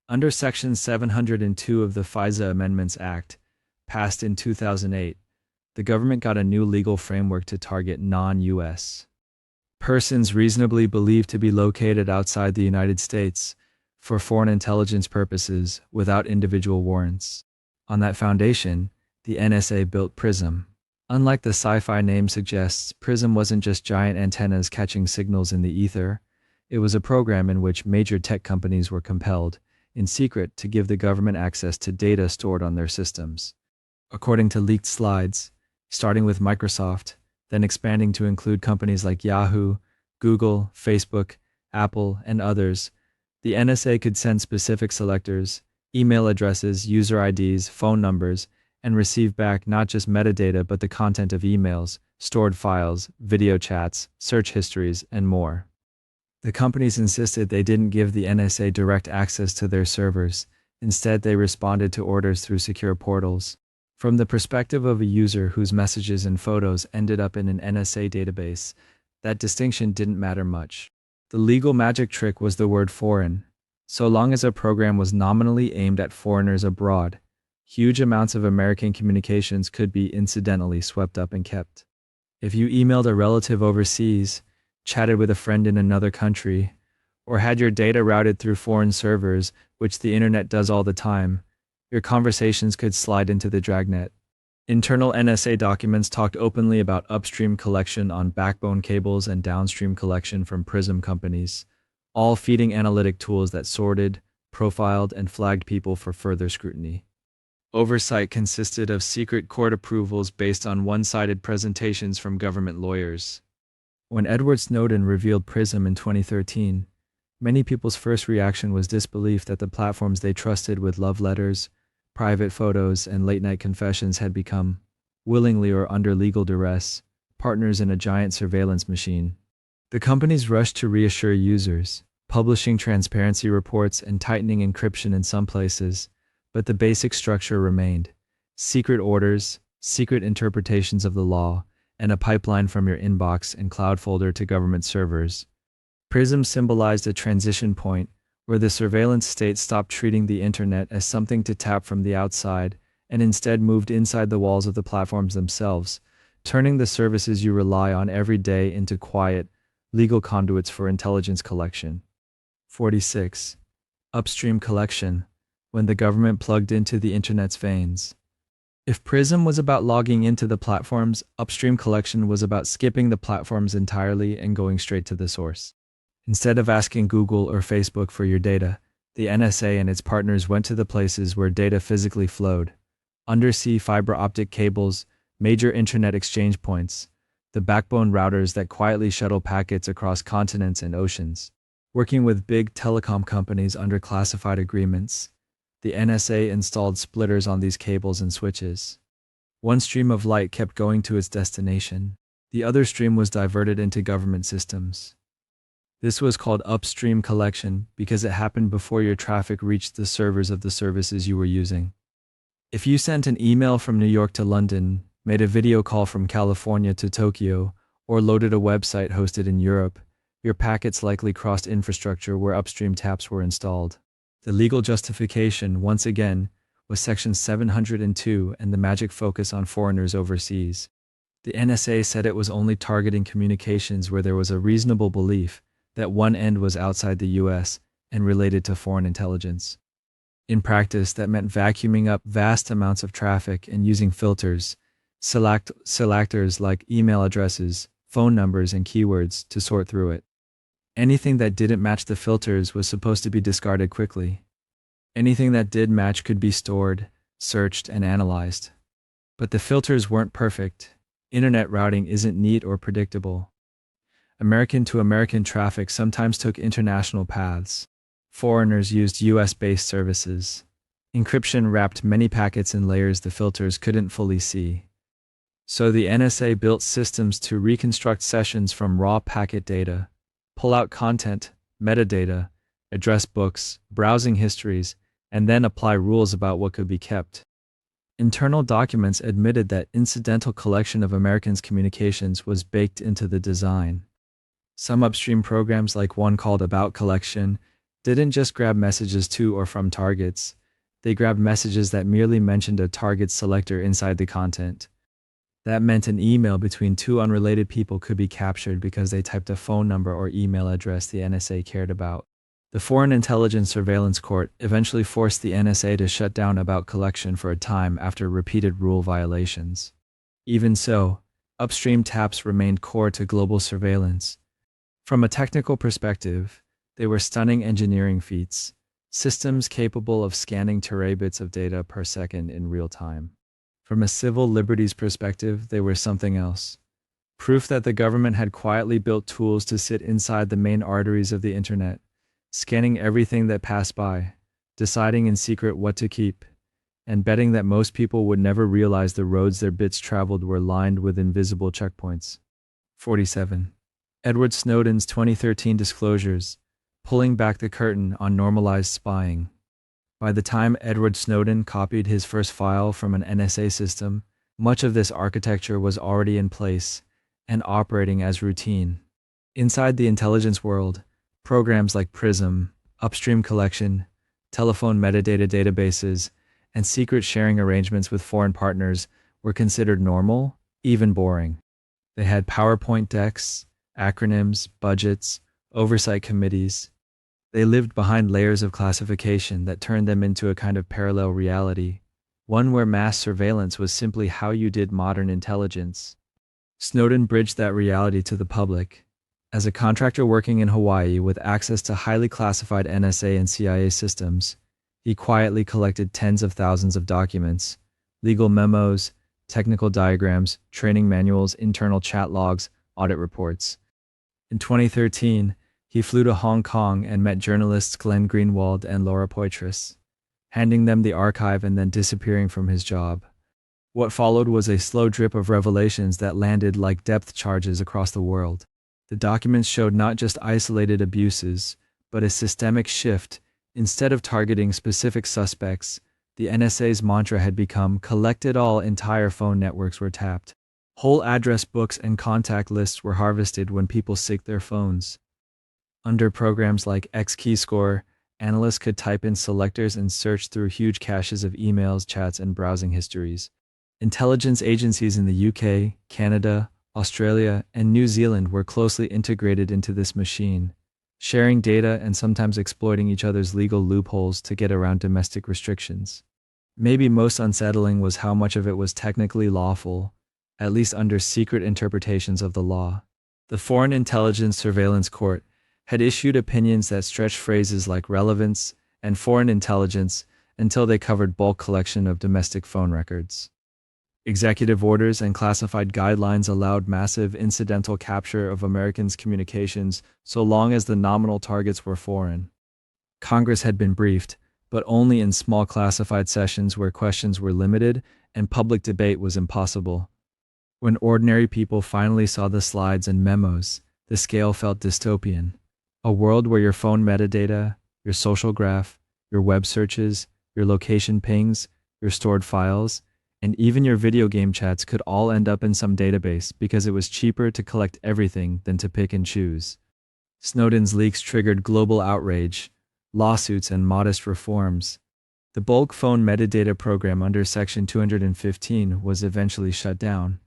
Under Section 702 of the FISA Amendments Act, passed in 2008, the government got a new legal framework to target non-US persons reasonably believed to be located outside the United States for foreign intelligence purposes without individual warrants. On that foundation, the NSA built PRISM. Unlike the sci-fi name suggests, PRISM wasn't just giant antennas catching signals in the ether. It was a program in which major tech companies were compelled, in secret, to give the government access to data stored on their systems. According to leaked slides, starting with Microsoft, then expanding to include companies like Yahoo, Google, Facebook, Apple, and others, the NSA could send specific selectors, email addresses, user IDs, phone numbers, and receive back not just metadata but the content of emails, stored files, video chats, search histories, and more. The companies insisted they didn't give the NSA direct access to their servers. Instead, they responded to orders through secure portals. From the perspective of a user whose messages and photos ended up in an NSA database, that distinction didn't matter much. The legal magic trick was the word foreign. So long as a program was nominally aimed at foreigners abroad, huge amounts of American communications could be incidentally swept up and kept. If you emailed a relative overseas, chatted with a friend in another country, or had your data routed through foreign servers, which the internet does all the time, your conversations could slide into the dragnet. Internal NSA documents talked openly about upstream collection on backbone cables and downstream collection from PRISM companies, all feeding analytic tools that sorted, profiled, and flagged people for further scrutiny. Oversight consisted of secret court approvals based on one-sided presentations from government lawyers. When Edward Snowden revealed PRISM in 2013, many people's first reaction was disbelief that the platforms they trusted with love letters, private photos, and late-night confessions had become, willingly or under legal duress, partners in a giant surveillance machine. The companies rushed to reassure users, publishing transparency reports and tightening encryption in some places, but the basic structure remained: secret orders, secret interpretations of the law, and a pipeline from your inbox and cloud folder to government servers. PRISM symbolized a transition point where the surveillance state stopped treating the internet as something to tap from the outside and instead moved inside the walls of the platforms themselves, turning the services you rely on every day into quiet, legal conduits for intelligence collection. 46. Upstream collection, when the government plugged into the internet's veins. If PRISM was about logging into the platforms, upstream collection was about skipping the platforms entirely and going straight to the source. Instead of asking Google or Facebook for your data, the NSA and its partners went to the places where data physically flowed: undersea fiber optic cables, major internet exchange points, the backbone routers that quietly shuttle packets across continents and oceans. Working with big telecom companies under classified agreements, the NSA installed splitters on these cables and switches. One stream of light kept going to its destination. The other stream was diverted into government systems. This was called upstream collection because it happened before your traffic reached the servers of the services you were using. If you sent an email from New York to London, made a video call from California to Tokyo, or loaded a website hosted in Europe, your packets likely crossed infrastructure where upstream taps were installed. The legal justification, once again, was Section 702 and the magic focus on foreigners overseas. The NSA said it was only targeting communications where there was a reasonable belief that one end was outside the US and related to foreign intelligence. In practice, that meant vacuuming up vast amounts of traffic and using filters, selectors like email addresses, phone numbers, and keywords to sort through it. Anything that didn't match the filters was supposed to be discarded quickly. Anything that did match could be stored, searched, and analyzed. But the filters weren't perfect. Internet routing isn't neat or predictable. American-to-American traffic sometimes took international paths. Foreigners used US-based services. Encryption wrapped many packets in layers the filters couldn't fully see. So the NSA built systems to reconstruct sessions from raw packet data, pull out content, metadata, address books, browsing histories, and then apply rules about what could be kept. Internal documents admitted that incidental collection of Americans' communications was baked into the design. Some upstream programs, like one called About Collection, didn't just grab messages to or from targets. They grabbed messages that merely mentioned a target selector inside the content. That meant an email between two unrelated people could be captured because they typed a phone number or email address the NSA cared about. The Foreign Intelligence Surveillance Court eventually forced the NSA to shut down About Collection for a time after repeated rule violations. Even so, upstream taps remained core to global surveillance. From a technical perspective, they were stunning engineering feats, systems capable of scanning terabits of data per second in real time. From a civil liberties perspective, they were something else. Proof that the government had quietly built tools to sit inside the main arteries of the internet, scanning everything that passed by, deciding in secret what to keep, and betting that most people would never realize the roads their bits traveled were lined with invisible checkpoints. 47. Edward Snowden's 2013 disclosures, pulling back the curtain on normalized spying. By the time Edward Snowden copied his first file from an NSA system, much of this architecture was already in place and operating as routine. Inside the intelligence world, programs like PRISM, upstream collection, telephone metadata databases, and secret sharing arrangements with foreign partners were considered normal, even boring. They had PowerPoint decks, acronyms, budgets, oversight committees. They lived behind layers of classification that turned them into a kind of parallel reality, one where mass surveillance was simply how you did modern intelligence. Snowden bridged that reality to the public. As a contractor working in Hawaii with access to highly classified NSA and CIA systems, He quietly collected tens of thousands of documents, legal memos, technical diagrams, training manuals, internal chat logs, audit reports. In 2013, he flew to Hong Kong and met journalists Glenn Greenwald and Laura Poitras, handing them the archive and then disappearing from his job. What followed was a slow drip of revelations that landed like depth charges across the world. The documents showed not just isolated abuses, but a systemic shift. Instead of targeting specific suspects, the NSA's mantra had become collect it all. Entire phone networks were tapped. Whole address books and contact lists were harvested when people synced their phones. Under programs like X-Keyscore, analysts could type in selectors and search through huge caches of emails, chats, and browsing histories. Intelligence agencies in the UK, Canada, Australia, and New Zealand were closely integrated into this machine, sharing data and sometimes exploiting each other's legal loopholes to get around domestic restrictions. Maybe most unsettling was how much of it was technically lawful, at least under secret interpretations of the law. The Foreign Intelligence Surveillance Court had issued opinions that stretched phrases like relevance and foreign intelligence until they covered bulk collection of domestic phone records. Executive orders and classified guidelines allowed massive incidental capture of Americans' communications so long as the nominal targets were foreign. Congress had been briefed, but only in small classified sessions where questions were limited and public debate was impossible. When ordinary people finally saw the slides and memos, the scale felt dystopian. A world where your phone metadata, your social graph, your web searches, your location pings, your stored files, and even your video game chats could all end up in some database because it was cheaper to collect everything than to pick and choose. Snowden's leaks triggered global outrage, lawsuits, and modest reforms. The bulk phone metadata program under Section 215 was eventually shut down.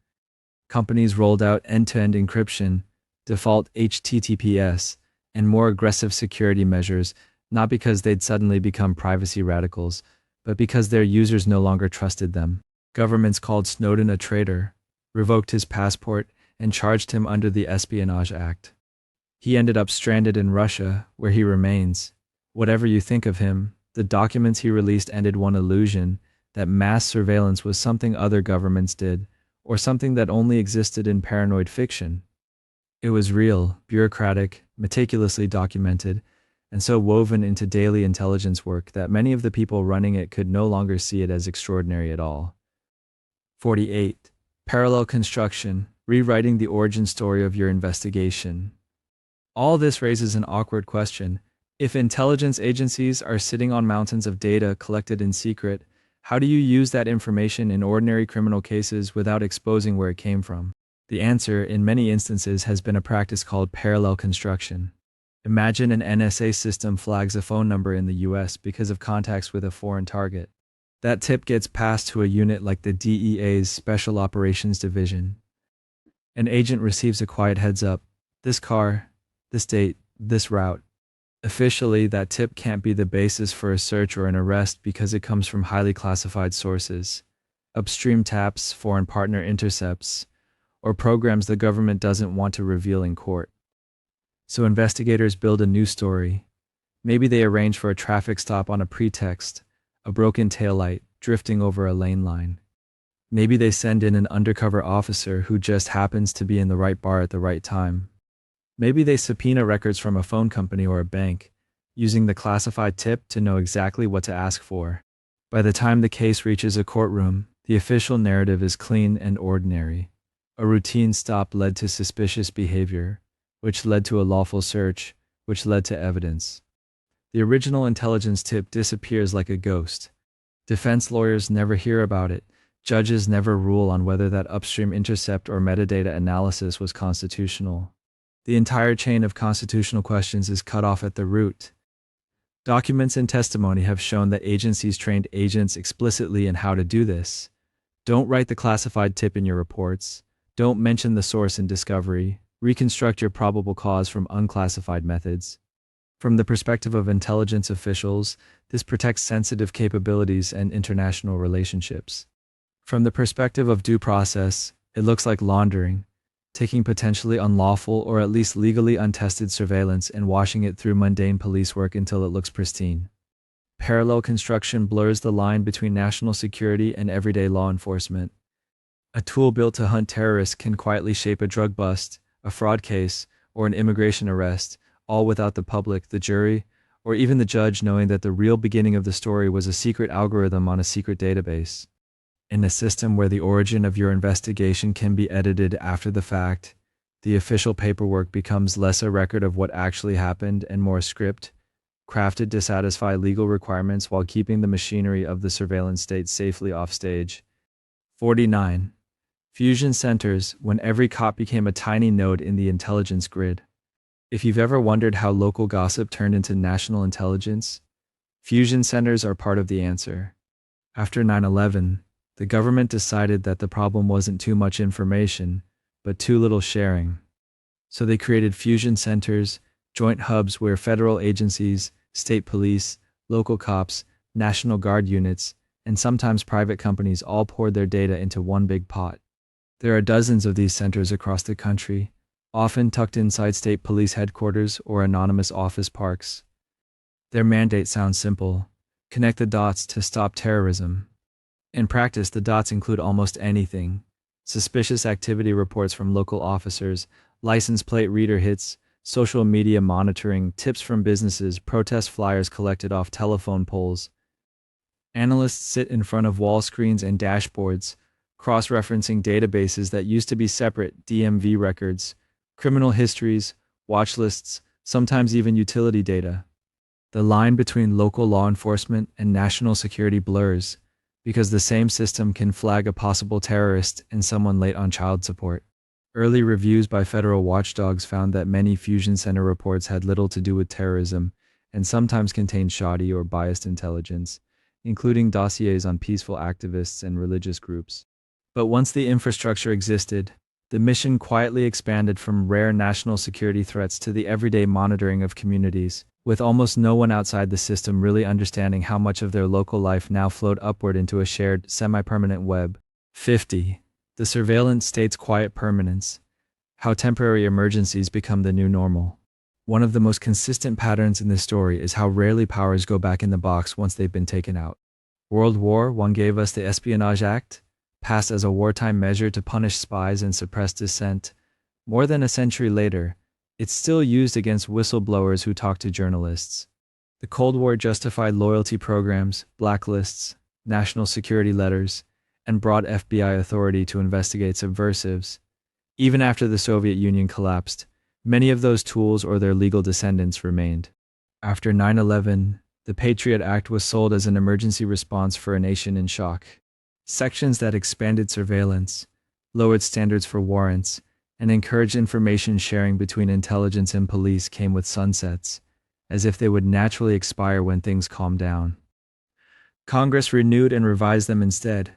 Companies rolled out end-to-end encryption, default HTTPS, and more aggressive security measures, not because they'd suddenly become privacy radicals, but because their users no longer trusted them. Governments called Snowden a traitor, revoked his passport, and charged him under the Espionage Act. He ended up stranded in Russia, where he remains. Whatever you think of him, the documents he released ended one illusion that mass surveillance was something other governments did, or something that only existed in paranoid fiction. It was real, bureaucratic, meticulously documented, and so woven into daily intelligence work that many of the people running it could no longer see it as extraordinary at all. 48. Parallel construction, rewriting the origin story of your investigation. All this raises an awkward question. If intelligence agencies are sitting on mountains of data collected in secret, how do you use that information in ordinary criminal cases without exposing where it came from? The answer, in many instances, has been a practice called parallel construction. Imagine an NSA system flags a phone number in the US because of contacts with a foreign target. That tip gets passed to a unit like the DEA's Special Operations Division. An agent receives a quiet heads up. This car, this date, this route. Officially, that tip can't be the basis for a search or an arrest because it comes from highly classified sources. Upstream taps, foreign partner intercepts, or programs the government doesn't want to reveal in court. So investigators build a new story. Maybe they arrange for a traffic stop on a pretext, a broken taillight, drifting over a lane line. Maybe they send in an undercover officer who just happens to be in the right bar at the right time. Maybe they subpoena records from a phone company or a bank, using the classified tip to know exactly what to ask for. By the time the case reaches a courtroom, the official narrative is clean and ordinary. A routine stop led to suspicious behavior, which led to a lawful search, which led to evidence. The original intelligence tip disappears like a ghost. Defense lawyers never hear about it. Judges never rule on whether that upstream intercept or metadata analysis was constitutional. The entire chain of constitutional questions is cut off at the root. Documents and testimony have shown that agencies trained agents explicitly in how to do this. Don't write the classified tip in your reports. Don't mention the source in discovery. Reconstruct your probable cause from unclassified methods. From the perspective of intelligence officials, this protects sensitive capabilities and international relationships. From the perspective of due process, it looks like laundering, taking potentially unlawful or at least legally untested surveillance and washing it through mundane police work until it looks pristine. Parallel construction blurs the line between national security and everyday law enforcement. A tool built to hunt terrorists can quietly shape a drug bust, a fraud case, or an immigration arrest, all without the public, the jury, or even the judge knowing that the real beginning of the story was a secret algorithm on a secret database. In a system where the origin of your investigation can be edited after the fact, the official paperwork becomes less a record of what actually happened and more a script, crafted to satisfy legal requirements while keeping the machinery of the surveillance state safely offstage. 49. Fusion centers, when every cop became a tiny node in the intelligence grid. If you've ever wondered how local gossip turned into national intelligence, fusion centers are part of the answer. After 9/11, the government decided that the problem wasn't too much information, but too little sharing. So they created fusion centers, joint hubs where federal agencies, state police, local cops, National Guard units, and sometimes private companies all poured their data into one big pot. There are dozens of these centers across the country, often tucked inside state police headquarters or anonymous office parks. Their mandate sounds simple: connect the dots to stop terrorism. In practice, the dots include almost anything: suspicious activity reports from local officers, license plate reader hits, social media monitoring, tips from businesses, protest flyers collected off telephone poles. Analysts sit in front of wall screens and dashboards, cross-referencing databases that used to be separate: DMV records, criminal histories, watch lists, sometimes even utility data. The line between local law enforcement and national security blurs, because the same system can flag a possible terrorist and someone late on child support. Early reviews by federal watchdogs found that many fusion center reports had little to do with terrorism and sometimes contained shoddy or biased intelligence, including dossiers on peaceful activists and religious groups. But once the infrastructure existed, the mission quietly expanded from rare national security threats to the everyday monitoring of communities, with almost no one outside the system really understanding how much of their local life now flowed upward into a shared, semi-permanent web. 50. The surveillance state's quiet permanence. How temporary emergencies become the new normal. One of the most consistent patterns in this story is how rarely powers go back in the box once they've been taken out. World War I gave us the Espionage Act, passed as a wartime measure to punish spies and suppress dissent. More than a century later, it's still used against whistleblowers who talk to journalists. The Cold War justified loyalty programs, blacklists, national security letters, and broad FBI authority to investigate subversives. Even after the Soviet Union collapsed, many of those tools or their legal descendants remained. After 9/11, the Patriot Act was sold as an emergency response for a nation in shock. Sections that expanded surveillance, lowered standards for warrants, and encouraged information sharing between intelligence and police came with sunsets, as if they would naturally expire when things calmed down. Congress renewed and revised them instead.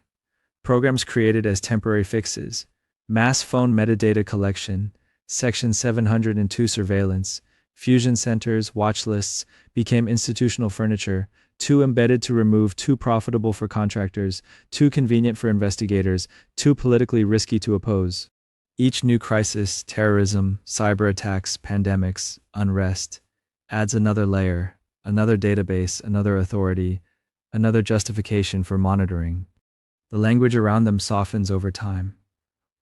Programs created as temporary fixes: mass phone metadata collection, Section 702 surveillance, fusion centers, watch lists became institutional furniture, too embedded to remove, too profitable for contractors, too convenient for investigators, too politically risky to oppose. Each new crisis, terrorism, cyber attacks, pandemics, unrest, adds another layer, another database, another authority, another justification for monitoring. The language around them softens over time.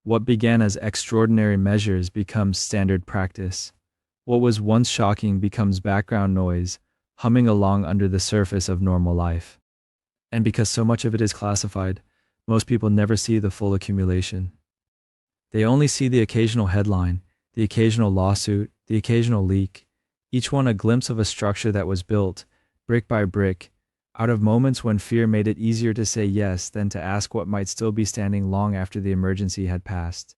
What began as extraordinary measures becomes standard practice. What was once shocking becomes background noise, humming along under the surface of normal life. And because so much of it is classified, most people never see the full accumulation. They only see the occasional headline, the occasional lawsuit, the occasional leak, each one a glimpse of a structure that was built, brick by brick, out of moments when fear made it easier to say yes than to ask what might still be standing long after the emergency had passed.